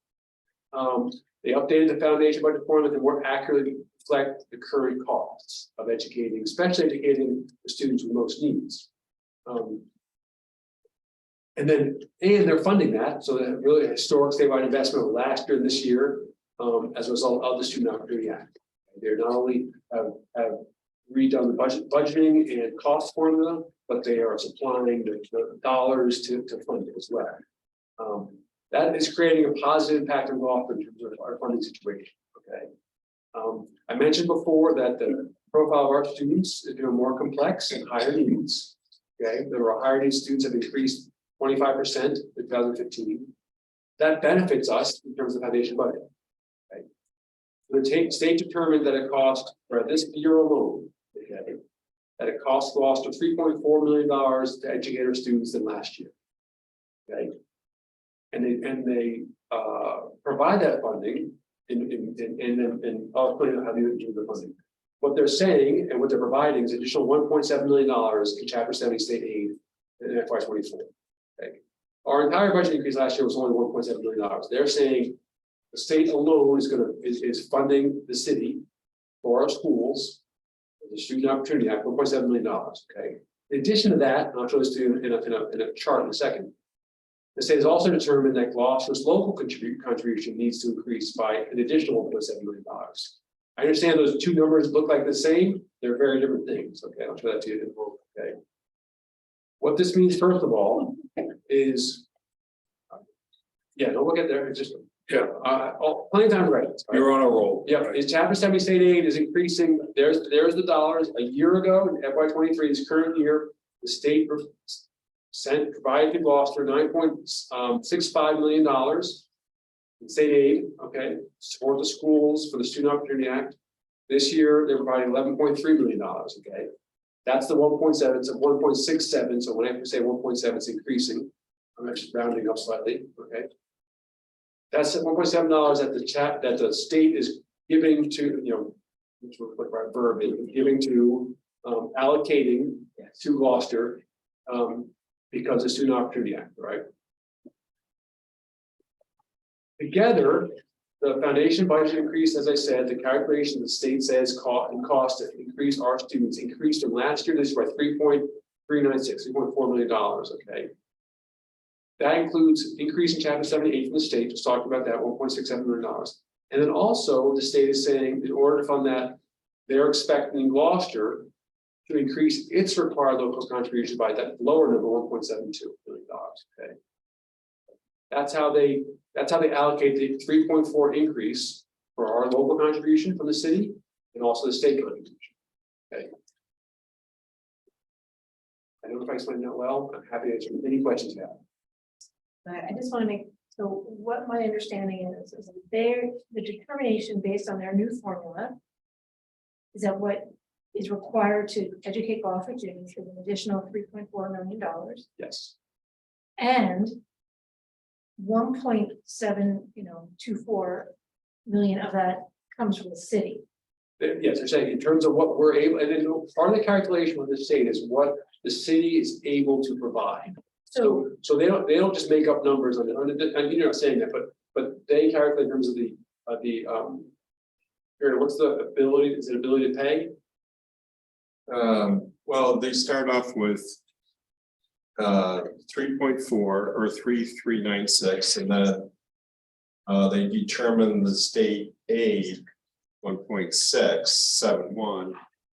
They updated the foundation budget formula to more accurately reflect the current costs of educating, especially educating the students with most needs. And they're funding that, so that really a historic statewide investment last year and this year as a result of the Student Opportunity Act. They're not only have redone the budgeting and cost formula, but they are supplying the dollars to fund it as well. That is creating a positive impact on Gloucester in terms of our funding situation. Okay. I mentioned before that the profile of our students is more complex and higher needs. Okay, there are higher needs students have increased 25% in 2015. That benefits us in terms of foundation budget. Okay. The state determined that it cost for this year alone, okay, that it cost Gloucester $3.4 million to educate our students than last year. Okay. And they provide that funding and I'll explain how they do the funding. What they're saying and what they're providing is additional $1.7 million in Chapter 70 state aid in FY24. Okay. Our entire budget increase last year was only $1.7 million. They're saying the state alone is funding the city for our schools, the Student Opportunity Act, $1.7 million. Okay. In addition to that, and I'll show this to you in a chart in a second. The state has also determined that Gloucester's local contribution needs to increase by an additional $1.7 million. I understand those two numbers look like the same. They're very different things. Okay, I'll show that to you in a moment. Okay. What this means, first of all, is don't look at there. It's just plenty of time to write it. You're on a roll. Yeah, it's Chapter 70 state aid is increasing. There's the dollars. A year ago in FY23, this current year, the state provided to Gloucester $9.65 million in state aid, okay, to support the schools for the Student Opportunity Act. This year, they're providing $11.3 million, okay. That's the 1.7, it's a 1.67, so when I say 1.7, it's increasing. I'm just rounding up slightly, okay? That's $1.7 that that the state is giving to, which would put our verb in, giving to, allocating to Gloucester, because of Student Opportunity Act, right? Together, the foundation budget increase, as I said, the calculation the state says cost to increase our students increased from last year, this is by $3.4 million, okay? That includes increase in chapter 78 from the state, just talking about that, $1.67 million. And then also the state is saying in order to fund that, they're expecting Gloucester to increase its required local contribution by that lower number, $1.72 million, okay? That's how they allocate the 3.4 increase for our local contribution from the city and also the state contribution, okay? I don't know if I explained that well. I'm happy to answer any questions you have. I just want to make, so what my understanding is that the determination based on their new formula is that what is required to educate Gloucester students is an additional $3.4 million. Yes. And 1.724 million of that comes from the city. Yes, they're saying in terms of what we're able, and then part of the calculation with the state is what the city is able to provide. So they don't just make up numbers on and you're not saying that, but they calculate in terms of what's the ability, is it ability to pay? Well, they start off with 3.4 or 3,396, and then they determine the state aid 1.671,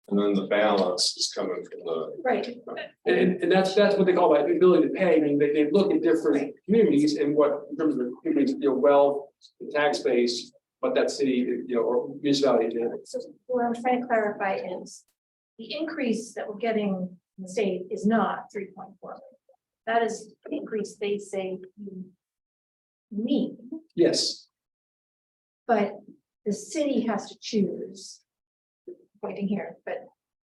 and then the balance is coming from the Right. And that's what they call that ability to pay. I mean, they look at different communities and what in terms of the communities, wealth, the tax base, what that city, or municipality is. So what I'm trying to clarify is the increase that we're getting in the state is not 3.4. That is the increase they say you need, Yes. but the city has to choose. Pointing here, but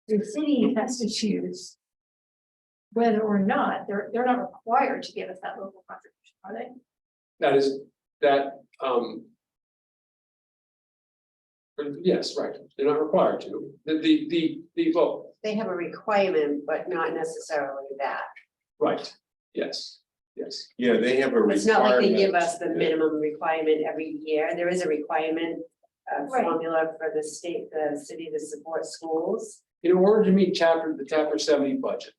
the city has to choose whether or not they're not required to give us that local contribution, are they? Yes, right. They're not required to. The vote. They have a requirement, but not necessarily that. Right. Yes. Yes. Yeah, they have a It's not like they give requirement. us the minimum requirement every year. There is a requirement formula for the state, the city to support schools. In order to meet the chapter 70 budget,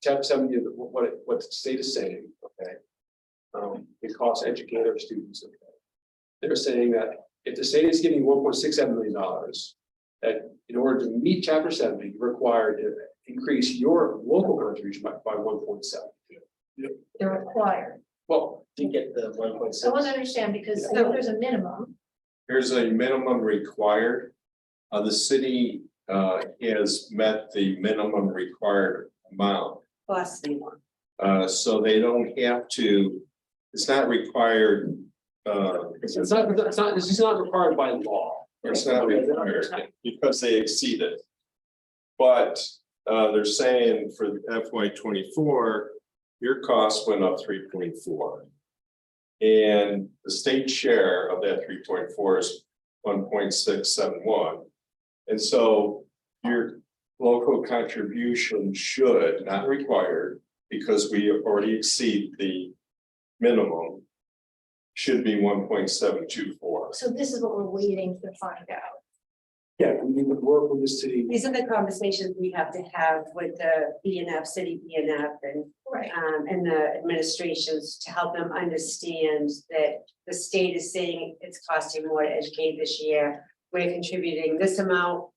chapter 70 of what the state is saying, okay. It costs educator students, okay. They're saying that if the state is giving $1.67 million, that in order to meet chapter 70, you're required to increase your local contribution by 1.7. They're required. Well, To get the 1.6. I want to understand because I know there's a minimum. There's a minimum required. The city has met the minimum required amount. Plus the one. So they don't have to, it's not required. It's not required by law. It's not required because they exceed it. But they're saying for FY24, your cost went up 3.4. And the state share of that 3.4 is 1.671. And so your local contribution should, not required, because we already exceed the minimum, should be 1.724. So this is what we're waiting to find out. Yeah, we would work with the city. These are the conversations we have to have with the BNF, city BNF and the administrations to help them understand that the state is saying it's costing more to educate this year. We're contributing this amount.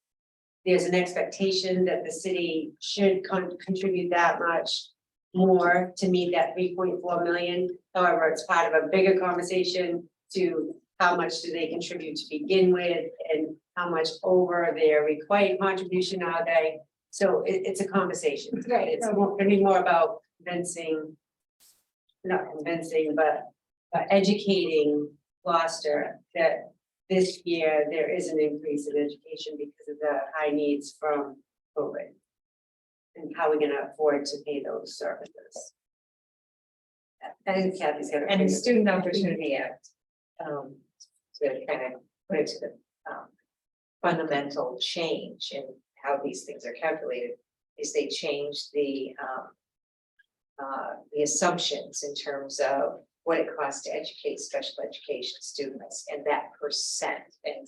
There's an expectation that the city should contribute that much more to meet that 3.4 million. However, it's part of a bigger conversation to how much do they contribute to begin with and how much over their required contribution are they? So it's a conversation. Right. It's gonna be more about not convincing, but educating Gloucester that this year there is an increase in education because of the high needs from COVID. And how we're gonna afford to pay those services. I think Kathy's got, and the Student Opportunity Act. To kind of put it to the fundamental change in how these things are calculated, is they changed the assumptions in terms of what it costs to educate special education students and that percent, and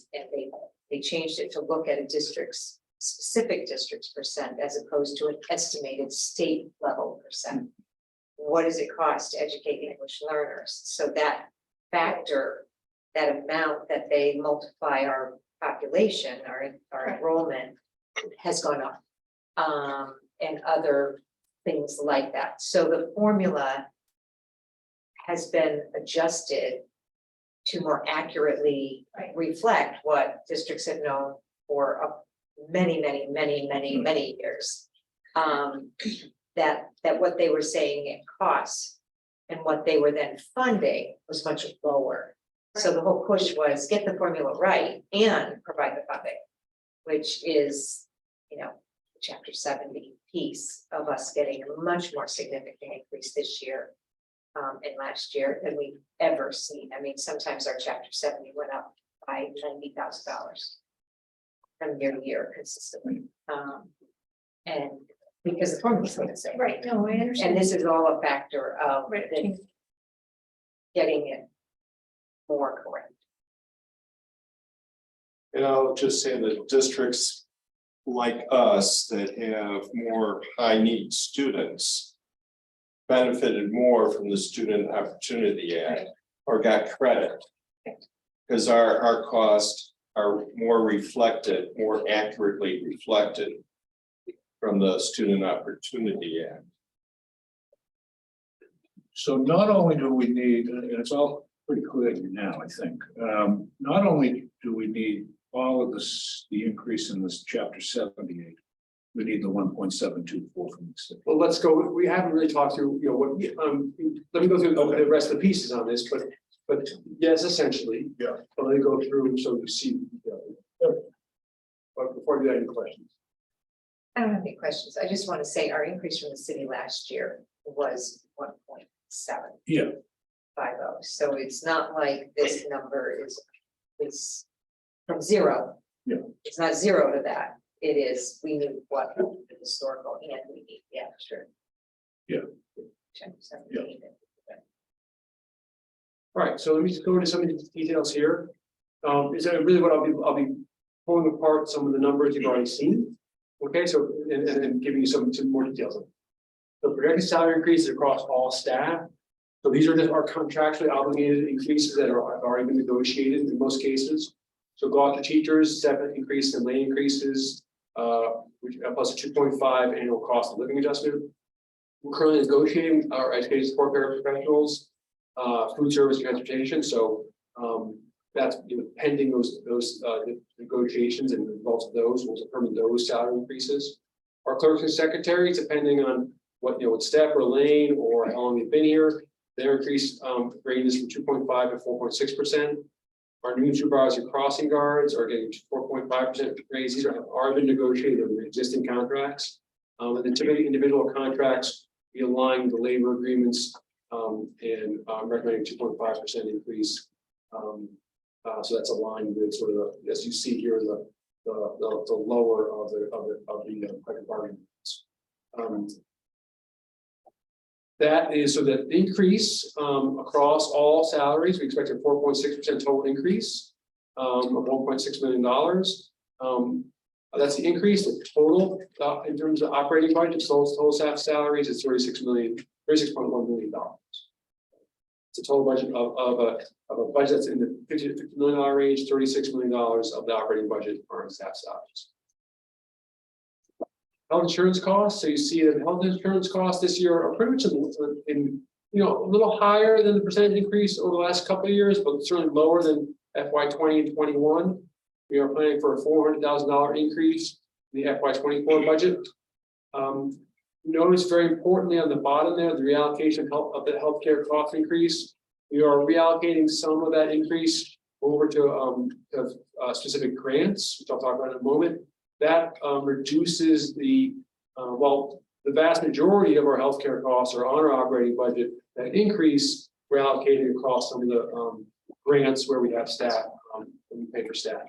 they changed it to look at a district's specific district's percent as opposed to an estimated state level percent. What does it cost to educate English learners? So that factor, that amount that they multiply our population, our enrollment has gone up. And other things like that. So the formula has been adjusted to more accurately reflect what districts have known for many years. That what they were saying it costs and what they were then funding was much lower. So the whole push was get the formula right and provide the funding, which is, you know, chapter 70 piece of us getting a much more significant increase this year and last year than we've ever seen. I mean, sometimes our chapter 70 went up by $90,000 from year to year consistently. And because the formula is the same. Right, no, I understand. And this is all a factor of getting it more correct. And I'll just say that districts like us that have more high need students benefited more from the Student Opportunity Act or got credit. Because our costs are more reflected, more accurately reflected from the Student Opportunity Act. So not only do we need, and it's all pretty clear now, I think, not only do we need all of this, the increase in this chapter 78, we need the 1.724 from the state. Well, let's go, we haven't really talked through, you know, what, let me go through the rest of the pieces on this, but yes, essentially. Yeah. But let me go through so you see. But before I do that, any questions? I don't have any questions. I just want to say our increase from the city last year was 1.750. Yeah. So it's not like this number is from zero. Yeah. It's not zero to that. It is, we knew what the historical and we need the extra. Yeah. Chapter 78. Yeah. All right, so let me just go into some of the details here. Is that really what I'll be pulling apart some of the numbers you've already seen? Okay, so and giving you some more details. So projected salary increases across all staff. So these are just our contractually obligated increases that have already been negotiated in most cases. So Gloucester teachers, 7 increase in lane increases, which plus a 2.5 annual cost of living adjustment. We're currently negotiating our education support paraprofessionals, food service and transportation. So that's pending those negotiations, and the results of those will determine those salary increases. Our clerks and secretaries, depending on what what step or lane or how long they've been here, their increase ranges from 2.5 to 4.6%. Our new supervisor crossing guards are getting 4.5% raise. These are been negotiated in existing contracts. And the typically individual contracts, we align the labor agreements and recommending 2.5% increase. So that's aligned with sort of as you see here the lower of the collective bargaining units. That is so that increase across all salaries, we expect a 4.6% total increase of $1.6 million. That's the increase. The total in terms of operating budget, total staff salaries is $36.1 million. It's a total budget of a budget that's in the $50 to $50 million range. $36 million of the operating budget are staff salaries. Health insurance costs. So you see that health insurance costs this year are pretty much in a little higher than the percentage increase over the last couple of years, but certainly lower than FY20 and 21. We are planning for a $400,000 increase in the FY24 budget. Notice very importantly on the bottom there, the reallocation of the healthcare cost increase. We are reallocating some of that increase over to specific grants, which I'll talk about in a moment. That reduces the vast majority of our healthcare costs are on our operating budget. That increase, we're allocating across some of the grants where we have staff, and we pay for staff.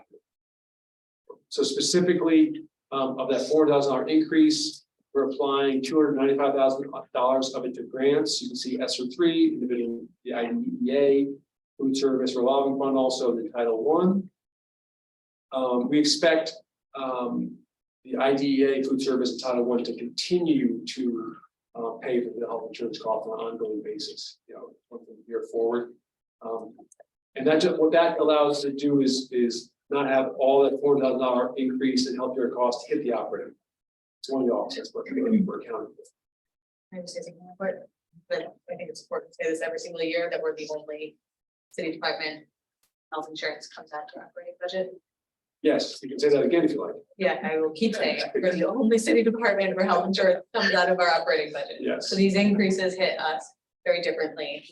So specifically, of that $4,000 increase, we're applying $295,000 of it to grants. You can see ESSER 3, individual, the IDEA, food service revolving fund, also the Title I. We expect the IDEA, food service, and Title I to continue to pay for the health insurance cost on an ongoing basis, from here forward. And that just, what that allows us to do is not have all that $4,000 increase in healthcare costs hit the operating. It's one of the offsets, but we're accounting for. I was saying, but I think it's important to say this every single year that we're the only city department health insurance comes out to our operating budget. Yes, you can say that again if you like. Yeah, I will keep saying it. We're the only city department where health insurance comes out of our operating budget. Yes. So these increases hit us very differently,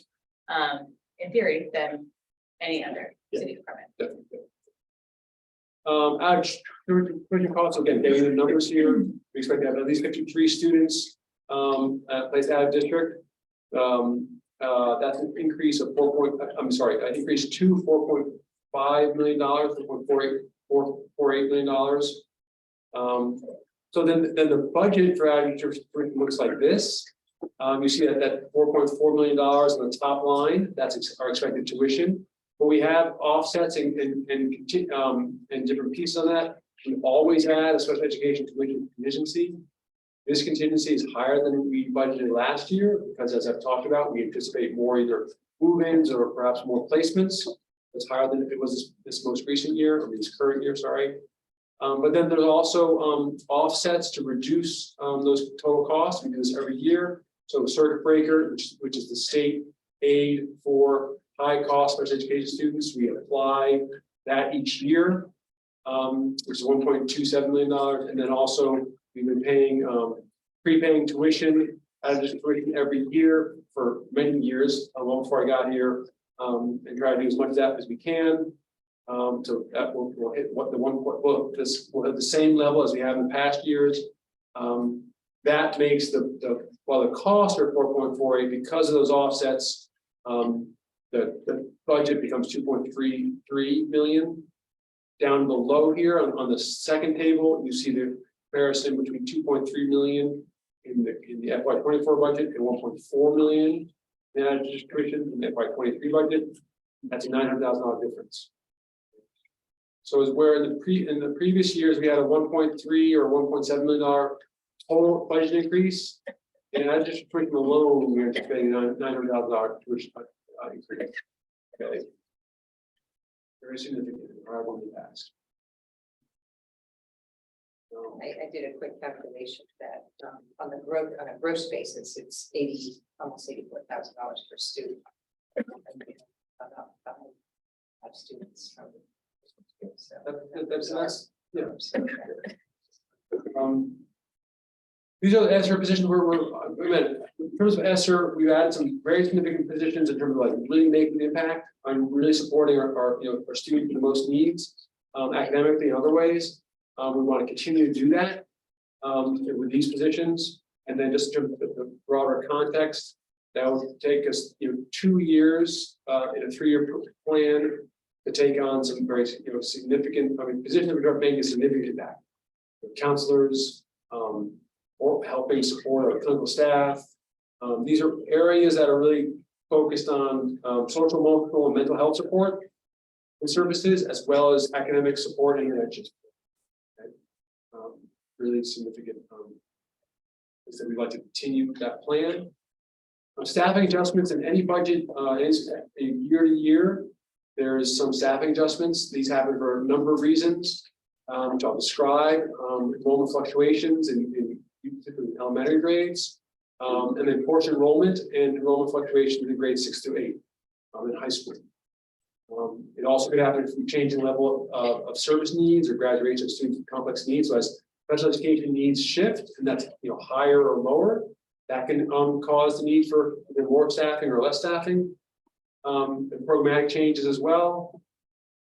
in theory, than any other city department. Definitely. Average costs, again, getting the numbers here, we expect to have at least 53 students placed out of district. That's an increase of an increase to $4.5 million, $4.48 million. So then the budget for average looks like this. You see that $4.4 million on the top line, that's our expected tuition. But we have offsets and different pieces on that. We always had a special education tuition contingency. This contingency is higher than we budgeted last year because, as I've talked about, we anticipate more either move-ins or perhaps more placements. It's higher than if it was this most recent year, or this current year, sorry. But then there's also offsets to reduce those total costs. We do this every year. So the circuit breaker, which is the state aid for high cost special education students, we apply that each year, which is $1.27 million. And then also we've been paying, prepaying tuition as a tuition every year for many years, long before I got here, and try to do as much of that as we can. So that will hit what the this will have the same level as we have in past years. That makes while the costs are 4.48 because of those offsets, the budget becomes 2.33 million. Down below here on the second table, you see the comparison between 2.3 million in the FY24 budget and 1.4 million in tuition in the FY23 budget. That's a $900,000 difference. So is where in the previous years we had a 1.3 or $1.7 million total budget increase, and I just tuition alone we're anticipating $900,000 tuition increase. Okay, very significant. Higher than the past. I did a quick calculation that on a gross basis, it's almost $84,000 per student. About students. So That's yeah. These are the ESSER positions in terms of ESSER, we've added some very significant positions in terms of like really making an impact on really supporting our students with the most needs, academically and other ways. We want to continue to do that with these positions, and then just in terms of the broader context, that will take us 2 years in a 3-year plan to take on some very significant positions which are making a significant impact. Counselors, or helping support our clinical staff. These are areas that are really focused on social, emotional, and mental health support and services, as well as academic support and intervention. Okay. Really significant. So we'd like to continue that plan. Staffing adjustments in any budget is year to year. There's some staffing adjustments. These happen for a number of reasons, which I'll describe. Enrollment fluctuations in elementary grades, and then course enrollment and enrollment fluctuation in grades 6 to 8 in high school. It also could happen if we change the level of service needs or graduation of students with complex needs. So as special education needs shift, and that's higher or lower, that can cause the need for either more staffing or less staffing. And programmatic changes as well.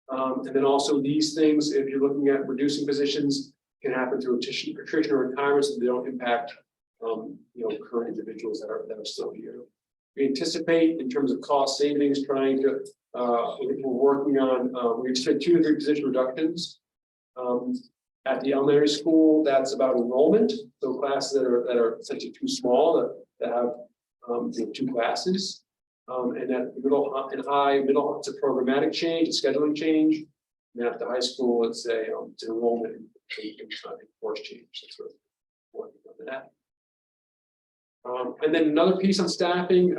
And then also these things, if you're looking at reducing positions, can happen through attrition or retirement, so they don't impact current individuals that are still here. We anticipate in terms of cost savings, trying to, we're working on, we anticipate 2 to 3 position reductions. At the elementary school, that's about enrollment, so classes that are essentially too small, that have 2 classes. And at middle and high, middle, it's a programmatic change, a scheduling change. And at the high school, it's an enrollment and course change. That's sort of working on that. And then another piece on staffing, we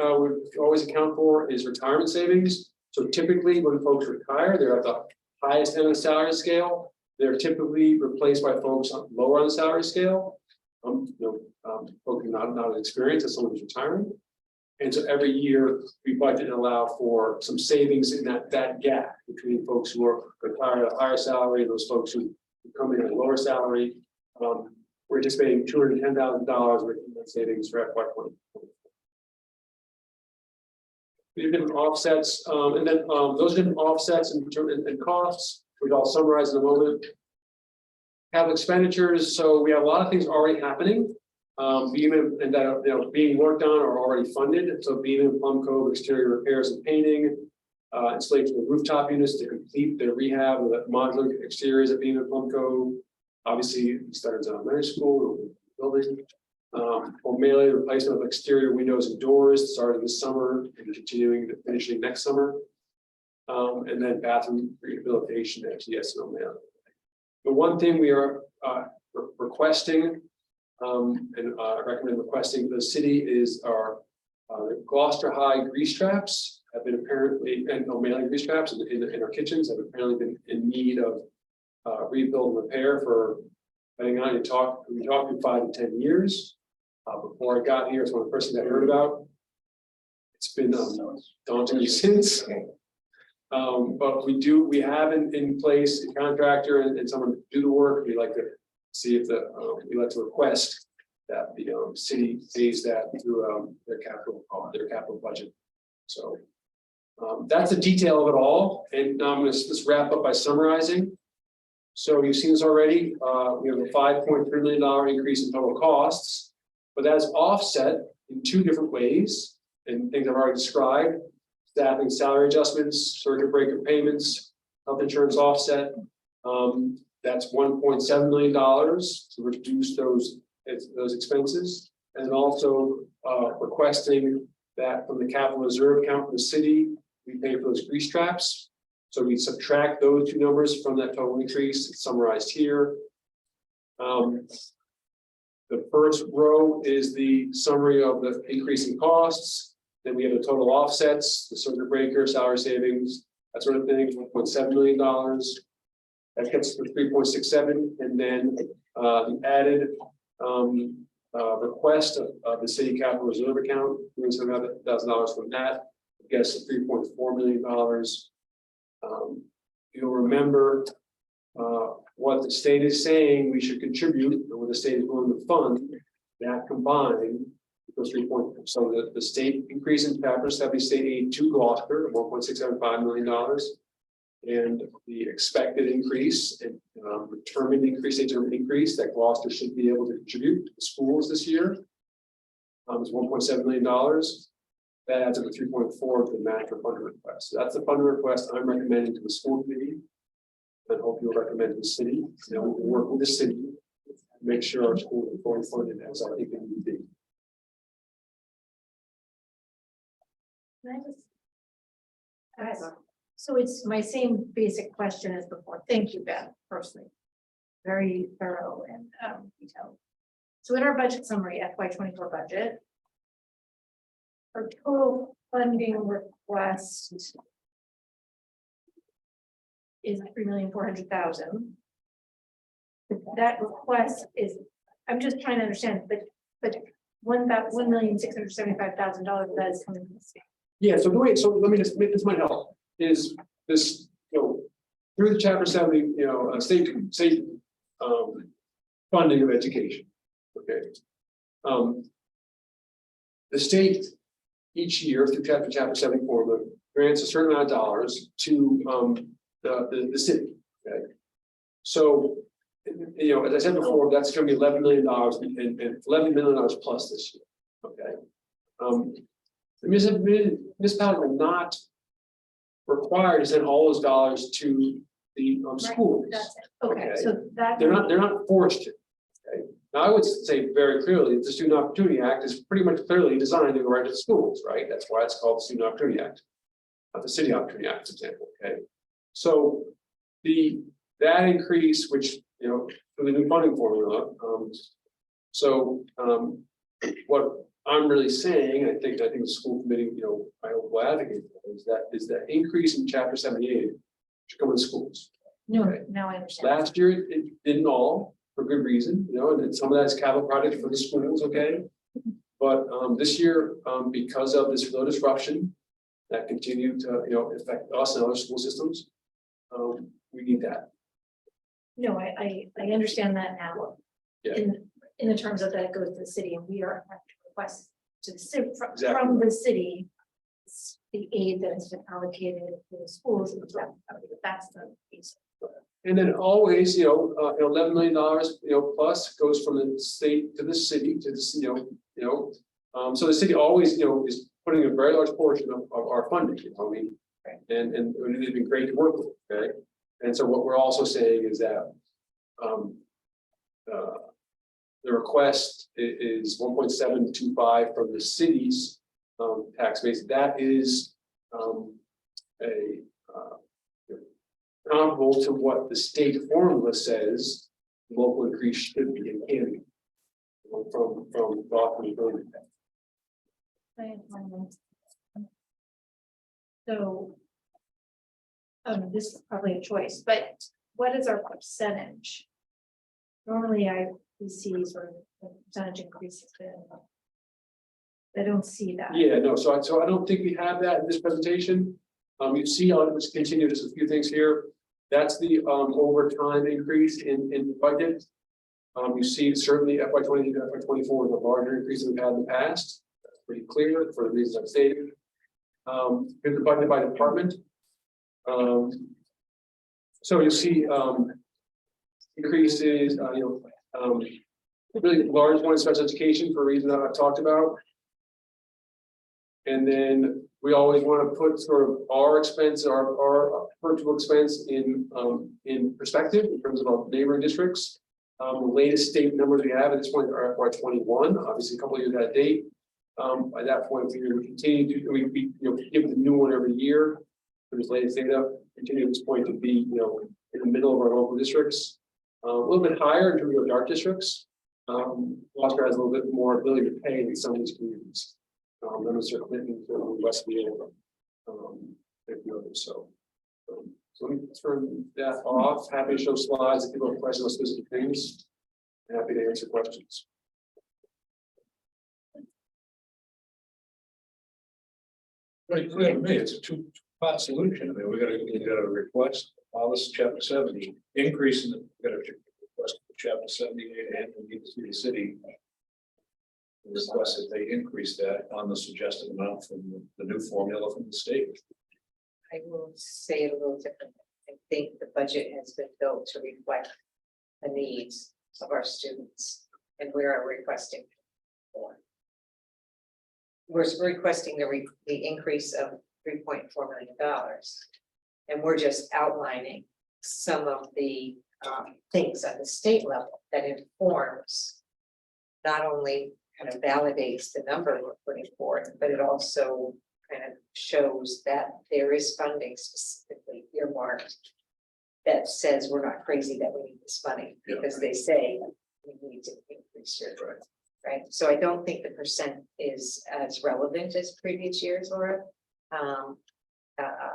always account for is retirement savings. So typically when folks retire, they're at the highest end of the salary scale. They're typically replaced by folks lower on the salary scale. Folks not as experienced as someone who's retiring. And so every year we budget and allow for some savings in that gap between folks who are retired at a higher salary and those folks who come in at a lower salary. We're anticipating $210,000 worth of savings for FY 2024. We have different offsets, and then those different offsets and costs, which I'll summarize in a moment. Capital expenditures, so we have a lot of things already happening. Beam and that are being worked on or already funded. So Beam and Plum Cove exterior repairs and painting, installation of rooftop units to complete the rehab of the modular exteriors at Beam and Plum Cove. Obviously, starts at elementary school building. O'Malley replacement of exterior windows and doors starting this summer and continuing to finishing next summer. And then bathroom rehabilitation at GS and O'Malley. The one thing we are requesting and I recommend requesting the city is our Gloucester High grease traps have been apparently, and O'Malley grease traps in our kitchens have apparently been in need of rebuild and repair for, depending on we talked 5 to 10 years. Before I got here, it's one of the first things I heard about. It's been daunting since. But we have in place a contractor and someone to do the work. We'd like to see if we'd like to request that the city pays that through their capital budget. So that's the detail of it all. And now I'm going to just wrap up by summarizing. So you've seen this already. We have a $5.3 million increase in total costs, but that is offset in 2 different ways and things I've already described: staffing, salary adjustments, circuit breaker payments, health insurance offset. That's $1.7 million to reduce those expenses, and also requesting that from the capital reserve account for the city, we pay for those grease traps. So we subtract those 2 numbers from that total increase. It's summarized here. The first row is the summary of the increase in costs. Then we have the total offsets, the circuit breaker, salary savings, that sort of thing, $1.7 million. That gets to 3.67, and then the added request of the city capital reserve account, $700,000 from that, gets to $3.4 million. You'll remember what the state is saying we should contribute, or what the state is willing to fund, that combined goes 3 point. So the state increase in chapter 70 state aid to Gloucester, $1.675 million. And the expected increase and determined increase that Gloucester should be able to contribute to the schools this year is $1.7 million. That adds up to 3.4 to the match for funding request. So that's the funding request I'm recommending to the school committee. And hope you'll recommend to the city. We can work with the city to make sure our schools are fully funded as I think they need to be. So it's my same basic question as before. Thank you, Beth, personally. Very thorough and detailed. So in our budget summary, FY 24 budget, our total funding request is $3,400,000. That request is, I'm just trying to understand, but $1,675,000 that is coming from the state. Yeah, so let me just make this might help. Is this, through the chapter 70, state funding of education. Okay. The state each year through chapter 74 grants a certain amount of dollars to the city. Okay. So as I said before, that's going to be $11 million and $11 million plus this year. Okay. The municipality will not required to send all those dollars to the schools. That's it. Okay, Okay. so that. They're not forced to. Okay? Now, I would say very clearly, the Student Opportunity Act is pretty much clearly designed to go right to the schools, right? That's why it's called the Student Opportunity Act. Not the City Opportunity Act, for example, okay? So that increase, which, you know, for the new funding formula, what I'm really saying, I think the school committee, you know, I will advocate for is that increase in chapter 78 should come to schools. No, Okay. now I understand. Last year, it didn't all, for good reason, you know, and then some of that's capital projects for the schools, okay? But this year, because of this flow disruption that continued to, you know, affect us and other school systems, we need that. No, I understand that now. Yeah. In the terms of that it goes to the city and we are request to the city Exactly. from the city. The aid that has been allocated to the schools, that's the piece. And then always, you know, $11 million, you know, plus goes from the state to the city to the, so the city always, you know, is putting a very large portion of our funding, you know, and they've been great to work with, okay? And so what we're also saying is that, the request is 1.725 from the city's tax base. That is comparable to what the state formula says local increase should be and can be, you know, from Rockland building. So. This is probably a choice, but what is our percentage? Normally we see sort of a percentage increases. I don't see that. Yeah, no, so I don't think we have that in this presentation. You see, I'll just continue just a few things here. That's the overtime increase in the budget. You see certainly FY20 to FY24 is a larger increase than we've had in the past. That's pretty clear for the reasons I've stated. Here's the budget by department. So you'll see increases, really large one in special education for a reason that I've talked about. And then we always want to put sort of our expense, our virtual expense in perspective in terms of our neighboring districts. The latest state numbers we have at this point are FY21, obviously a couple of years out of date. By that point, we will continue to give the new one every year. For this latest data, continue at this point to be, you know, in the middle of our local districts, a little bit higher in terms of dark districts. Gloucester has a little bit more ability to pay in some of these communities. Leominster, Clinton, Westview, a few others. So let me turn that off. Happy to show slides if people have questions on specific things. Happy to answer questions. Pretty clear to me, it's a two-part solution. I mean, we gotta request policy chapter 70, increase in we gotta request chapter 78 and we need to see the city. Request that they increase that on the suggested amount from the new formula from the state. I will say it a little differently. I think the budget has been built to reflect the needs of our students, and we are requesting more. We're requesting the increase of $3.4 million, and we're just outlining some of the things at the state level that informs not only kind of validates the number we're putting forth, but it also kind of shows that there is funding specifically earmarked that says we're not crazy that we need this money, because they say we need to increase your growth, right? So I don't think the percent is as relevant as previous years, Laura.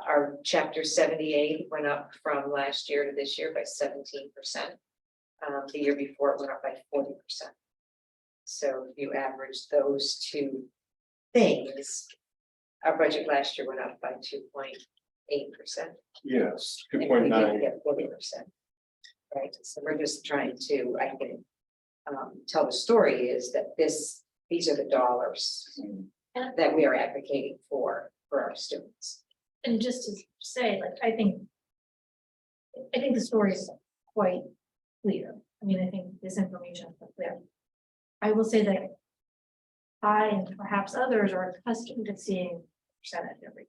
Our chapter 78 went up from last year to this year by 17%. The year before it went up by 40%. So if you average those two things, our budget last year went up by 2.8%. Yes, And we 2.9. get 40%. Right, so we're just trying to, I think, tell the story is that these are the dollars that we are advocating for our students. And just to say, like, I think the story is quite clear. I mean, I think this information is clear. I will say that I and perhaps others are accustomed to seeing percentage every.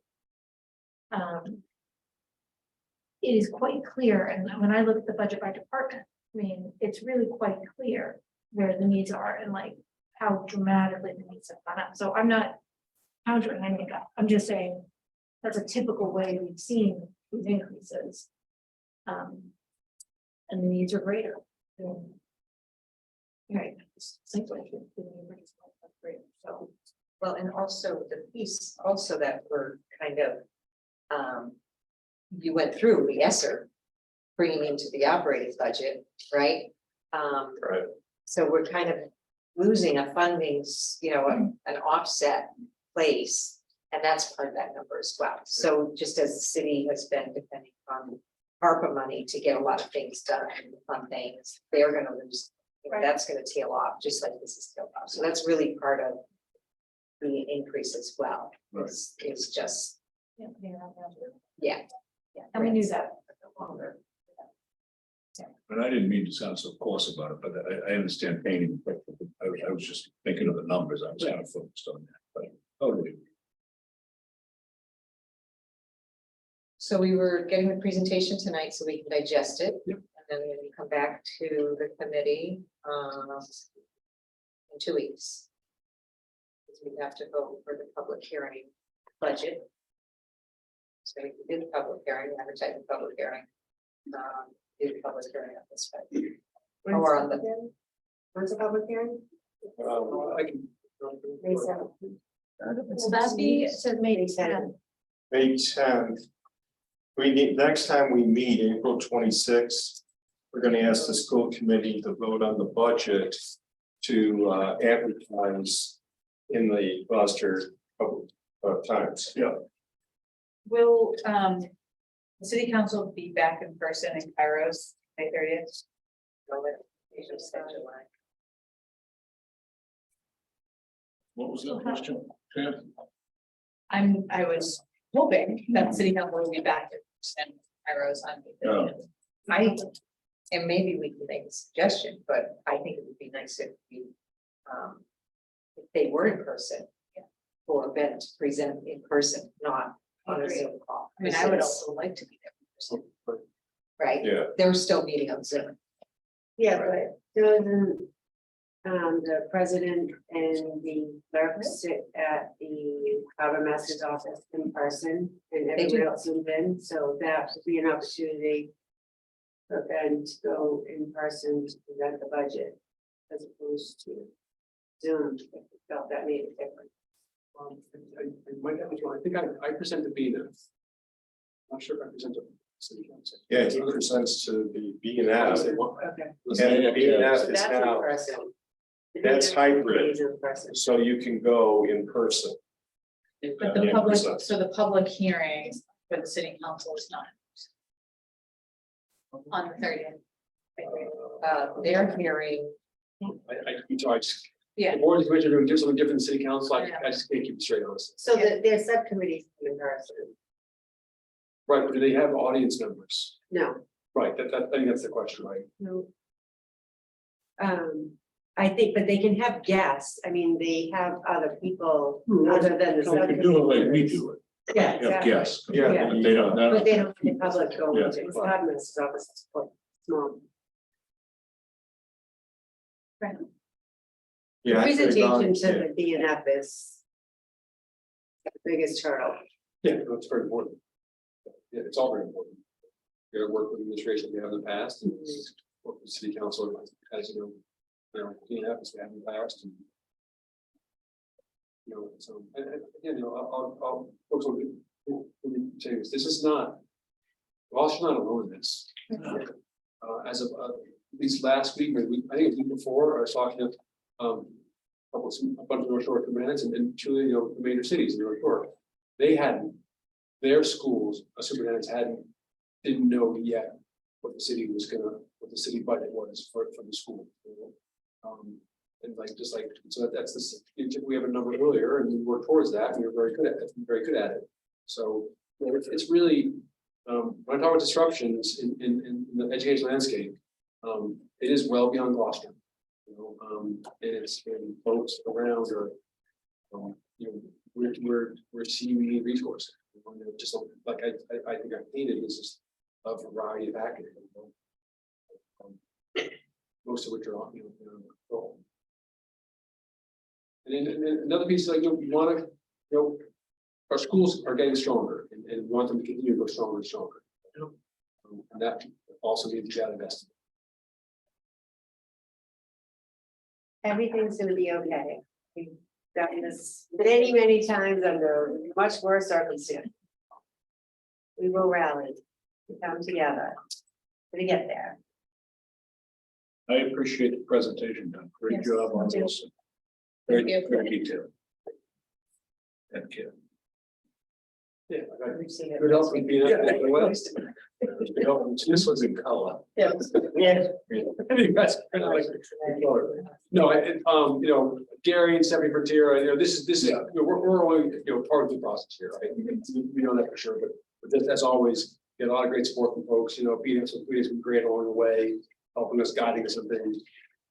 It is quite clear, and when I look at the budget by department, I mean, it's really quite clear where the needs are and like how dramatically the needs have gone up. So I'm not countering any of that. I'm just saying that's a typical way we've seen these increases. And the needs are greater. Right. Seems like it. Great. So, Well, and also the piece also that we're kind of, you went through the ESSER, bringing into the operating budget, right? Right. So we're kind of losing a funding, an offset place, and that's part of that number as well. So just as the city has been depending on ARPA money to get a lot of things done and fun things, they're gonna lose, that's gonna tail off, just like this is tailed off. So that's really part of the increase as well. Right. Is just, yeah, yeah. and we knew that longer. And I didn't mean to sound so coarse about it, but I understand painting. I was just thinking of the numbers. I was kind of focused on that, but totally. So we were getting the presentation tonight so we can digest it. Yep. And then we come back to the committee in 2 weeks. Because we have to vote for the public hearing budget. So we did the public hearing, advertise the public hearing. Did the public hearing on this. Or on the. When's the public hearing? I can. May 7th. Will that be, it says May 10th. May 10th. We need, next time we meet, April 26th, we're gonna ask the school committee to vote on the budget to advertise in the Gloucester Public Times. Yeah. Will, the city council be back in person in Kairos May 30th? What was the question? Pam? I was hoping that city council will be back in person in Kairos on May 30th. And maybe we can make a suggestion, but I think it would be nice if they were in person. For Ben to present in person, not on a Zoom call. I mean, I would also like to be there in person. Right? Yeah. They're still meeting on Zoom. Yeah, but doesn't the president and the clerk sit at the harbor master's office in person and They do. everyone else zoomed in, so that would be an opportunity for Ben to go in person to present the budget as opposed to Zoom, if we felt that made a difference. I might have to join. I think I present to Bina. Not sure if I present to city council. Yeah, he presents to the B and F. Okay. And B and F So is that's in now, person. that's hybrid. Is in person. So you can go in person. But the Yeah, public, present. so the public hearing for the city council is not. On the 30th. They're hearing, I just, Yeah. the board is going to do something different in city council. I just can't keep it straight on this. So their subcommittees in person, Right, but do they have audience members? no. Right, I think that's the question, right? No. I think, but they can have guests, I mean, they have other people other than the. They can do it like we subcommittees. do it. Yeah, Yeah, exactly. yes. Yeah. But they don't, But they don't, the public go Yeah. into, it's not in this office, it's small. Yeah. I think Presentation to on- the DNF is the biggest hurdle. Yeah, that's very important. Yeah, it's all very important. You gotta work with administration we have in the past and work with city council as you know, clean up as we have in the past and. You know, so, and again, you know, I'll, folks will be saying this is not. Gloucester's not alone in this. As of, at least last week, maybe, I think it was the week before, I was talking to, a bunch of North Shore commands and two, you know, the major cities in North Shore. They hadn't, their schools, superintendents didn't know yet what the city was gonna, what the city budget was for the school. You know? And like, just like, so that's the, we have a number earlier and we work towards that and we're very good at it, So, you know, it's really, when I talk about disruptions in the education landscape, it is well beyond Gloucester. You know, and it's, and folks around are You know, we're seeing resources. You know, just like I think I painted is just a variety of actors. You know, most of which are on, you know, control. And then another piece, like, you know, we want to, you know, our schools are getting stronger and want them to continue to go stronger and stronger. You know? And that also needs to be invested. Everything's gonna be okay. We've done this many, many times under much worse circumstances. We will rally, we come together to get there. I appreciate the presentation, done. Great Yes, job on me too. this. Very, Thank you. very detailed. Thank you. Yeah. We've seen it. Good help from being up there. Well, This was in color. Yeah. you guys are like- No, you know, Gary and Stephanie Fertiera, you know, this is, you know, we're only, you know, part of the process here, right? We know that for sure, but that's always, you know, a lot of great support from folks, you know, Peter's been great along the way, helping us, guiding us a bit.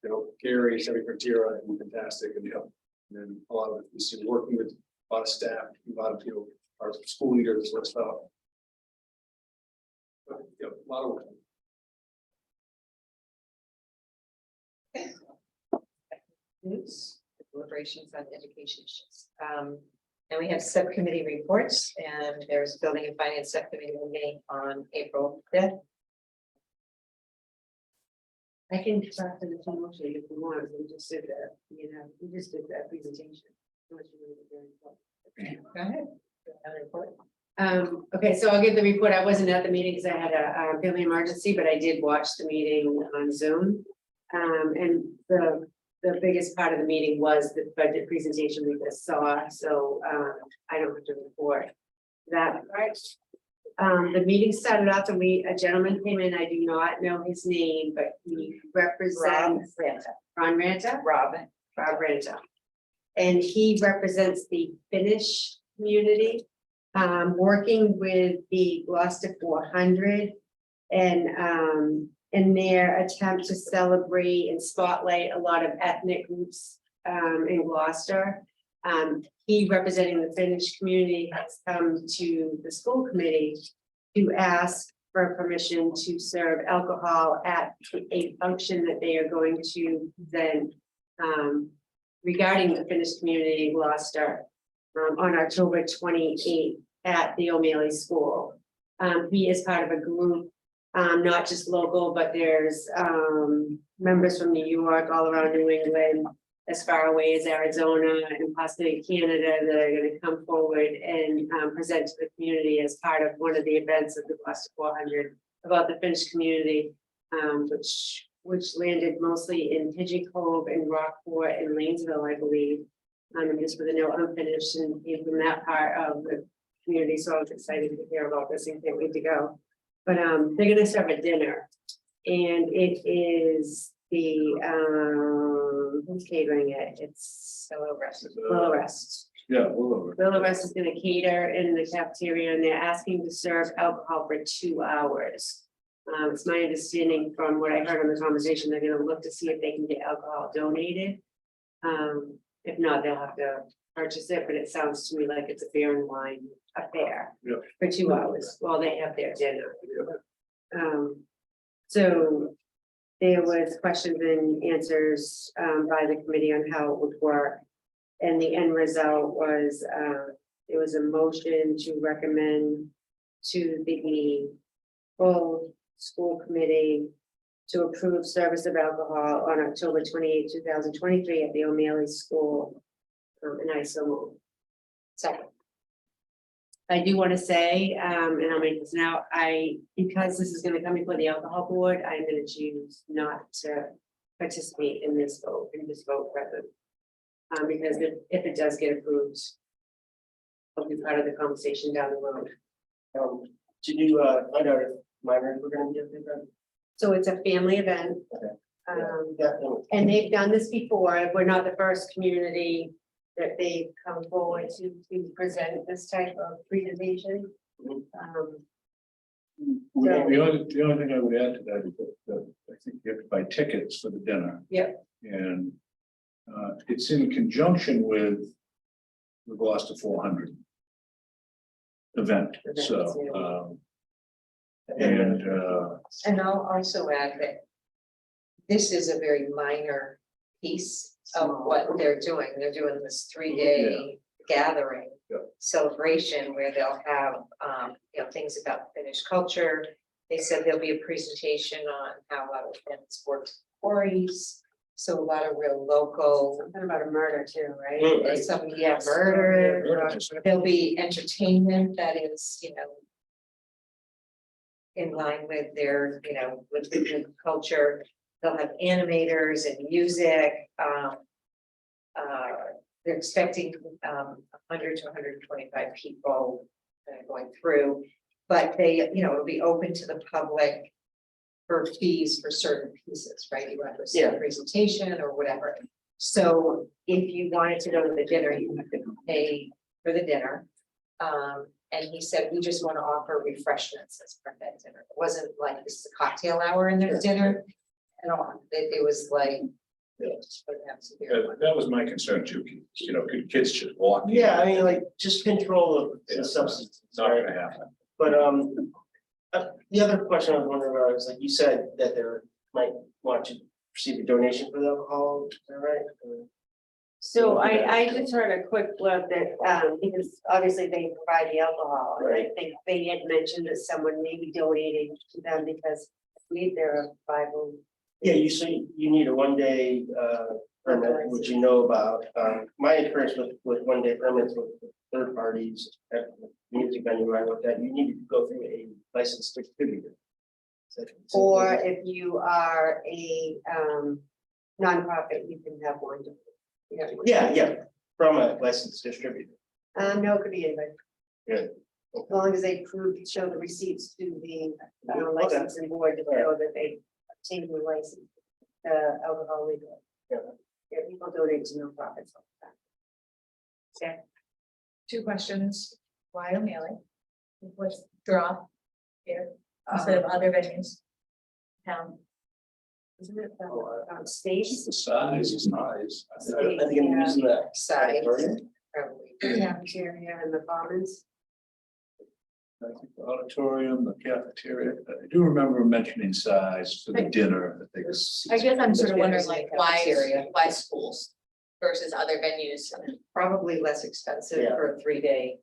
You know, Gary, Stephanie Fertiera, have been fantastic, and, you know, and then a lot of this, you know, working with a lot of staff, a lot of, you know, our school leaders, sort of stuff. But, you know, a lot of work. News, deliberations on education issues. And we have subcommittee reports, and there's building and finance subcommittee meeting on April 5th. I can talk to the team motion if you want, we just did that, you know, we just did that presentation. Go ahead. Have a report. Okay, so I'll give the report. I wasn't at the meeting because I had a family emergency, but I did watch the meeting on Zoom. And the biggest part of the meeting was the budget presentation we just saw, so I don't have to report that, right? The meeting started off and a gentleman came in, I do not know his name, but he represents Ron Ranta. Rob Ranta. And he represents the Finnish community, working with the Gloucester 400 and in their attempt to celebrate and spotlight a lot of ethnic groups in Gloucester. He, representing the Finnish community, has come to the school committee to ask for permission to serve alcohol at a function that they are going to then regarding the Finnish community in Gloucester on October 28th at the O'Malley School. He is part of a group, not just local, but there's members from New York, all around New England, as far away as Arizona and possibly Canada, that are going to come forward and present to the community as part of one of the events of the Gloucester 400 about the Finnish community, which landed mostly in Pigeon Cove and Rockport and Lanesville, I believe. And just with a note unfinished and came from that part of the community, so I was excited to hear about this and can't wait to go. But they're gonna serve a dinner, and it is the who's catering it? It's Willow Rest. Yeah, well, Willow Rest is gonna cater in the cafeteria, and they're asking to serve alcohol for 2 hours. It's my understanding from what I heard in the conversation, they're gonna look to see if they can get alcohol donated. If not, they'll have to purchase it, but it sounds to me like it's a beer and wine affair. Yeah. For 2 hours while they have their dinner. So there was questions and answers by the committee on how it would work. And the end result was there was a motion to recommend to the full school committee to approve service of alcohol on October 28, 2023 at the O'Malley School. And I so moved. Second. I do want to say, and I'll make this now, because this is going to come before the alcohol board, I'm going to choose not to participate in this vote, present. Because if it does get approved, I'll be part of the conversation down the road. Did you find out if minors were gonna be at the event? So it's a family event. Yeah. And they've done this before. We're not the first community that they've come forward to present this type of presentation. the only thing I would add to that is that I think you have to buy tickets for the dinner. Yep. And it's in conjunction with the Gloucester 400 event, so, And I'll also add that this is a very minor piece of what they're doing. They're doing this 3-day gathering Yeah. celebration where they'll have, things about Finnish culture. They said there'll be a presentation on how a lot of Finns work quarries. So a lot of real local, Something about a murder too, right? and some, murder. There'll be entertainment that is, in line with their, with the culture. They'll have animators and music. They're expecting 100 to 125 people going through. But they, it'll be open to the public for fees for certain pieces, right? You have to see a presentation or whatever. So if you wanted to go to the dinner, you have to pay for the dinner. And he said, we just want to offer refreshments as part of that dinner. It wasn't like this is a cocktail hour and there's dinner. At all. It was like. that was my concern too, could kids just walk? in? Yeah, I mean, like, just control of the substance. It's not gonna happen. But, the other question I was wondering about is, like, you said that there might want to receive a donation for the alcohol, is that right? So I just heard a quick blurb that, because obviously they provide the alcohol, and I think they had mentioned that someone may be donating to them because I believe they're a Bible. Yeah, you say you need a 1-day permit, which you know about. My experience with 1-day permits with third parties at the music venue I worked at, you need to go through a licensed distributor. Or if you are a nonprofit, you can have one. Yeah, from a licensed distributor. No, it could be anybody. Good. As long as they show the receipts to the licensing board to show that they obtained the license, alcohol legal. Yeah, people donate to nonprofits all the time. Okay. 2 questions. Why O'Malley? What's draw here instead of other venues? Town. Isn't it space? The size is nice. I think I'm using that. Size. The cafeteria and the commons. I think the auditorium, the cafeteria, I do remember mentioning size for the dinner. I think it's- I guess I'm sort of wondering like Cafeteria. why schools versus other venues? Probably less expensive Yeah. for a 3-day.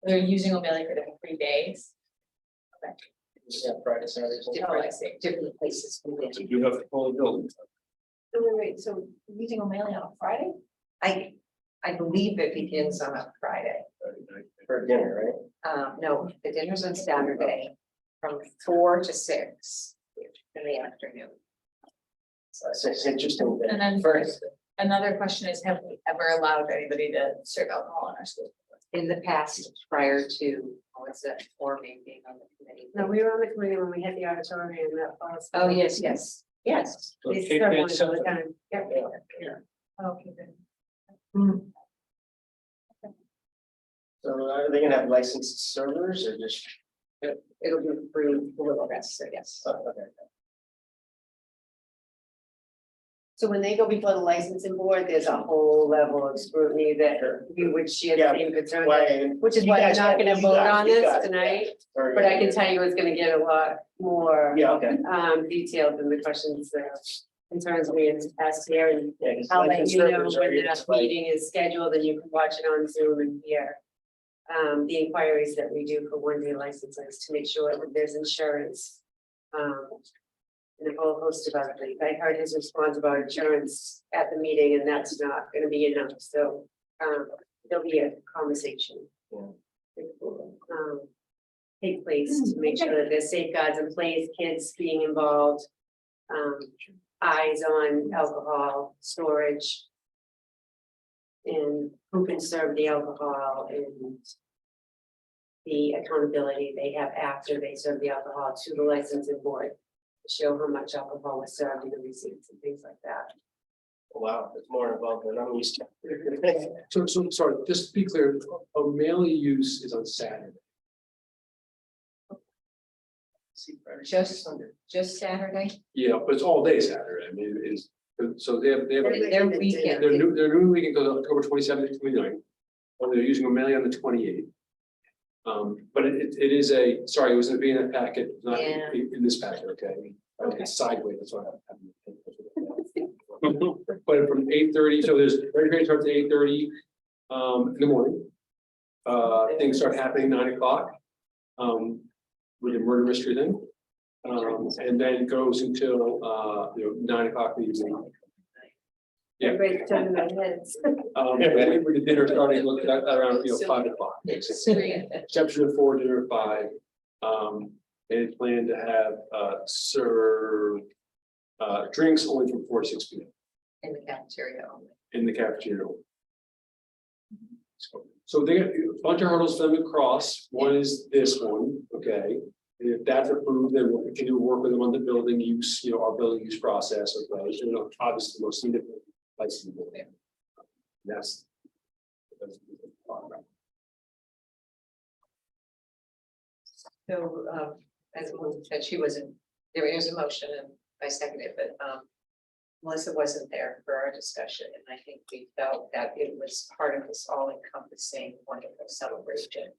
They're using O'Malley for the 3 days. Yeah, Friday, Saturday. Sunday. Oh, I see. Different places. So you have to pull the building. Wait, so using O'Malley on a Friday? I believe it begins on a Friday. For dinner, right? No, the dinner's on Saturday from 4 to 6 in the afternoon. So it's interesting. that And then first, another question is, have we ever allowed anybody to serve alcohol in our school? In the past, prior to, what's that, or me being on the committee. No, we were on the committee when we had the auditorium that policy. Oh, yes, yes, yes. So They Cape serve Ann one all the Central- time. Yep. Okay, good. so are they gonna have licensed servers or just? It'll be through Little Rest, so yes. Okay. So when they go before the licensing board, there's a whole level of scrutiny that we would share the same concern. Why? Which is You why I'm guys not got- gonna you vote got- on you this got it. tonight, Or- but I can tell you it's gonna get a lot more Yeah, okay. detailed than the questions that concerns me and asked here, and Yeah, 'cause I'll let licensed you know servers are when just that like- meeting is scheduled and you can watch it on Zoom and hear. The inquiries that we do for 1-day licenses to make sure that there's insurance. And a whole host of other things. I heard his response about insurance at the meeting and that's not gonna be enough, so there'll be a conversation. Take place to make sure that there's safeguards in place, kids being involved. Eyes on alcohol storage. And who can serve the alcohol and. The accountability they have after they serve the alcohol to the licensing board. To show how much alcohol was served in the receipts and things like that. Wow, it's more involved than I'm used to. So, sorry, just to be clear, O'Malley use is on Saturday. Just Saturday. Yeah, but it's all day Saturday. I mean, it is, so they have. Their weekend. Their new weekend goes October 27th to 29th. Or they're using them mainly on the 28th. But it is sorry, it was in the packet, not Yeah. in this packet, okay? It's sideways, that's why But from 8:30, so there's third grade starts at 8:30 in the morning. Things start happening 9 o'clock. With the murder mystery thing. And then goes until 9 o'clock in the evening. Yeah. Everybody's turning their heads. With the dinner starting around 5 o'clock. Reception at 4, dinner at 5. And it's planned to have serve drinks only from 4 to 6 p.m. In the cafeteria only. in the cafeteria. So they got a bunch of hurdles for them to cross. One is this one, okay? And if that's approved, then we'll continue to work with them on the building use, our building use process, okay? Obviously, the most significant license. That's. So, as Melissa said, she wasn't, there is a motion and I seconded it, but, Melissa wasn't there for our discussion, and I think we felt that it was part of this all-encompassing wonderful celebration.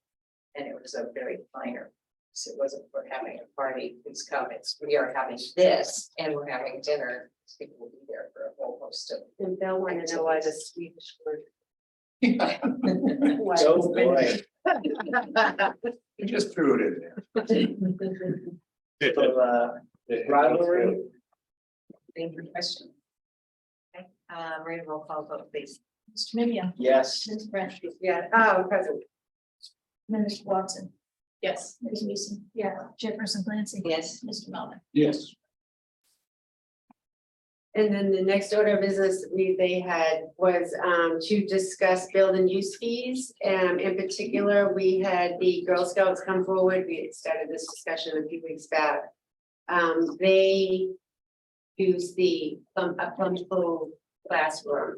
And it was a very minor, so it wasn't for having a party, please come, we are having this, and we're having dinner, people will be there for a whole host of. And Bill wanted to know why the Swedish word. So boy. You just threw it in there. So, rivalry, Thank you for the question. Okay, Maria, roll call vote, please. Mr. Minion. yes. Ms. Branch. Yeah, oh, present. Ms. Watson. Yes. Ms. Mason. Yeah. Chairperson Clancy. Yes. Mr. Melvin. Yes. And then the next order of business they had was to discuss build and use fees. In particular, we had the Girl Scouts come forward. We had started this discussion a few weeks back. They use the Plumbo classroom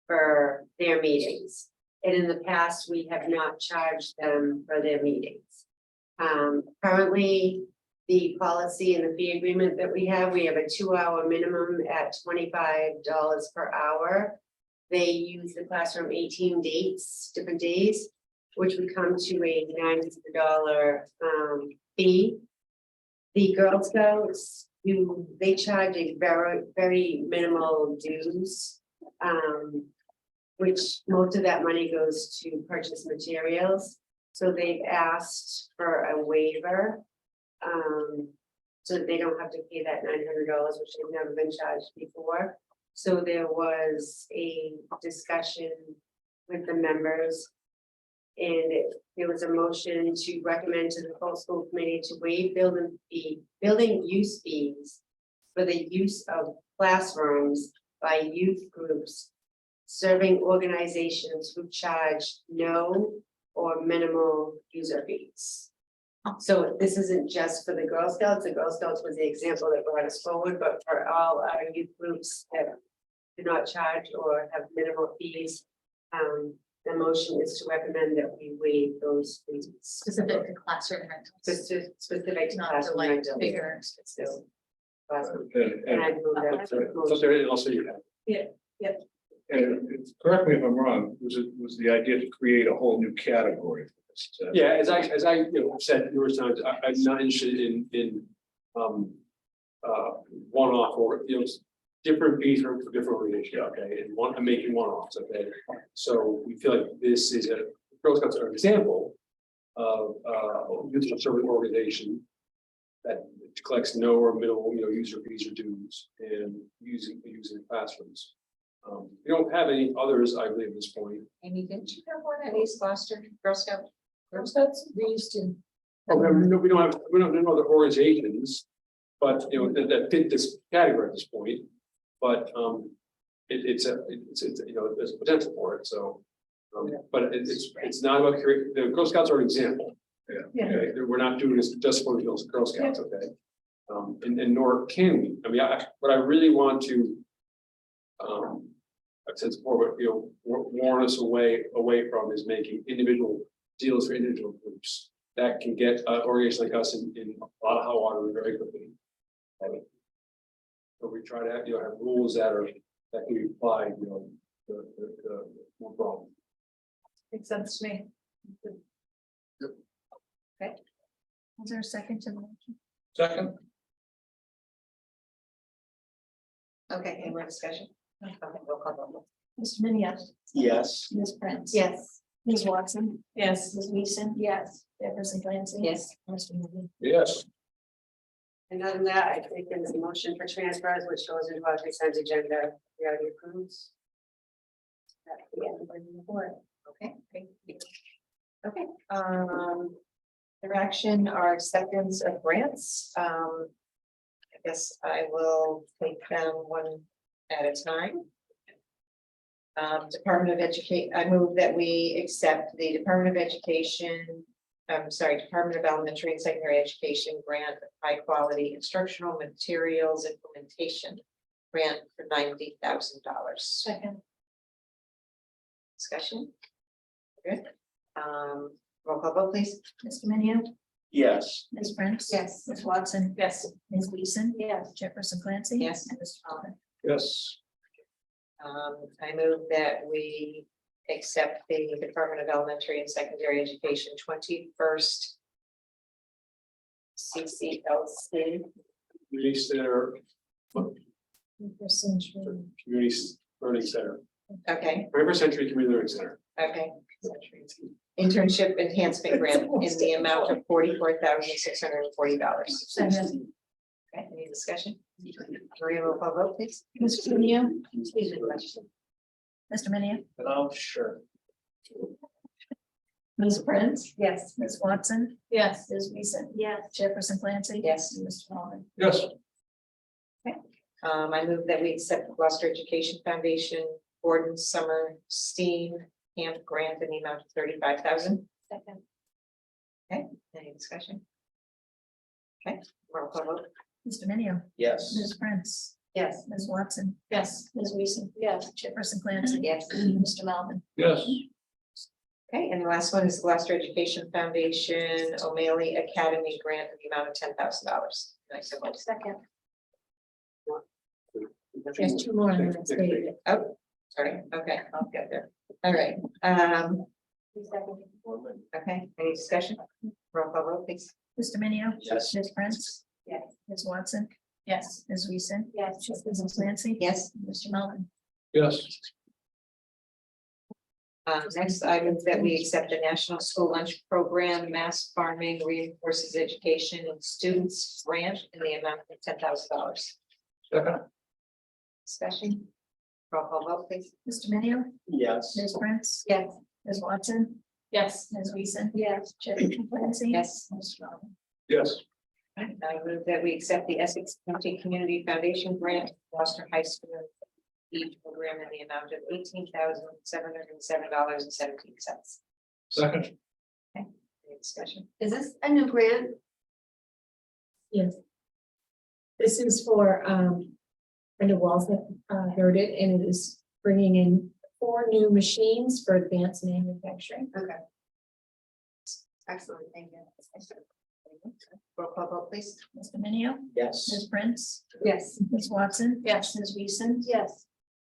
for their meetings. And in the past, we have not charged them for their meetings. Currently, the policy and the fee agreement that we have a 2-hour minimum at $25 per hour. They use the classroom 18 different days, which would come to a $900 fee. The Girl Scouts, they charge a very, very minimal dues. Which most of that money goes to purchase materials. So they've asked for a waiver. So that they don't have to pay that $900, which they've never been charged before. So there was a discussion with the members. And there was a motion to recommend to the full school committee to waive building use fees for the use of classrooms by youth groups serving organizations who charge no or minimal user fees. So this isn't just for the Girl Scouts. The Girl Scouts was the example that brought us forward, but for all our youth groups that do not charge or have minimal fees. The motion is to recommend that we waive those fees. Specific to classroom rentals. Specific to Not the classroom like rentals. bigger. So, classroom. And- And I move that. So there also you have. And correct me if I'm wrong, was the idea to create a whole new category for this? Yeah, as I said numerous times, I'm not interested in one-off or, different fees for different organizations, okay, and I'm making one-offs, okay? So we feel like this is a Girl Scouts are an example of youth service organization that collects no or minimal, user fees or dues and using classrooms. We don't have any others, I believe, at this point. Amy, didn't you have one at East Gloucester Girl Scout? Girl Scouts, we used to. No, we don't have other organizations, but that fit this category at this point. But it's there's potential for it. So, but it's not about creating. The Girl Scouts are an example. Yeah. Okay? We're not doing this just for Girl Scouts, okay? And nor can we. I mean, what I really want to, I've said before, but warn us away from is making individual deals for individual groups that can get organizations like us in a lot of hot water very quickly. Right? So we try to have rules that can be applied, more broadly. Makes sense to me. Is there a second to the motion? Second. Okay, any more discussion? Okay, roll call vote. Mr. Minio, Yes. Ms. Prince. Yes. Ms. Watson, Yes. Ms. Weason. Yes. Chairperson Clancy. Yes. Mr. Moody. Yes. And other than that, I think there's a motion for transfers, which goes into our consent agenda, we already approved. That's the end of the report. Okay, great. Okay, direction or acceptance of grants. I guess I will take them one at a time. Department of Education, I move that we accept the Department of Education, Department of Elementary and Secondary Education grant, of high quality instructional materials implementation grant for $90,000. Second. Discussion? Good. Roll call vote, please. Mr. Minio, Yes. Ms. Prince. Yes. Ms. Watson. Yes. Ms. Weason. Yes. Chairperson Clancy. Yes. And Mr. Melvin. Yes. I move that we accept the Department of Elementary and Secondary Education 21st CCLC. Community Center, Community Learning Center, Okay, 21st Century Community Learning Center. okay. Internship enhancement grant in the amount of $44,640. Second. Okay, any discussion? Maria, roll call vote, please. Mr. Minio. Excuse me, question. Mr. Minio, Oh, sure. Ms. Prince. Yes. Ms. Watson, Yes. Ms. Weason. Yes. Chairperson Clancy. Yes. And Mr. Melvin. Yes. I move that we accept the Gloucester Education Foundation Gordon Summer STEAM Camp Grant in the amount of $35,000. Second. Okay, any discussion? Okay, roll call vote. Mr. Minio, Yes. Ms. Prince, Yes. Ms. Watson, Yes. Ms. Weason. Yes. Chairperson Clancy. Yes. And Mr. Melvin. Yes. Okay, and the last one is Gloucester Education Foundation O'Malley Academy Grant in the amount of $10,000. Nice. Second. There's two more on the next page. Oh, sorry, okay, I'll get there. All right, okay, any discussion? Roll call vote, please. Mr. Minio. Yes. Ms. Prince. Yes. Ms. Watson, Yes. Ms. Weason. Yes. Chairperson Clancy. Yes. Mr. Melvin. Yes. Next, I move that we accept a National School Lunch Program, Mass Farming Reinforces Education and Students Grant in the amount of $10,000. Second. Discussion? Roll call vote, please. Mr. Minio, Yes. Ms. Prince. Yes. Ms. Watson, Yes. Ms. Weason. Yes. Chairperson Clancy. Yes. Mr. Melvin. Yes. I move that we accept the Essex County Community Foundation Grant, Gloucester High School each program in the amount of $18,707.17. Second. Any discussion? Is this a new grant? Yes. This is for, Brenda Walls that heard it, and it is bringing in 4 new machines for advanced manufacturing. Okay. Excellent, thank you. Roll call vote, please. Mr. Minio, Yes. Ms. Prince, Yes. Ms. Watson. Yes. Ms. Weason. Yes.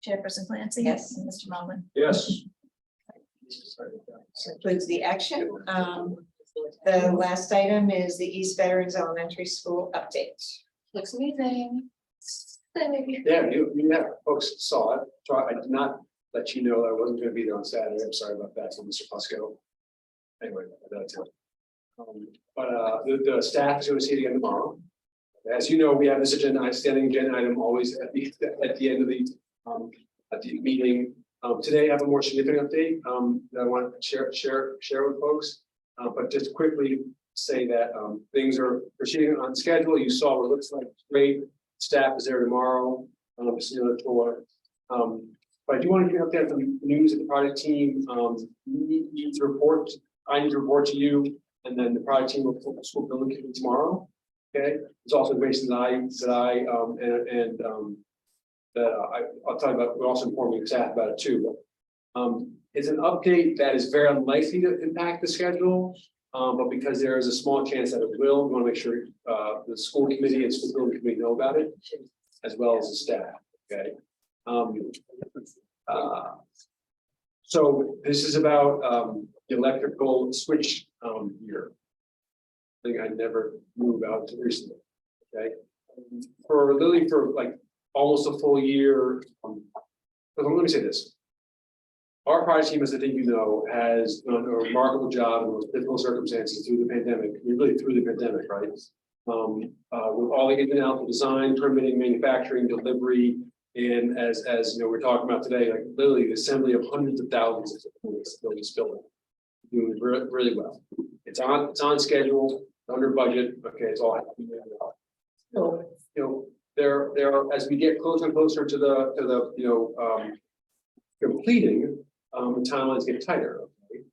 Chairperson Clancy. Yes. And Mr. Melvin. Yes. This concludes the action. The last item is the East Veterans Elementary School update. Looks amazing. Yeah, you folks saw it, so I did not let you know that I wasn't gonna be there on Saturday, I'm sorry about that, so Mr. Fusco. Anyway, that's it. The staff is gonna see it again tomorrow. As you know, we have this standing agenda item always at the end of the meeting. Today I have a more significant update, that I want to share with folks. But just quickly say that, things are proceeding on schedule. You saw what it looks like, great. Staff is there tomorrow, just another tour. But I do want to give you an update on the news that the project team, needs to report. I need to report to you, and then the project team will put the school building committee tomorrow. Okay, there's also information that I'll tell you about. We're also informing staff about it too. But it's an update that is very unlikely to impact the schedule. But because there is a small chance that it will, we want to make sure the school committee and school building committee know about it, as well as the staff. Okay. So this is about the electrical switch gear. Thing I never knew about until recently, okay? For literally for like almost a full year. But let me say this. Our project team, as I think you know, has done a remarkable job in those difficult circumstances through the pandemic, really through the pandemic, right? With all the in and out, the design, permitting, manufacturing, delivery, and as you know, we're talking about today, like literally the assembly of hundreds of thousands of components to build this building. Doing really well. It's on schedule, under budget. Okay, it's all happening. So, you know, there are, as we get closer and closer to the completing, the timelines get tighter. Okay?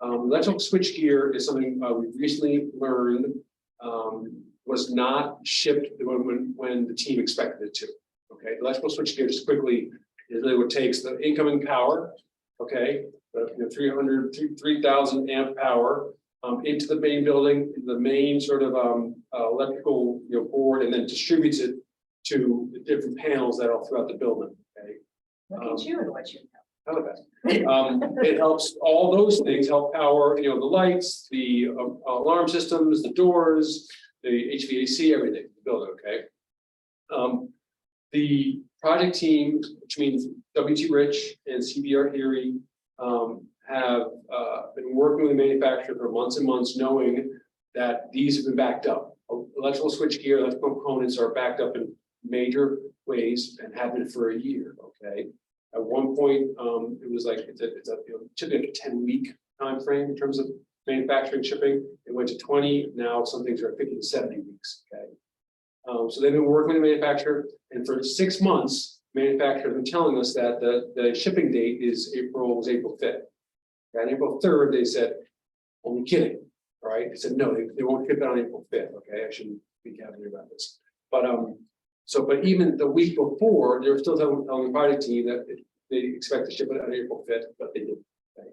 Electrical switchgear is something we recently learned was not shipped when the team expected it to. Okay, electrical switchgear, just quickly, is really what takes the incoming power. Okay, 3,000 amp power into the main building, the main sort of electrical board, and then distributes it to the different panels that are throughout the building. Okay. Look at you and what you know. It helps all those things help power, the lights, the alarm systems, the doors, the HVAC, everything, the building, okay? The project team, which means WT Rich and CBR Erie, have been working with the manufacturer for months and months, knowing that these have been backed up. Electrical switchgear, electrical components are backed up in major ways and have been for a year, okay? At one point, it was like it's typically a 10-week time frame in terms of manufacturing shipping. It went to 20. Now some things are 50 to 70 weeks. Okay, so they've been working with the manufacturer, and for 6 months, manufacturer have been telling us that the shipping date was April 5th. And April 3rd, they said, "Only kidding." All right, they said no, they won't ship it on April 5th. Okay, I shouldn't be cavalier about this, but but even the week before, they were still telling the project team that they expect to ship it on April 5th, but they didn't. Okay?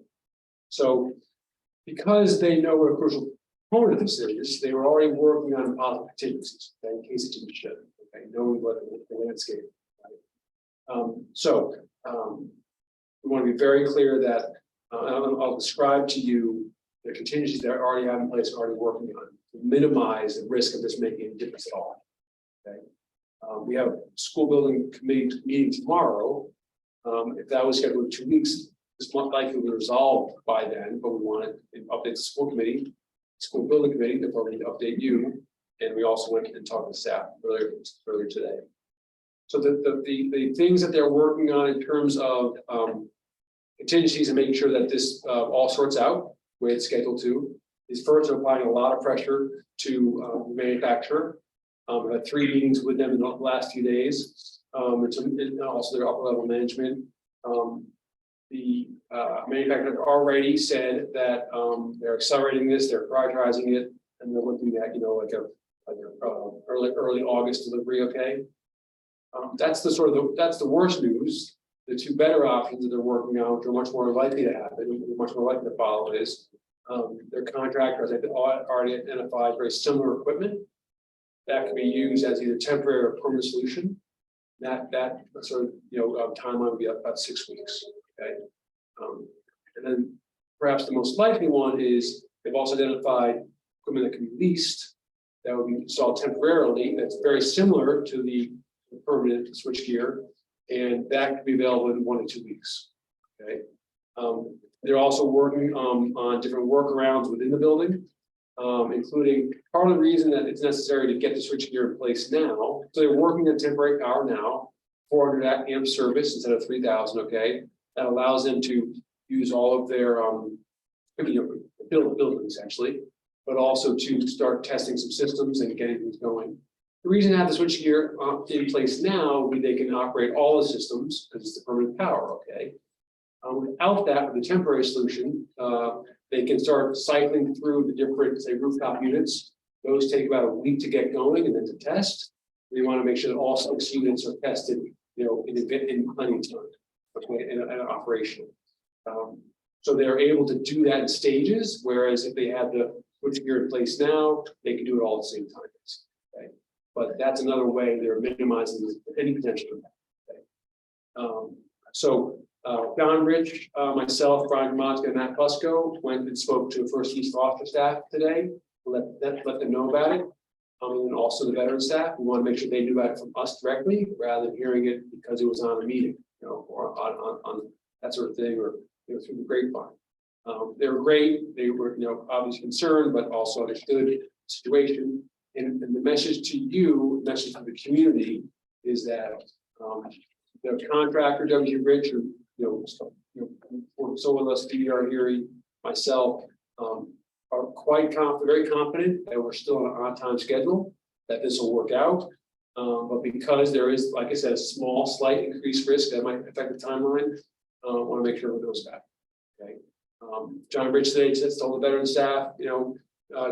So because they know what a crucial component of this is, they were already working on possible contingencies, okay, in case it didn't ship, okay, knowing what the landscape. Right? We want to be very clear that I'll describe to you the contingencies that are already in place, already working on, to minimize the risk of this making a difference at all. Okay. We have a school building committee meeting tomorrow. If that was scheduled in 2 weeks, this might likely be resolved by then, but we want to update the school committee, school building committee, to probably update you. And we also went and talked to staff earlier today. So the things that they're working on in terms of contingencies and making sure that this all sorts out the way it's scheduled to is first applying a lot of pressure to the manufacturer. I've had 3 meetings with them in the last few days. And also their upper level management. The manufacturer already said that they're accelerating this, they're prioritizing it, and they're looking at early August delivery. Okay, that's the worst news. The 2 better options that they're working on, which are much more likely to happen, much more likely to follow, is their contractors have already identified very similar equipment that can be used as either temporary or permanent solution. That sort of timeline would be about 6 weeks. Okay, and then perhaps the most likely one is they've also identified equipment that can be leased that would be installed temporarily. That's very similar to the permanent switchgear, and that could be available in 1 to 2 weeks. Okay, they're also working on different workarounds within the building. Including part of the reason that it's necessary to get the switchgear in place now. So they're working on temporary power now, 400 amp service instead of 3,000. Okay, that allows them to use all of their building essentially, but also to start testing some systems and getting things going. The reason to have the switchgear in place now would be they can operate all the systems because it's the permanent power. Okay, without that, with the temporary solution. They can start cycling through the different, say, rooftop units. Those take about a week to get going and then to test. We want to make sure that all 6 units are tested, in plenty of time, okay, and operational. So they're able to do that in stages, whereas if they had the switchgear in place now, they can do it all at the same time. Okay, but that's another way they're minimizing any potential impact. Okay? Don Rich, myself, Brian Motzka, and Matt Fusco went and spoke to First East Officer staff today, let them know about it. And also the veteran staff, we want to make sure they knew about it from us directly, rather than hearing it because it was on a meeting, or on that sort of thing, or through the grapevine. They were great, they were, obviously concerned, but also understood the situation. And the message to you, message to the community is that, the contractor, W. Rich, or, so with us, DDR Erie, myself, are quite very confident that we're still on an on-time schedule, that this will work out. But because there is, like I said, a small, slight increased risk that might affect the timeline, want to make sure it goes back. Okay. John Rich today says told the veteran staff,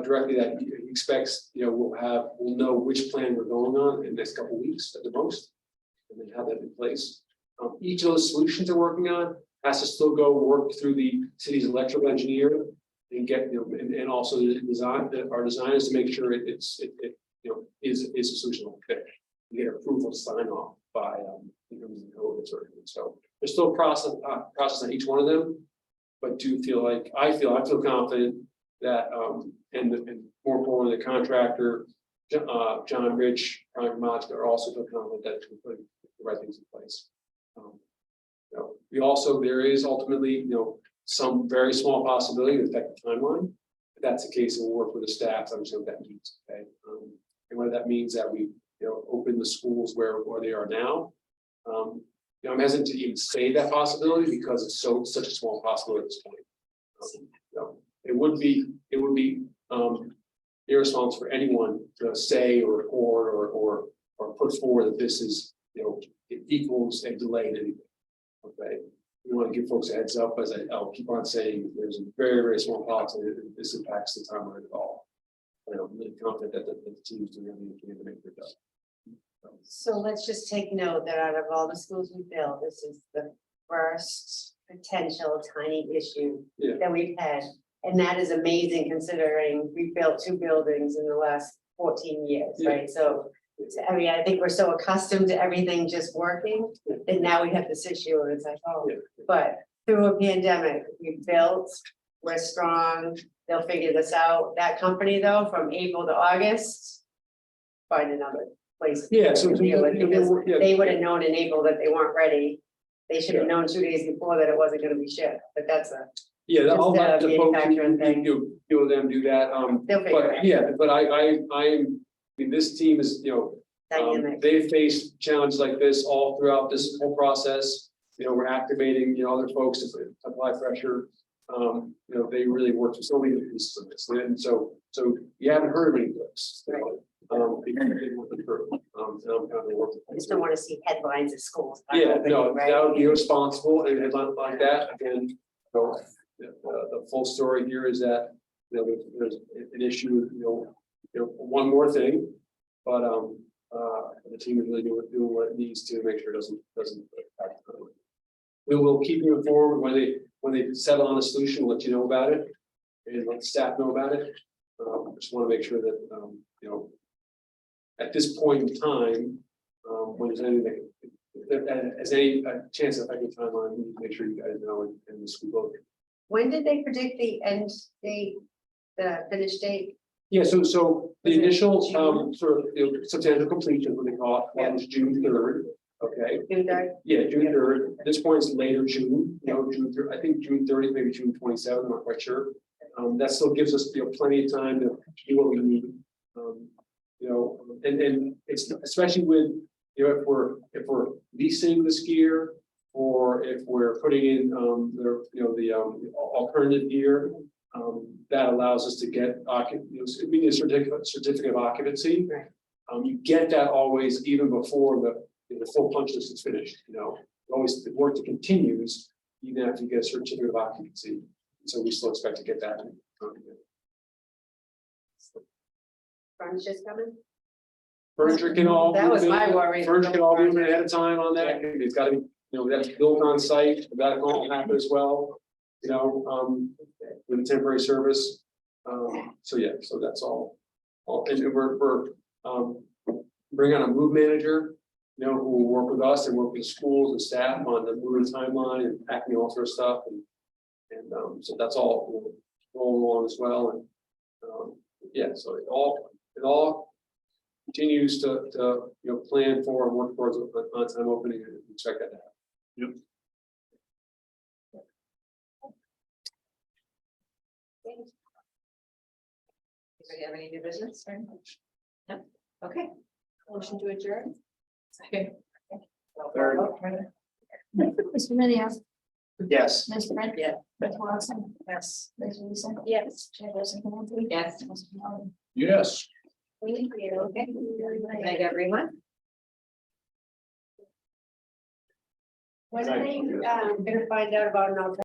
directly that he expects, we'll know which plan we're going on in the next couple of weeks at the most, and then have that in place. Each of those solutions they're working on has to still go work through the city's electrical engineer and get, and also the design, our designers to make sure is a solution okay. You get approval to sign off by the code and sort of thing. So there's still a process on each one of them, but I feel confident that and more importantly the contractor, John Rich, Brian Motzka are also feel confident that we're putting the right things in place. There is ultimately, some very small possibility to affect the timeline. If that's the case, we'll work with the staff to understand what that means. Okay. And whether that means that we, open the schools where they are now. I'm hesitant to even say that possibility because it's such a small possibility at this point. It would be irresponsible for anyone to say or put forward that this is, it equals a delay in anything. Okay. We want to give folks a heads up, as I'll keep on saying, there's a very, very small possibility that this impacts the timeline at all. I'm really confident that the team is doing everything to make it done. So let's just take note that out of all the schools we built, this is the first potential tiny issue Yeah. that we've had. And that is amazing considering we built 2 buildings in the last 14 years, Yeah. right? So, I think we're so accustomed to everything just working, that now we have this issue and it's like, oh, Yeah. but through a pandemic, we built, we're strong, they'll figure this out. That company though, from April to August, find another place. Yeah, so to deal with, because yeah. they would have known in April that they weren't ready. They should have known 2 days before that it wasn't gonna be shipped, but that's a, Yeah, I'll Just, let the folks manufacturing thing. deal with them do that. they'll figure But it out. yeah, but I mean, this team is, Dynamic. they faced challenges like this all throughout this whole process. We're activating, other folks to apply pressure. They really worked with so many pieces of this. And so you haven't heard of any books. Because they didn't work with her. And I'm kind of working. I just don't wanna see headlines at schools. Yeah, no, Right? that would be irresponsible and headline like that, again, the full story here is that, there's an issue, one more thing. But, the team is really doing what it needs to make sure it doesn't impact. We will keep you informed when they settle on a solution, let you know about it. And let the staff know about it. Just want to make sure that, at this point in time, when there's anything, as any chance of affecting timeline, we need to make sure you guys know and the school vote. When did they predict the end date, the finish date? Yeah, so the Was it initial, June? sort of, substantial completion, what they call it, was June 3rd, okay? June 3rd? Yeah, June 3rd, at this point it's later June, June 3rd, I think June 30th, maybe June 27th, I'm not quite sure. That still gives us, plenty of time to do what we need. And it's especially with, if we're leasing the skier, or if we're putting in, the alternative gear, that allows us to get a certificate of occupancy. Right. You get that always even before the full punch list is finished, always the work that continues even after you get a certificate of occupancy. So we still expect to get that. Furniture's coming? Furniture can all. That was move in- my worry. Furniture can all move in ahead of time on that. It's gotta be, that's built on site, that will happen as well. With a temporary service. So yeah, so that's all. And we're bringing on a move manager. you know, who will work with us and work with the schools and staff on the moving timeline and packing all sort of stuff and. So that's all you know, rolling along as well and, yeah, so it all continues to, you know, plan for and work towards an on-time opening and we expect that to happen. Anybody have any new business? No? Okay. Motion to adjourn. Second. Third. Mr. Minio, Yes. Ms. Brent. Yeah. Ms. Watson, Yes. Ms. Lisa. Yes. Chair Wilson Clancy. Yes. Mr. Malloy. Yes. Thank you. Okay. Good night, everyone. When are they, gonna find out about an alternative